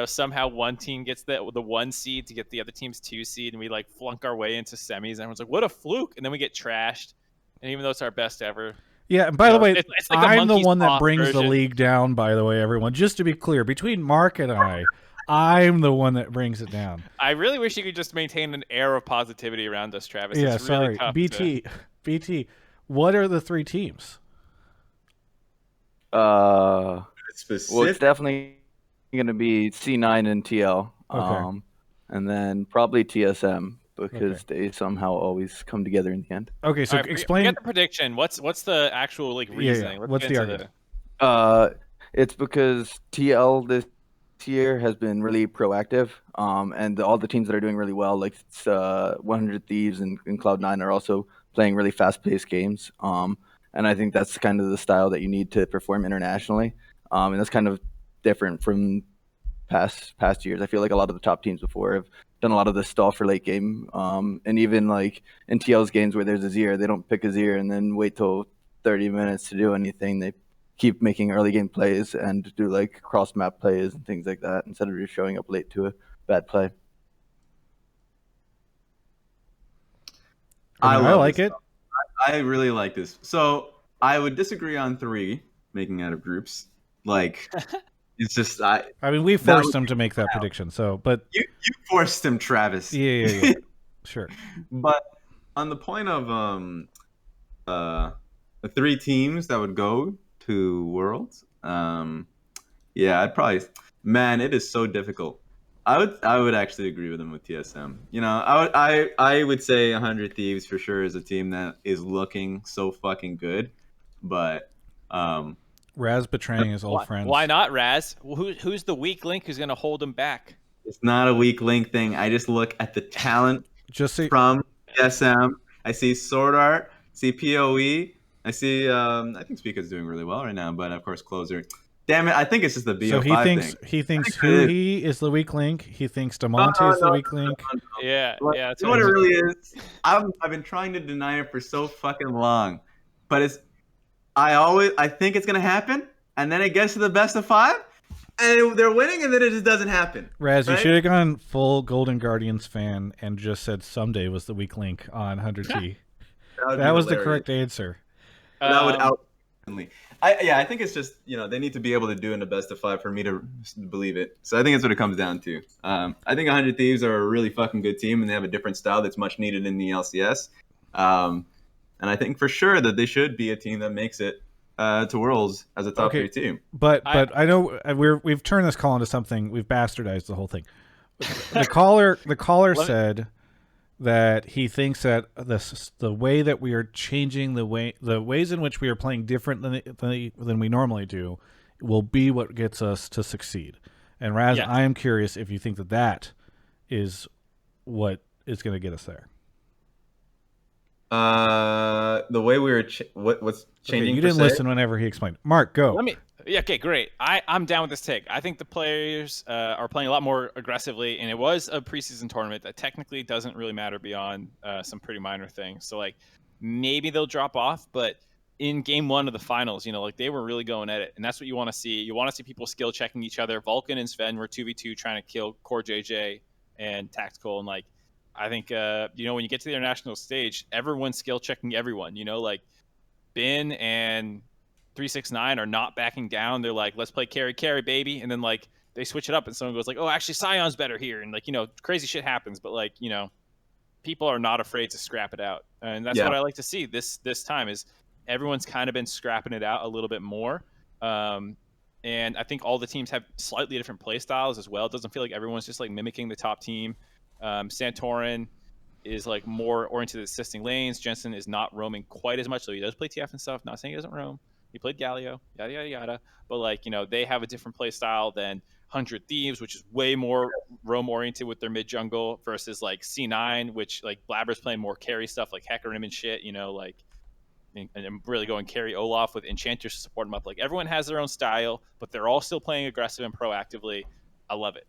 somehow one team gets the 1 seed to get the other team's 2 seed. And we, like, flunk our way into semis. And everyone's like, what a fluke. And then we get trashed. And even though it's our best ever. Yeah, and by the way, it's like I'm the one that brings version. the league down, by the way, everyone. Just to be clear, between Mark and I I'm the one that brings it down. I really wish you could just maintain an air of positivity around us, Travis. Yeah, It's really sorry. tough BT, what are the 3 teams? Well, Specific. it's definitely going to be C9 and TL. Okay. And then probably TSM because Okay. they somehow always come together in the end. Okay, so All right, explain. Forget the prediction. What's the actual like reasoning? Let's What's get the into argument? It's because TL this year has been really proactive, and all the teams that are doing really well, like 100 Thieves and Cloud9, are also playing really fast-paced games. And I think that's kind of the style that you need to perform internationally. And that's kind of different from past years. I feel like a lot of the top teams before have done a lot of the stall for late game. And even like in TL's games where there's a Zir, they don't pick a Zir and then wait till 30 minutes to do anything. They keep making early game plays and do like cross map plays and things like that instead of just showing up late to a bad play. I like it. I really like this. So I would disagree on 3 making out of groups. Like, it's just I mean, we forced them to make that prediction. So, but you forced him, Travis. Yeah. Sure. But on the point of the 3 teams that would go to Worlds, yeah, I'd probably, man, it is so difficult. I would actually agree with him with TSM. You know, I would say 100 Thieves for sure is a team that is looking so fucking good, but Raz betraying his old friends. Why not, Raz? Who's the weak link who's going to hold him back? It's not a weak link thing. I just look at the talent from TSM. I see Sword Art, see PoE. I see. I think Speaker's doing really well right now, but of course Closer. Damn it! I think it's just the BO5 thing. He thinks Huni is the weak link. He thinks Demonte is the weak link. Yeah, yeah. That's what it really is. I've been trying to deny it for so fucking long, but I think it's gonna happen, and then it gets to the best of 5, and they're winning, and then it just doesn't happen. Raz, right? You should have gone full Golden Guardians fan and just said someday was the weak link on 100T. That was the correct answer. That would out. I think it's just, they need to be able to do in the best of 5 for me to believe it. So I think that's what it comes down to. I think 100 Thieves are a really fucking good team, and they have a different style that's much needed in the LCS. And I think for sure that they should be a team that makes it to Worlds as a top 3 team. But I know we've turned this call into something. We've bastardized the whole thing. The caller said that he thinks that the way that we are changing the ways in which we are playing different than we normally do will be what gets us to succeed. And Raz, yes. I am curious if you think that is what is going to get us there. The way we were what's changing. Okay, you didn't listen whenever he explained. Mark, go. Okay, great. I'm down with this take. I think the players are playing a lot more aggressively, and it was a preseason tournament that technically doesn't really matter beyond some pretty minor things. So, like, maybe they'll drop off, but in game 1 of the finals, they were really going at it, and that's what you want to see. You want to see people skill checking each other. Vulcan and Sven were 2v2 trying to kill CoreJJ and Tactical, and I think when you get to the international stage, everyone's skill checking everyone. Bin and 369 are not backing down. They're like, let's play carry, baby. And then they switch it up and someone goes like, oh, actually Sion's better here. And crazy shit happens, but people are not afraid to scrap it out. And that's what I like to see this time is everyone's kind of been scrapping it out a little bit more. And I think all the teams have slightly different play styles as well. It doesn't feel like everyone's just mimicking the top team. Santorin is more oriented at assisting lanes. Jensen is not roaming quite as much, so he does play TF and stuff. Not saying he doesn't roam. He played Galio, yada, yada, yada. But, they have a different play style than 100 Thieves, which is way more roam-oriented with their mid-jungle versus, C9, which, Blabber's playing more carry stuff, like Hecker him and shit, and really going carry Olaf with Enchanters to support him up. Everyone has their own style, but they're all still playing aggressive and proactively. I love it.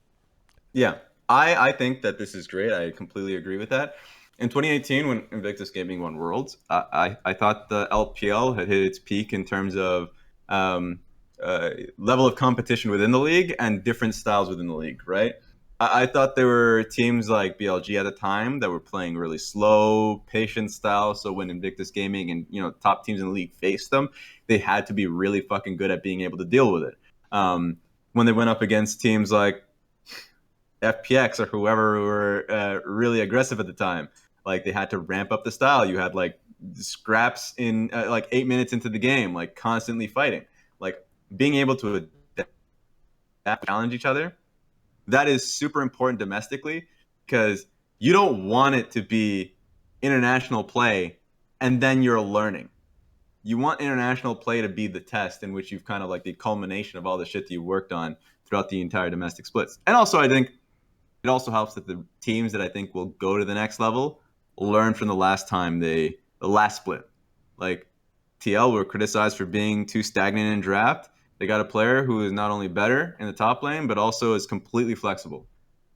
Yeah, I think that this is great. I completely agree with that. In 2018, when Invictus Gaming won Worlds, I thought the LPL had hit its peak in terms of level of competition within the league and different styles within the league, right? I thought there were teams like BLG at the time that were playing really slow, patient style. So when Invictus Gaming and top teams in the league faced them, they had to be really fucking good at being able to deal with it. When they went up against teams like FPX or whoever were really aggressive at the time. Like they had to ramp up the style. You had like scraps in like 8 minutes into the game, like constantly fighting, like being able to adapt, challenge each other. That is super important domestically because you don't want it to be international play and then you're learning. You want international play to be the test in which you've kind of like the culmination of all the shit that you worked on throughout the entire domestic splits. And also, I think it also helps that the teams that I think will go to the next level learn from the last time the last split. Like TL were criticized for being too stagnant in draft. They got a player who is not only better in the top lane, but also is completely flexible.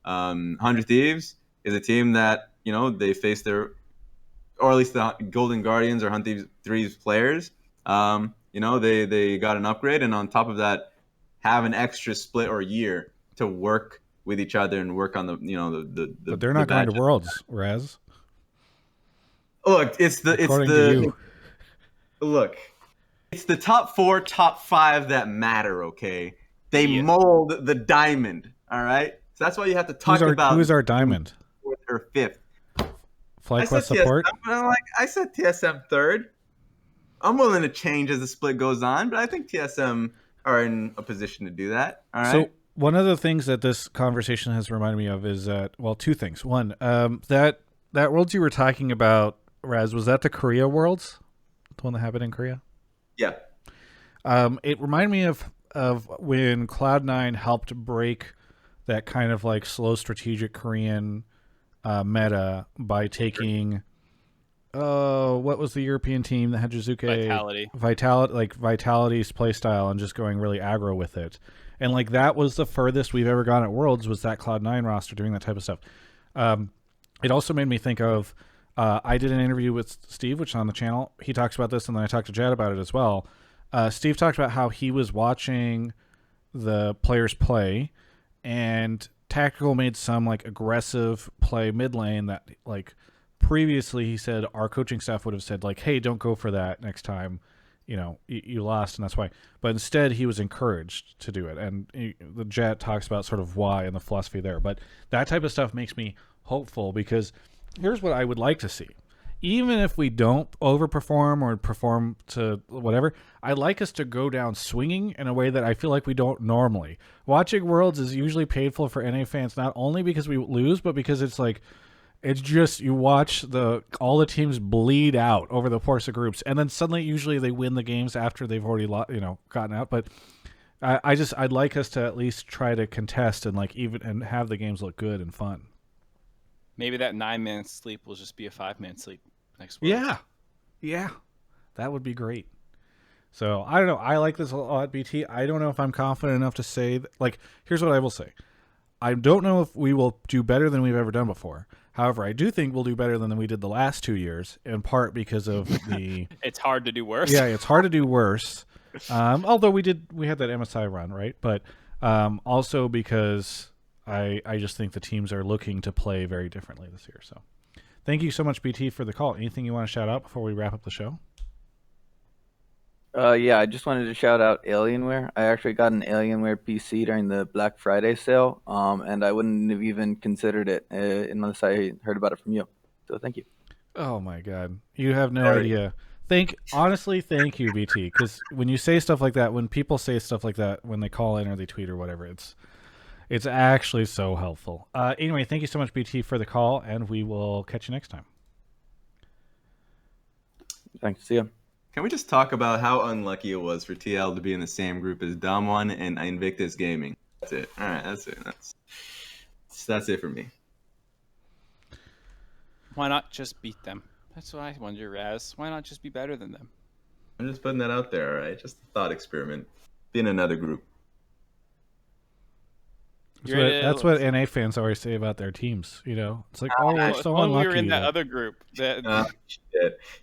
100 Thieves is a team that, you know, they face their, or at least the Golden Guardians or 100 Thieves players. You know, they got an upgrade, and on top of that, have an extra split or year to work with each other and work on the, you know, the But they're not going to Worlds, Raz. Look, it's the top 4, top 5 that matter. Okay, they mold the diamond. All right, so that's why you have to talk about who's our diamond, 4th or 5th. FlyQuest support. I said TSM 3rd. I'm willing to change as the split goes on, but I think TSM are in a position to do that. All right. So one of the things that this conversation has reminded me of is that, well, 2 things. One, that Worlds you were talking about, Raz, was that the Korea Worlds? The one that happened in Korea? Yeah. It reminded me of when Cloud9 helped break that kind of like slow strategic Korean meta by taking what was the European team that had Jizuke? Vitality's playstyle and just going really aggro with it. And like that was the furthest we've ever gone at Worlds, was that Cloud9 roster doing that type of stuff. It also made me think of I did an interview with Steve, which is on the channel. He talks about this, and then I talked to Jed about it as well. Steve talked about how he was watching the players play, and Tactical made some like aggressive play mid lane that like previously he said our coaching staff would have said like, hey, don't go for that next time. You know, you lost, and that's why. But instead, he was encouraged to do it. And the Jet talks about sort of why and the philosophy there. But that type of stuff makes me hopeful, because here's what I would like to see. Even if we don't overperform or perform to whatever, I'd like us to go down swinging in a way that I feel like we don't normally. Watching Worlds is usually painful for NA fans, not only because we lose, but because it's like, it's just, you watch all the teams bleed out over the course of groups, and then suddenly usually they win the games after they've already gotten out. But I'd like us to at least try to contest and like and have the games look good and fun. Maybe that 9-man sleep will just be a 5-man sleep next week. Yeah, that would be great. So I don't know. I like this a lot, BT. I don't know if I'm confident enough to say that, like, here's what I will say. I don't know if we will do better than we've ever done before. However, I do think we'll do better than we did the last 2 years, in part because of the... It's hard to do worse. Yeah, it's hard to do worse. Although we had that MSI run, right? But also because I just think the teams are looking to play very differently this year. So thank you so much, BT, for the call. Anything you want to shout out before we wrap up the show? Yeah, I just wanted to shout out Alienware. I actually got an Alienware PC during the Black Friday sale, and I wouldn't have even considered it unless I heard about it from you. So thank you. Oh my God, you have no idea. Honestly, thank you, BT, because when you say stuff like that, when people say stuff like that, when they call in or they tweet or whatever, it's actually so helpful. Anyway, thank you so much, BT, for the call, and we will catch you next time. Thanks. See ya. Can we just talk about how unlucky it was for TL to be in the same group as Damwon and Invictus Gaming? That's it. All right, that's it. That's it for me. Why not just beat them? That's what I wonder, Raz. Why not just be better than them? I'm just putting that out there, all right? Just a thought experiment. Be in another group. That's what NA fans always say about their teams. You know, it's like, we're so unlucky. We were in that other group. Shit.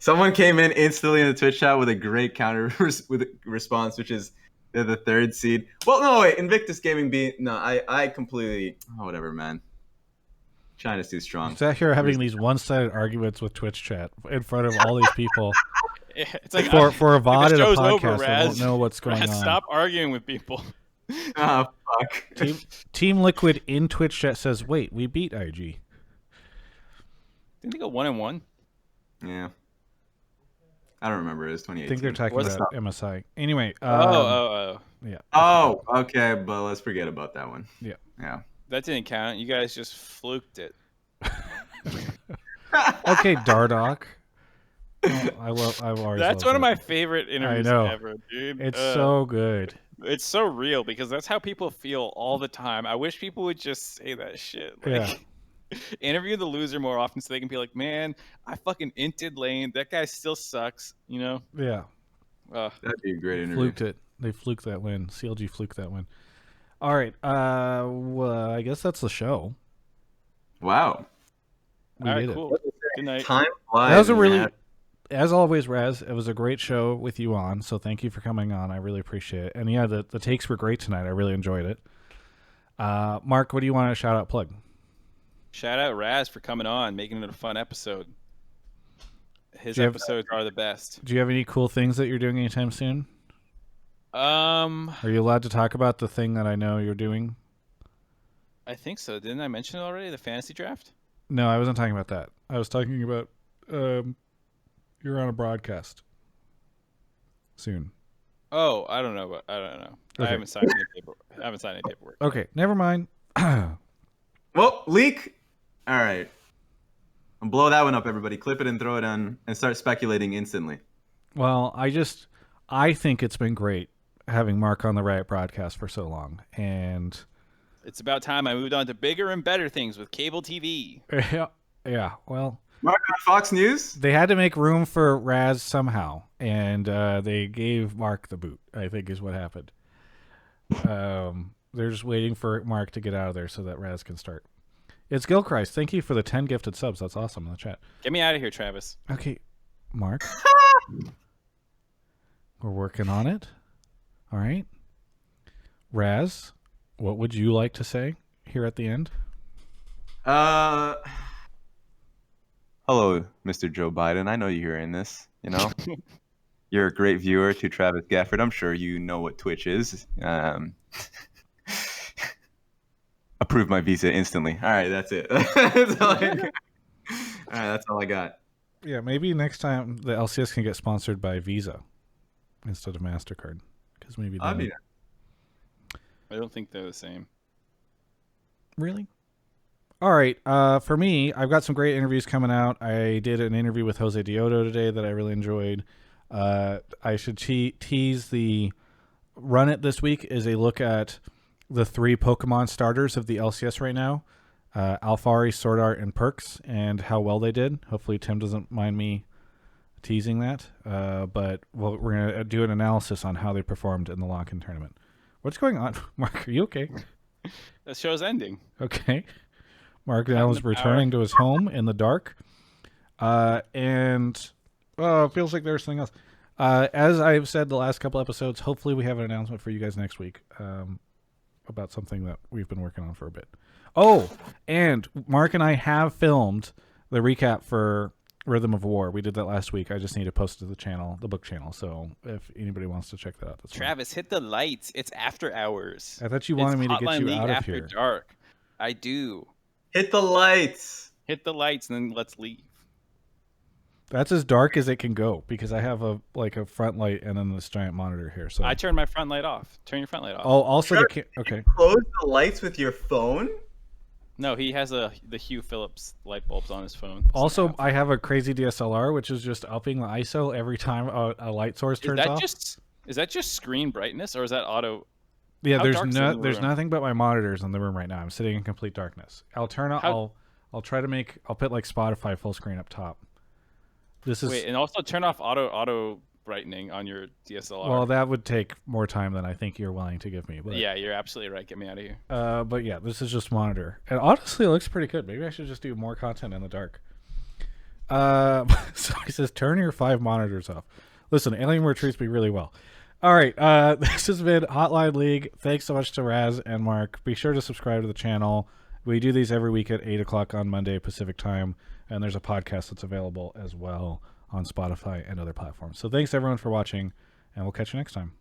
Someone came in instantly in the Twitch chat with a great counter with a response, which is they're the 3rd seed. Well, no, wait, Invictus Gaming I completely, whatever, man. China's too strong. Sat here having these one-sided arguments with Twitch chat in front of all these people. It's like for a VOD and a podcast, I don't know what's going on. Stop arguing with people. Fuck fuck? Team Liquid in Twitch chat says, "Wait, we beat IG." Didn't they go 1-1? Yeah. I don't remember. It was 2018. I think they're talking about MSI. Anyway. Yeah. Oh, okay, but let's forget about that one. Yeah. Yeah. That didn't count. You guys just fluked it. Okay, Dardock. Oh, I've always That's loved one of it. my favorite interviews ever, dude. It's so good. It's so real because that's how people feel all the time. I wish people would just say that shit. Like, interview the loser more often so they can be like, man, I fucking inted Lane. That guy still sucks, you know? Yeah. That'd be a great interview. Fluked it. They fluked that win. CLG fluked that win. All right. Well, I guess that's the show. Wow. We all right, did it. cool. Good night. Time flies. That was a really, man. as always, Raz, it was a great show with you on. So thank you for coming on. I really appreciate it. And yeah, the takes were great tonight. I really enjoyed it. Mark, what do you want to shout out, plug? Shout out Raz for coming on, making it a fun episode. His episodes are the best. Do you have any cool things that you're doing anytime soon? Are you allowed to talk about the thing that I know you're doing? I think so. Didn't I mention it already? The fantasy draft? No, I wasn't talking about that. I was talking about you're on a broadcast soon. Oh, I don't know. I don't know. Okay. I haven't signed any paperwork. Okay, never mind. Well, leak. All right. Blow that one up, everybody. Clip it and throw it on and start speculating instantly. Well, I think it's been great having Mark on the Riot broadcast for so long. And it's about time I moved on to bigger and better things with cable TV. Yeah. Well, Mark on Fox News? They had to make room for Raz somehow. And they gave Mark the boot, I think is what happened. They're just waiting for Mark to get out of there so that Raz can start. It's Gilchrist. Thank you for the 10 gifted subs. That's awesome in the chat. Get me out of here, Travis. Okay, Mark. We're working on it. All right. Raz, what would you like to say here at the end? Hello, Mr. Joe Biden. I know you're hearing this, you know. You're a great viewer to Travis Gafford. I'm sure you know what Twitch is. Approve my visa instantly. All right, that's it. That's all I got. Yeah, maybe next time the LCS can get sponsored by Visa instead of MasterCard. Because maybe I don't think they're the same. Really? All right. For me, I've got some great interviews coming out. I did an interview with Jose Dioto today that I really enjoyed. I should tease the Run It this week is a look at the 3 Pokemon starters of the LCS right now. Alfari, Sword Art, and Perks, and how well they did. Hopefully Tim doesn't mind me teasing that. But we're going to do an analysis on how they performed in the lock-in tournament. What's going on? Mark, are you okay? The show's ending. Okay. Mark now is returning to his home in the dark. And it feels like there's something else. As I've said the last couple episodes, hopefully we have an announcement for you guys next week about something that we've been working on for a bit. Oh, and Mark and I have filmed the recap for Rhythm of War. We did that last week. I just need to post it to the channel, the book channel. So if anybody wants to check that out, that's Travis, hit the lights. It's after hours. I thought you wanted me to get you out of after here. Dark. I do. Hit the lights. Hit the lights, and then let's leave. That's as dark as it can go because I have a front light and then this giant monitor here. So I turned my front light off. Turn your front light off. Oh, also okay. Close the lights with your phone? No, he has the Hugh Phillips light bulbs on his phone. Also, I have a crazy DSLR, which is just upping the ISO every time a light source turns off. Is that just screen brightness or is that auto? Yeah, How dark's in the there's room? nothing but my monitors in the room right now. I'm sitting in complete darkness. I'll try to I'll put like Spotify full screen up top. Wait, and also turn off auto brightening on your DSLR. Well, that would take more time than I think you're willing to give me. But, yeah, you're absolutely right. Get me out of here. But yeah, this is just monitor. And honestly, it looks pretty good. Maybe I should just do more content in the dark. So he says, turn your 5 monitors off. Listen, Alienware treats me really well. All right, this has been Hotline League. Thanks so much to Raz and Mark. Be sure to subscribe to the channel. We do these every week at 8 o'clock on Monday Pacific time. And there's a podcast that's available as well on Spotify and other platforms. So thanks everyone for watching, and we'll catch you next time.